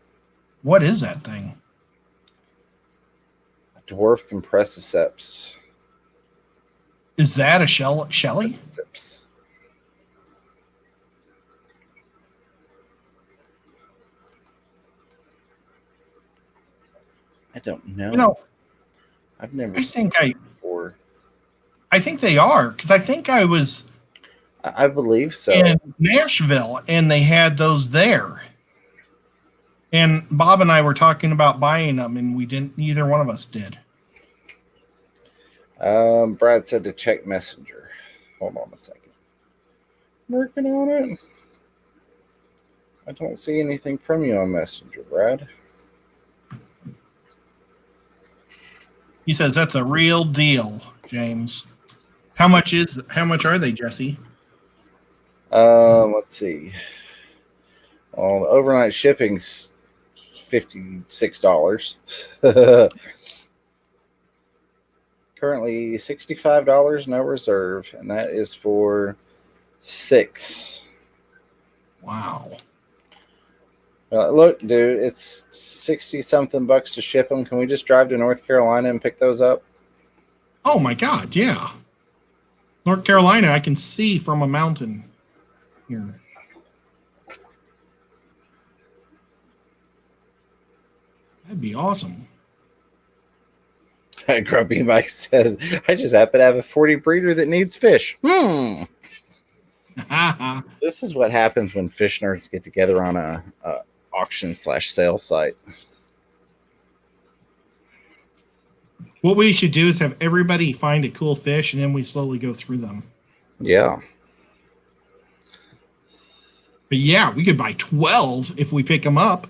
What is that thing? A dwarf compressiceps. Is that a Shelly? I don't know. You know, I've never seen it before. I think they are, because I think I was I believe so. in Nashville and they had those there. And Bob and I were talking about buying them and we didn't, neither one of us did. Brad said to check Messenger. Hold on a second. Working on it. I don't see anything from you on Messenger, Brad. He says that's a real deal, James. How much are they, Jesse? Let's see. Well, the overnight shipping's $56. Currently $65, no reserve, and that is for 6. Wow. Look, dude, it's 60-something bucks to ship them. Can we just drive to North Carolina and pick those up? Oh my God, yeah. North Carolina, I can see from a mountain here. That'd be awesome. Grumpy Mike says, I just happen to have a 40 breeder that needs fish. This is what happens when fish nerds get together on a auction/sale site. What we should do is have everybody find a cool fish and then we slowly go through them. Yeah. But yeah, we could buy 12 if we pick them up.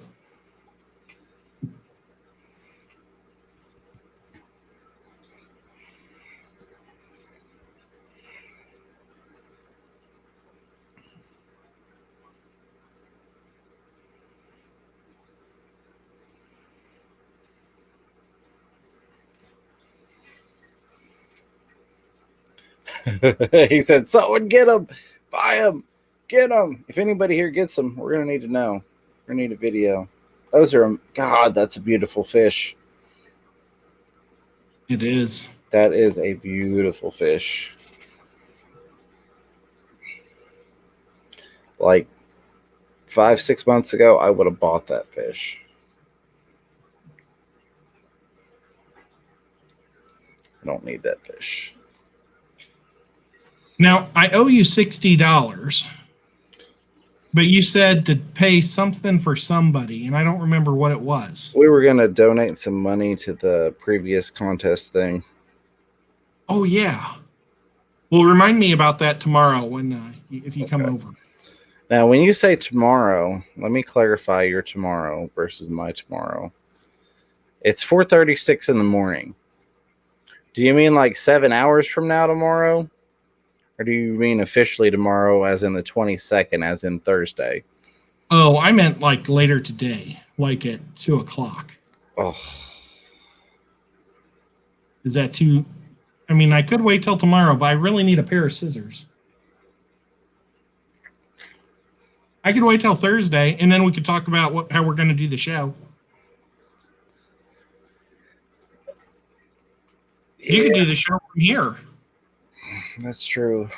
He said, someone get them, buy them, get them. If anybody here gets them, we're going to need to know. We're going to need a video. Those are, God, that's a beautiful fish. It is. That is a beautiful fish. Like, 5-6 months ago, I would have bought that fish. I don't need that fish. Now, I owe you $60, but you said to pay something for somebody, and I don't remember what it was. We were going to donate some money to the previous contest thing. Oh, yeah. Well, remind me about that tomorrow when if you come over. Now, when you say tomorrow, let me clarify your tomorrow versus my tomorrow. It's 4:36 in the morning. Do you mean like 7 hours from now tomorrow? Or do you mean officially tomorrow as in the 22nd, as in Thursday? Oh, I meant like later today, like at 2 o'clock. Oh. Is that too... I mean, I could wait till tomorrow, but I really need a pair of scissors. I could wait till Thursday, and then we could talk about how we're going to do the show. Yeah. You could do the show from here. That's true.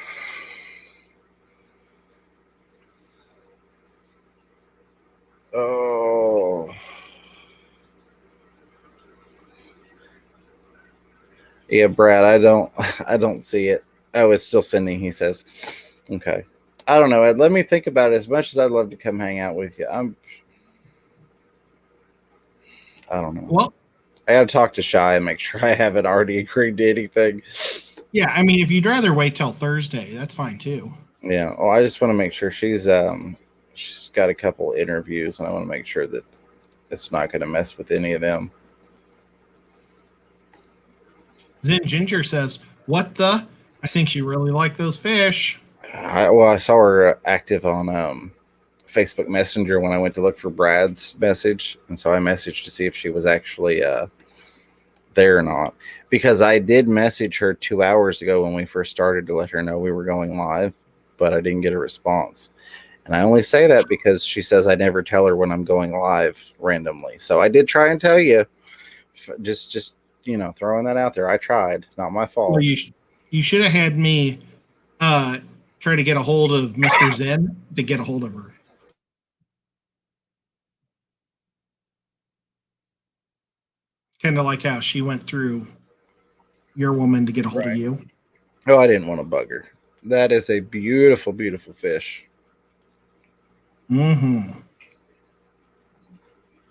Oh. Yeah, Brad, I don't see it. Oh, it's still sending, he says. Okay. I don't know, Ed. Let me think about it. As much as I'd love to come hang out with you, I don't know. Well, I got to talk to Shy and make sure I haven't already agreed to anything. Yeah, I mean, if you'd rather wait till Thursday, that's fine too. Yeah. Well, I just want to make sure she's got a couple interviews, and I want to make sure that it's not going to mess with any of them. Zen Ginger says, "What the? I think she really liked those fish." I saw her active on Facebook Messenger when I went to look for Brad's message, and so I messaged to see if she was actually there or not, because I did message her 2 hours ago when we first started to let her know we were going live, but I didn't get a response. And I only say that because she says I never tell her when I'm going live randomly. So I did try and tell you, just you know, throwing that out there. I tried, not my fault. Well, you should have had me try to get a hold of Mr. Zen to get a hold of her. Kind of like how she went through your woman to get a hold of you. Oh, I didn't want to bug her. That is a beautiful, beautiful fish. Mm-hmm.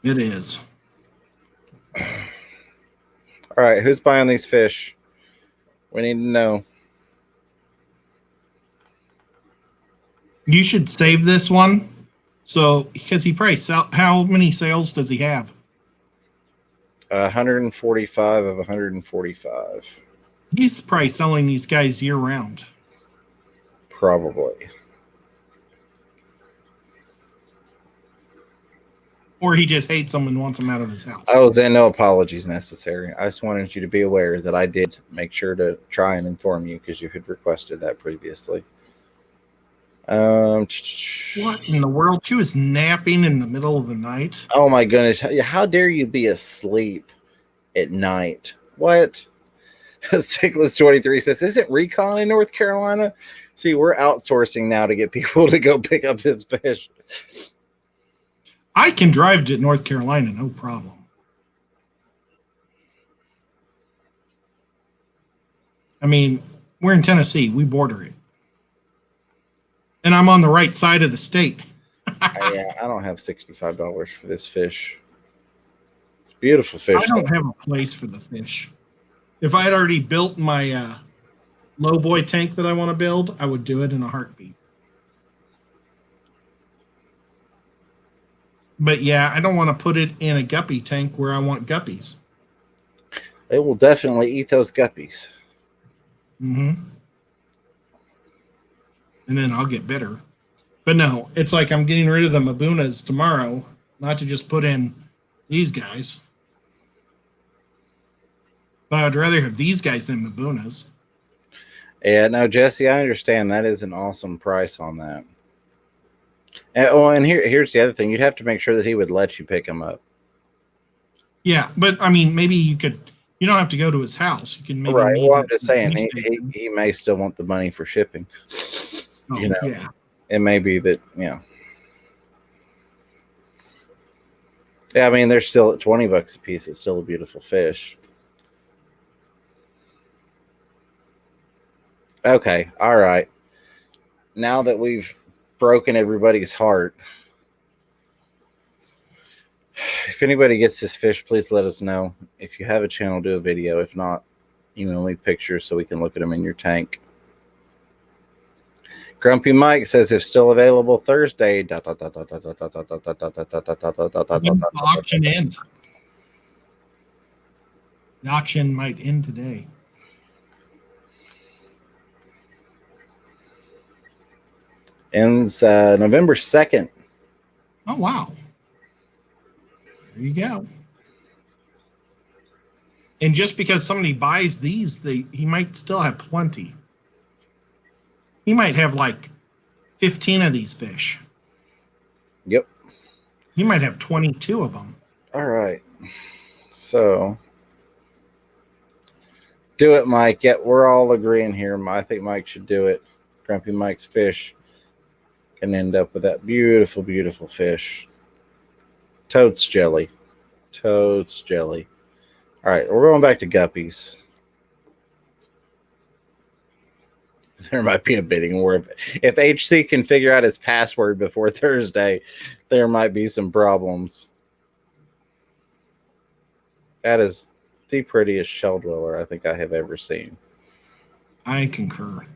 It is. All right, who's buying these fish? We need to know. You should save this one. So, because he probably how many sales does he have? 145 of 145. He's probably selling these guys year round. Probably. Or he just hates them and wants them out of his house. Oh, Zen, no apologies necessary. I just wanted you to be aware that I did make sure to try and inform you because you had requested that previously. What in the world? She was napping in the middle of the night. Oh my goodness! How dare you be asleep at night? What? Sickless23 says, "Isn't Recon in North Carolina?" See, we're outsourcing now to get people to go pick up this fish. I can drive to North Carolina, no problem. I mean, we're in Tennessee. We border it. And I'm on the right side of the state. Yeah, I don't have $65 for this fish. It's a beautiful fish. I don't have a place for the fish. If I had already built my low boy tank that I want to build, I would do it in a heartbeat. But yeah, I don't want to put it in a guppy tank where I want guppies. They will definitely eat those guppies. Mm-hmm. And then I'll get bitter. But no, it's like I'm getting rid of the Mabunas tomorrow, not to just put in these guys. But I'd rather have these guys than Mabunas. Yeah, no, Jesse, I understand. That is an awesome price on that. And here's the other thing. You'd have to make sure that he would let you pick them up. Yeah, but I mean, maybe you could. You don't have to go to his house. You can maybe. Right. Well, I'm just saying he may still want the money for shipping. Oh, you know, yeah. It may be that, you know. Yeah, I mean, they're still at $20 a piece. It's still a beautiful fish. Okay, all right. Now that we've broken everybody's heart, if anybody gets this fish, please let us know. If you have a channel, do a video. If not, email me pictures so we can look at them in your tank. Grumpy Mike says if still available Thursday. When's the auction end? The auction might end today. Ends November 2nd. Oh, wow. There you go. And just because somebody buys these, he might still have plenty. He might have like 15 of these fish. Yep. He might have 22 of them. All right. So, do it, Mike. Yeah, we're all agreeing here. I think Mike should do it. Grumpy Mike's fish can end up with that beautiful, beautiful fish. Toad's jelly. Toad's jelly. All right, we're going back to guppies. There might be a bidding war. If HC can figure out his password before Thursday, there might be some problems. That is the prettiest shell dweller I think I have ever seen. I concur.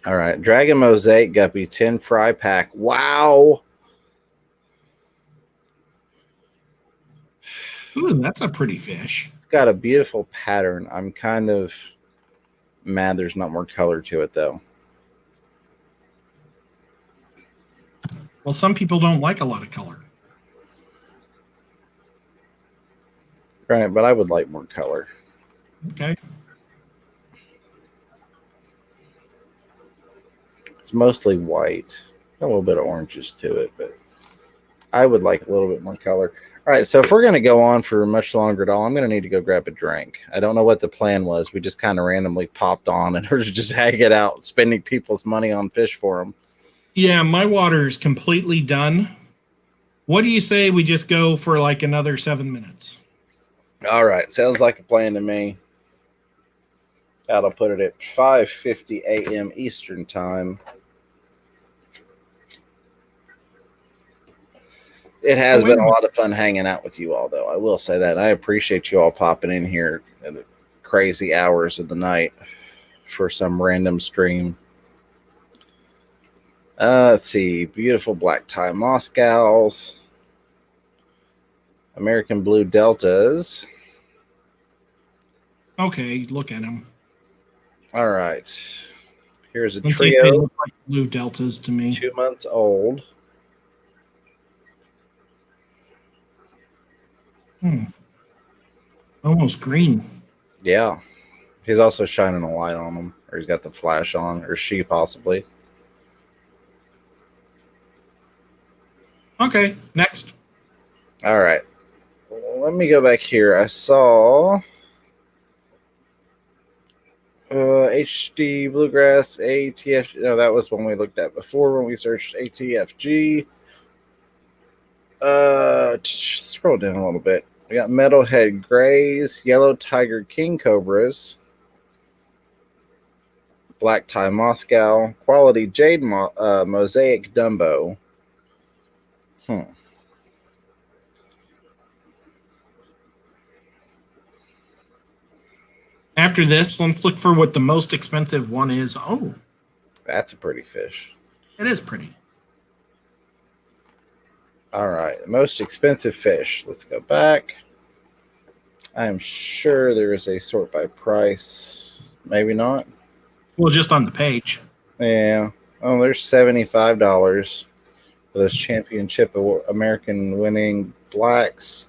All right, Dragon Mosaic Guppy 10 fry pack. Wow. Ooh, that's a pretty fish. It's got a beautiful pattern. I'm kind of mad there's not more color to it, though. Well, some people don't like a lot of color. Right, but I would like more color. Okay. It's mostly white. A little bit of oranges to it, but I would like a little bit more color. All right, so if we're going to go on for much longer at all, I'm going to need to go grab a drink. I don't know what the plan was. We just kind of randomly popped on and we're just hanging out, spending people's money on fish for them. Yeah, my water is completely done. What do you say we just go for like another 7 minutes? All right, sounds like a plan to me. That'll put it at 5:50 a.m. Eastern time. It has been a lot of fun hanging out with you all, though. I will say that. I appreciate you all popping in here at the crazy hours of the night for some random stream. Let's see. Beautiful black tie Moscows. American blue deltas. Okay, look at them. All right. Here's a Let's see if they trio. look like blue deltas to me. 2 months old. Almost green. Yeah. He's also shining a light on them. Or he's got the flash on. Or she possibly. Okay, next. All right. Well, let me go back here. I saw HD Bluegrass ATF. No, that was one we looked at before when we searched ATFG. Scroll down a little bit. We got Metalhead Grays, Yellow Tiger King Cobras, Black Tie Moscow, Quality Jade Mosaic Dumbo. After this, let's look for what the most expensive one is. Oh, That's a pretty fish. it is pretty. All right, most expensive fish. Let's go back. I'm sure there is a sort by price. Maybe not. Well, just on the page. Yeah. Oh, there's $75 for those championship American winning blacks.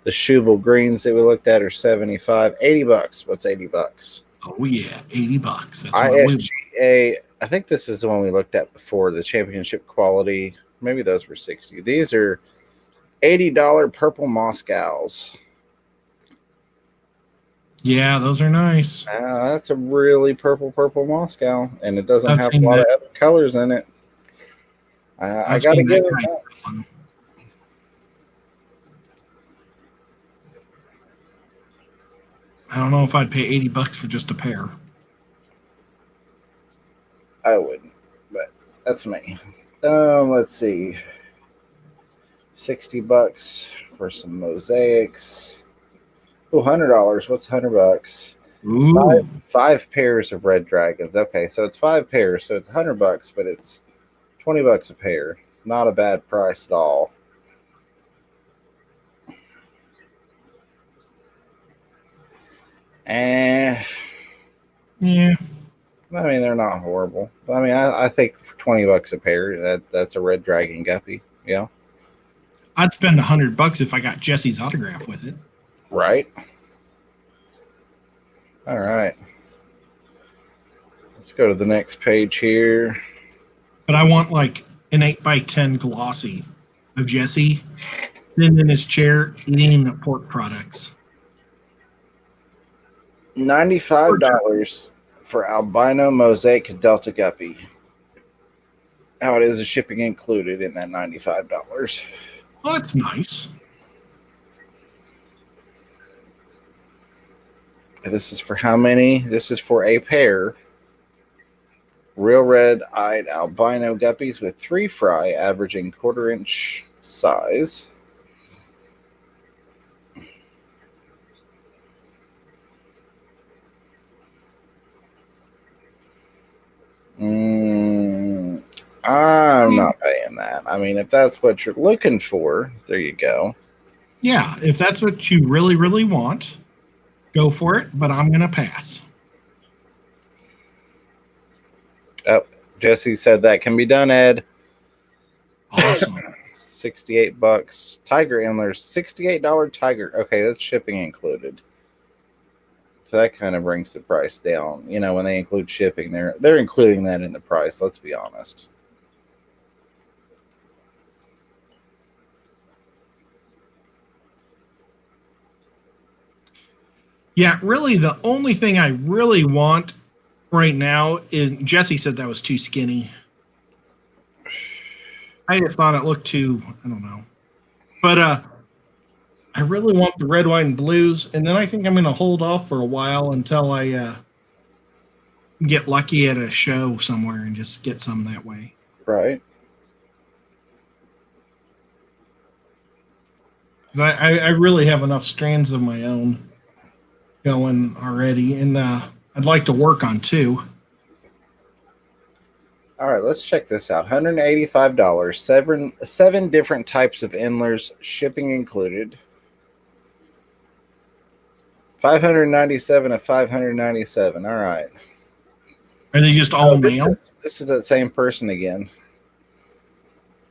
The Schubel greens that we looked at are $75. $80. What's $80? Oh yeah, $80. That's ISGA. I think this is the one we looked at before. The championship quality. Maybe those were $60. These are $80 purple Moscows. Yeah, those are nice. That's a really purple Moscow, and it doesn't have a lot of other colors in it. I got to give it that. I don't know if I'd pay $80 for just a pair. I wouldn't, but that's me. Let's see. $60 for some mosaics. Oh, $100. What's $100? Ooh. Five pairs of red dragons. Okay, so it's 5 pairs, so it's $100, but it's $20 a pair. Not a bad price at all. And Yeah. I mean, they're not horrible. I mean, I think for $20 a pair, that's a red dragon guppy. Yeah. I'd spend $100 if I got Jesse's autograph with it. Right. All right. Let's go to the next page here. But I want like an 8x10 glossy of Jesse sitting in his chair eating pork products. $95 for albino mosaic Delta guppy. How it is the shipping included in that $95. Oh, that's nice. This is for how many? This is for a pair. Real red-eyed albino guppies with 3 fry, averaging 1/4 inch size. I'm not paying that. I mean, if that's what you're looking for, there you go. Yeah, if that's what you really, really want, go for it, but I'm going to pass. Oh, Jesse said that can be done, Ed. Awesome. $68. Tiger antlers, $68 tiger. Okay, that's shipping included. So that kind of brings the price down. You know, when they include shipping, they're including that in the price, let's be honest. Yeah, really, the only thing I really want right now is Jesse said that was too skinny. I just thought it looked too, I don't know. But I really want the red, white, and blues, and then I think I'm going to hold off for a while until I get lucky at a show somewhere and just get some that way. Right. I really have enough strands of my own going already, and I'd like to work on 2. All right, let's check this out. $185. Seven different types of endlers, shipping included. $597 of $597. All right. Are they just all male? This is that same person again.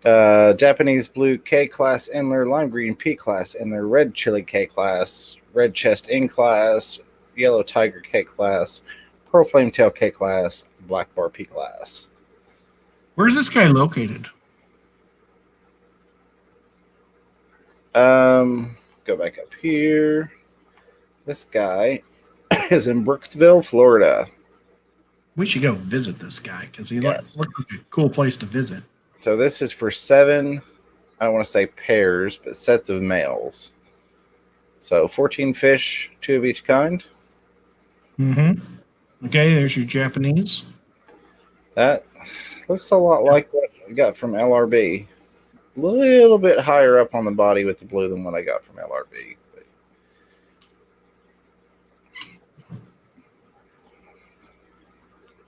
Japanese blue K class endler, lime green P class endler, red chili K class, red chest N class, yellow tiger K class, pearl flame tail K class, black bar P class. Where's this guy located? Go back up here. This guy is in Brooksville, Florida. We should go visit this guy because he looks like a cool place to visit. So this is for 7, I don't want to say pairs, but sets of males. So 14 fish, 2 of each kind. Mm-hmm. Okay, there's your Japanese. That looks a lot like what we got from LRB. A little bit higher up on the body with the blue than what I got from LRB.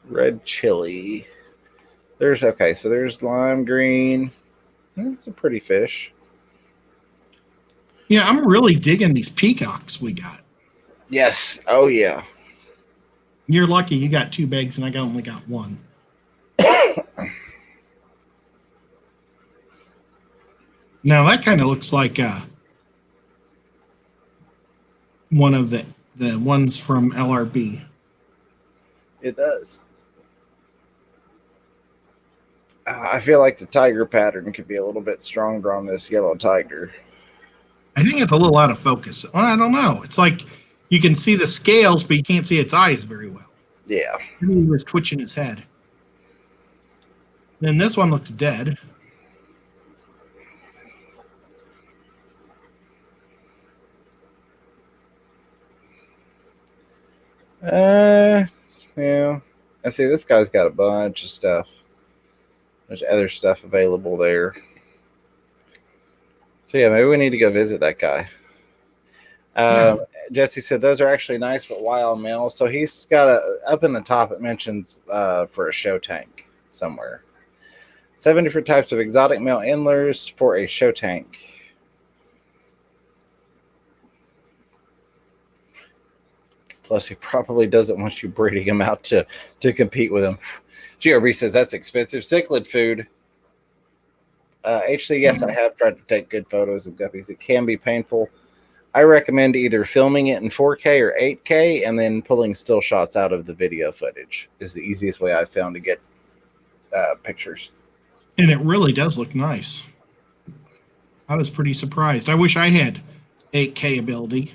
Red chili. So there's lime green. It's a pretty fish. Yeah, I'm really digging these peacocks we got. Yes. Oh, yeah. You're lucky you got 2 bags and I only got 1. Now that kind of looks like one of the ones from LRB. It does. I feel like the tiger pattern could be a little bit stronger on this yellow tiger. I think it's a little out of focus. Well, I don't know. It's like you can see the scales, but you can't see its eyes very well. Yeah. Maybe he was twitching his head. Then this one looks dead. Yeah. I see this guy's got a bunch of stuff. There's other stuff available there. So yeah, maybe we need to go visit that guy. Yeah. Jesse said those are actually nice, but wild males. So he's got up in the top. It mentions for a show tank somewhere. 7 different types of exotic male endlers for a show tank. Plus, he probably doesn't want you breeding him out to compete with him. GRB says that's expensive cichlid food. HC, yes, I have tried to take good photos of guppies. It can be painful. I recommend either filming it in 4K or 8K and then pulling still shots out of the video footage is the easiest way I've found to get pictures. And it really does look nice. I was pretty surprised. I wish I had 8K ability.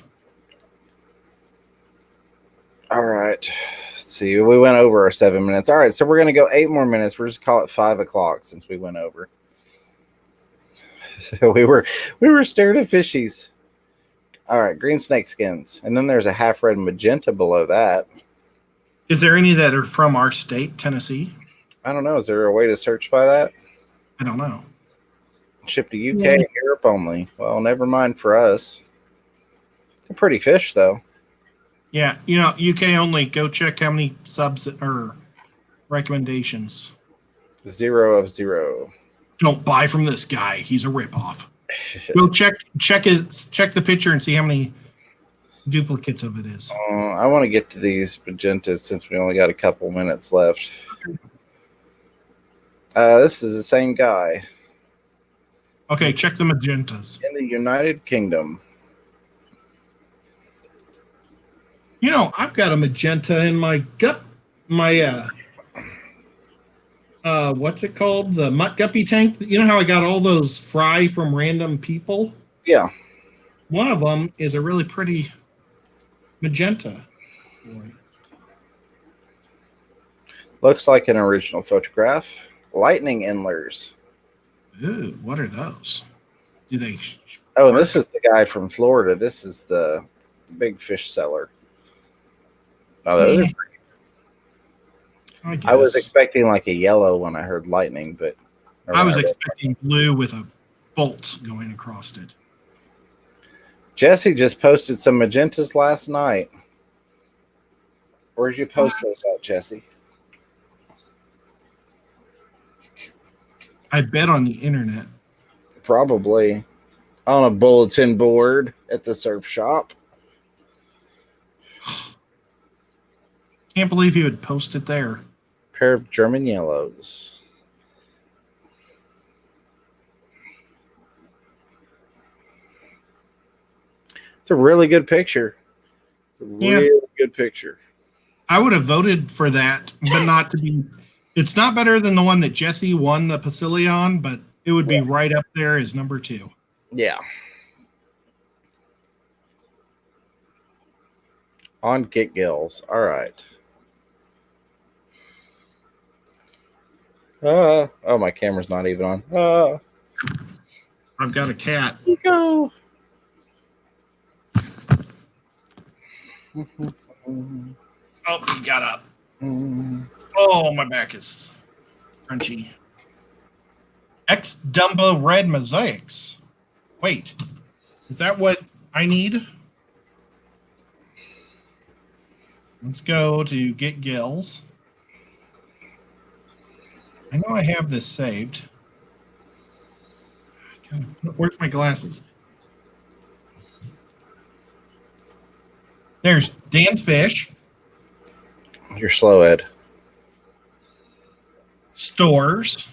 All right. Let's see. We went over our 7 minutes. All right. So we're going to go 8 more minutes. We're just call it 5 o'clock since we went over. So we were staring at fishies. All right. Green snake skins. And then there's a half red magenta below that. Is there any that are from our state, Tennessee? I don't know. Is there a way to search by that? I don't know. Shipped to UK and Europe only. Well, never mind for us. They're pretty fish, though. Yeah, UK only. Go check how many subs or recommendations. 0 of 0. Don't buy from this guy. He's a ripoff. We'll check the picture and see how many duplicates of it is. I want to get to these magentas since we only got a couple minutes left. This is the same guy. Okay, check the magentas. In the United Kingdom. I've got a magenta in my what's it called? The mutt guppy tank. You know how I got all those fry from random people? Yeah. One of them is a really pretty magenta. Looks like an original photograph. Lightning endlers. Ooh, what are those? Do they? Oh, this is the guy from Florida. This is the big fish seller. Oh, those are pretty. I was expecting like a yellow when I heard lightning, but I was expecting blue with a bolt going across it. Jesse just posted some magentas last night. Where'd you post those at, Jesse? I bet on the internet. Probably on a bulletin board at the surf shop. Can't believe he would post it there. Pair of German yellows. It's a really good picture. Really good picture. I would have voted for that, but not to be. It's not better than the one that Jesse won the Pacillion, but it would be right up there as number 2. Yeah. On Get Gills. All right. Oh, my camera's not even on. I've got a cat. Here you go. Oh, he got up. Oh, my back is crunchy. X Dumbo Red Mosaics. Wait, is that what I need? Let's go to Get Gills. I know I have this saved. Where's my glasses? There's Dan's Fish. You're slow, Ed. Stores.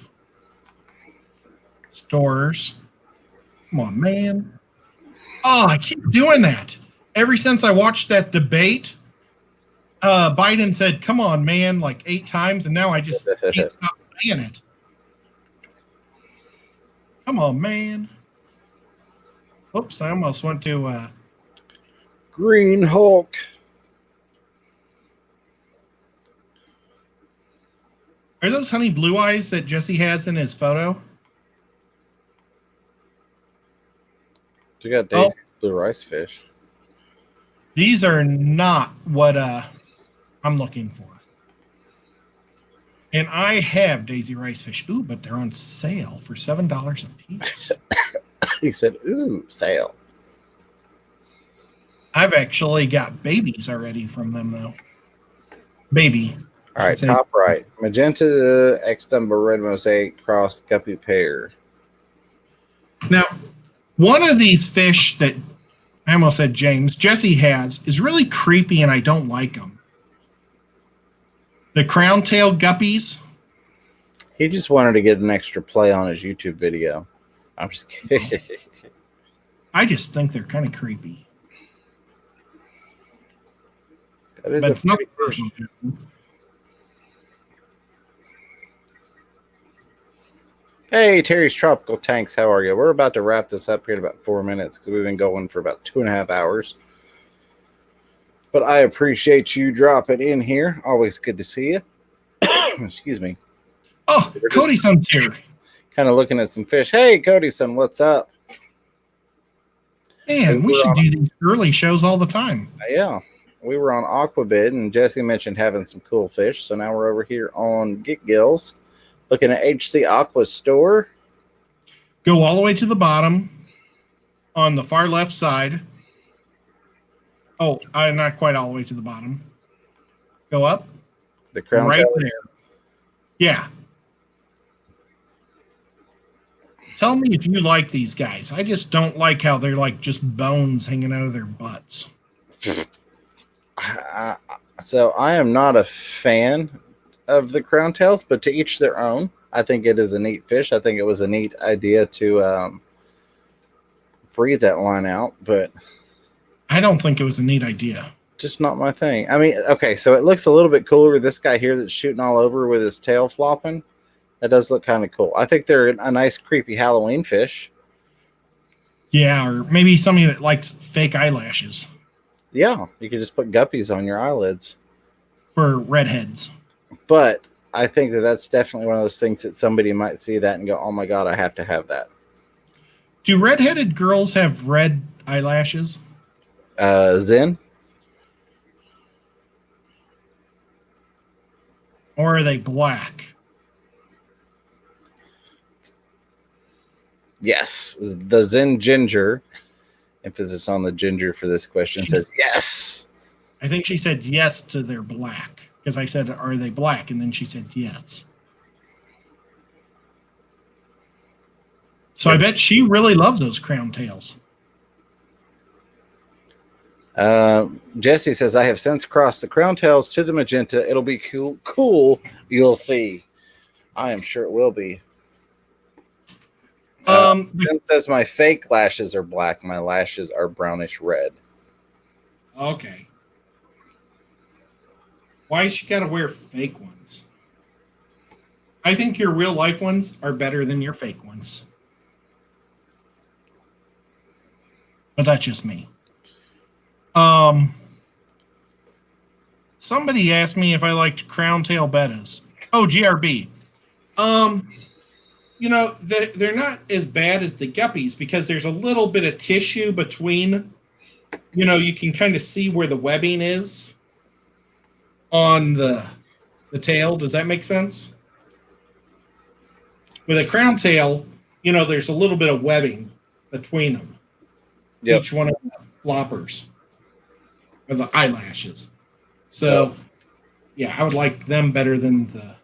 Come on, man. Oh, I keep doing that. Ever since I watched that debate, Biden said, come on, man, like 8 times, and now I just can't stop saying it. Come on, man. Oops, I almost went to... Green Hulk. Are those honey blue eyes that Jesse has in his photo? You got Daisy's blue rice fish. These are not what I'm looking for. And I have Daisy Rice fish. Ooh, but they're on sale for $7 a piece. He said, ooh, sale. I've actually got babies already from them, though. Baby. All right, top right. Magenta, X Dumbo, red mosaic, cross, guppy pair. Now, one of these fish that I almost said Jesse has is really creepy, and I don't like them. The crown tail guppies. He just wanted to get an extra play on his YouTube video. I'm just kidding. I just think they're kind of creepy. That is but it's not personal. Hey, Terry's Tropical Tanks, how are you? We're about to wrap this up here in about 4 minutes because we've been going for about 2.5 hours. But I appreciate you dropping in here. Always good to see you. Excuse me. Oh, Cody-son's here. Kind of looking at some fish. Hey, Cody-son, what's up? Man, we should do these early shows all the time. Yeah. We were on Aquabid, and Jesse mentioned having some cool fish. So now we're over here on Get Gills, looking at HC Aqua Store. Go all the way to the bottom on the far left side. Oh, not quite all the way to the bottom. Go up. The crown right there. Yeah. Tell me if you like these guys. I just don't like how they're like just bones hanging out of their butts. So I am not a fan of the crown tails, but to each their own. I think it is a neat fish. I think it was a neat idea to breed that line out, but I don't think it was a neat idea. Just not my thing. I mean, okay, so it looks a little bit cooler. This guy here that's shooting all over with his tail flopping, that does look kind of cool. I think they're a nice, creepy Halloween fish. Yeah, or maybe somebody that likes fake eyelashes. Yeah, you could just put guppies on your eyelids. For redheads. But I think that that's definitely one of those things that somebody might see that and go, oh my God, I have to have that. Do redheaded girls have red eyelashes? Zen? Or are they black? Yes. The Zen Ginger, emphasis on the ginger for this question, says yes. I think she said yes to their black. Because I said, are they black? And then she said yes. So I bet she really loves those crown tails. Jesse says, I have since crossed the crown tails to the magenta. It'll be cool. You'll see. I am sure it will be. Jen says my fake lashes are black. My lashes are brownish red. Okay. Why she got to wear fake ones? I think your real life ones are better than your fake ones. But that's just me. Somebody asked me if I liked crown tail bettas. Oh, GRB. You know, they're not as bad as the guppies because there's a little bit of tissue between, you know, you can kind of see where the webbing is on the tail. Does that make sense? With a crown tail, you know, there's a little bit of webbing between them. Yep. Each one of the floppers or the eyelashes. So, yeah, I would like them better than the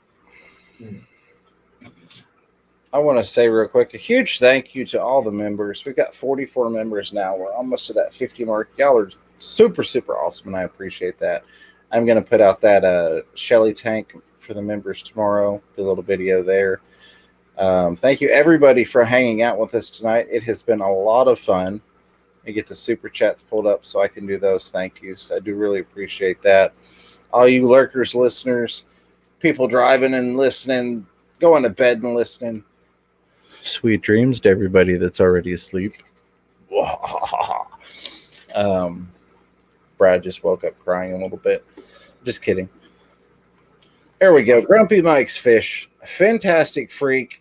guppies. I want to say real quick, a huge thank you to all the members. We've got 44 members now. We're almost to that 50 mark. Y'all are super, super awesome, and I appreciate that. I'm going to put out that Shelly tank for the members tomorrow, do a little video there. Thank you, everybody, for hanging out with us tonight. It has been a lot of fun. I get the super chats pulled up so I can do those thank yous. I do really appreciate that. All you lurkers, listeners, people driving and listening, going to bed and listening. Sweet dreams to everybody that's already asleep. Brad just woke up crying a little bit. Just kidding. There we go. Grumpy Mike's Fish. Fantastic Freak.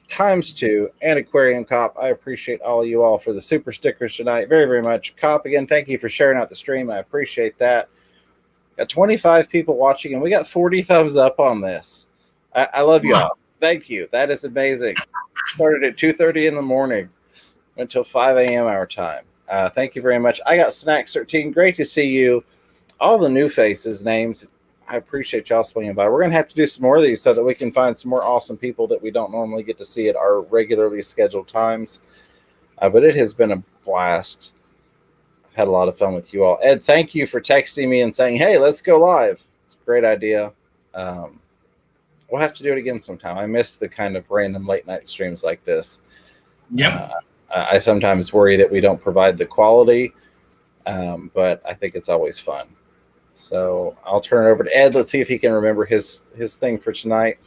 ×2 and Aquarium Cop. I appreciate all of you all for the super stickers tonight very, very much. Cop, again, thank you for sharing out the stream. I appreciate that. Got 25 people watching, and we got 40 thumbs up on this. I love y'all. Wow. Thank you. That is amazing. Started at 2:30 in the morning until 5 a.m. our time. Thank you very much. I got Snacks 13. Great to see you. All the new faces, names. I appreciate y'all swinging by. We're going to have to do some more of these so that we can find some more awesome people that we don't normally get to see at our regularly scheduled times. But it has been a blast. I've had a lot of fun with you all. Ed, thank you for texting me and saying, hey, let's go live. It's a great idea. We'll have to do it again sometime. I miss the kind of random late night streams like this. Yep. I sometimes worry that we don't provide the quality, but I think it's always fun. So I'll turn it over to Ed. Let's see if he can remember his thing for tonight.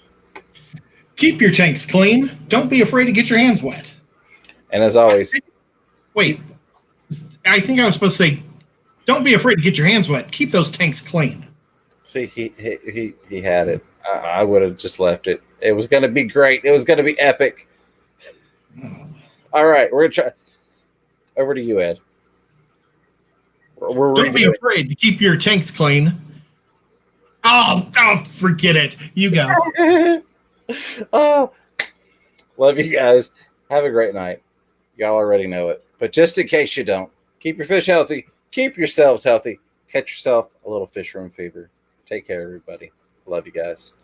Keep your tanks clean. Don't be afraid to get your hands wet. And as always, wait, I think I was supposed to say, don't be afraid to get your hands wet. Keep those tanks clean. See, he had it. I would have just left it. It was going to be great. It was going to be epic. All right, we're going to try. Over to you, Ed. Don't be afraid to keep your tanks clean. Oh, forget it. You go. Oh, love you guys. Have a great night. Y'all already know it. But just in case you don't, keep your fish healthy. Keep yourselves healthy. Catch yourself a little fish room fever. Take care, everybody. Love you guys.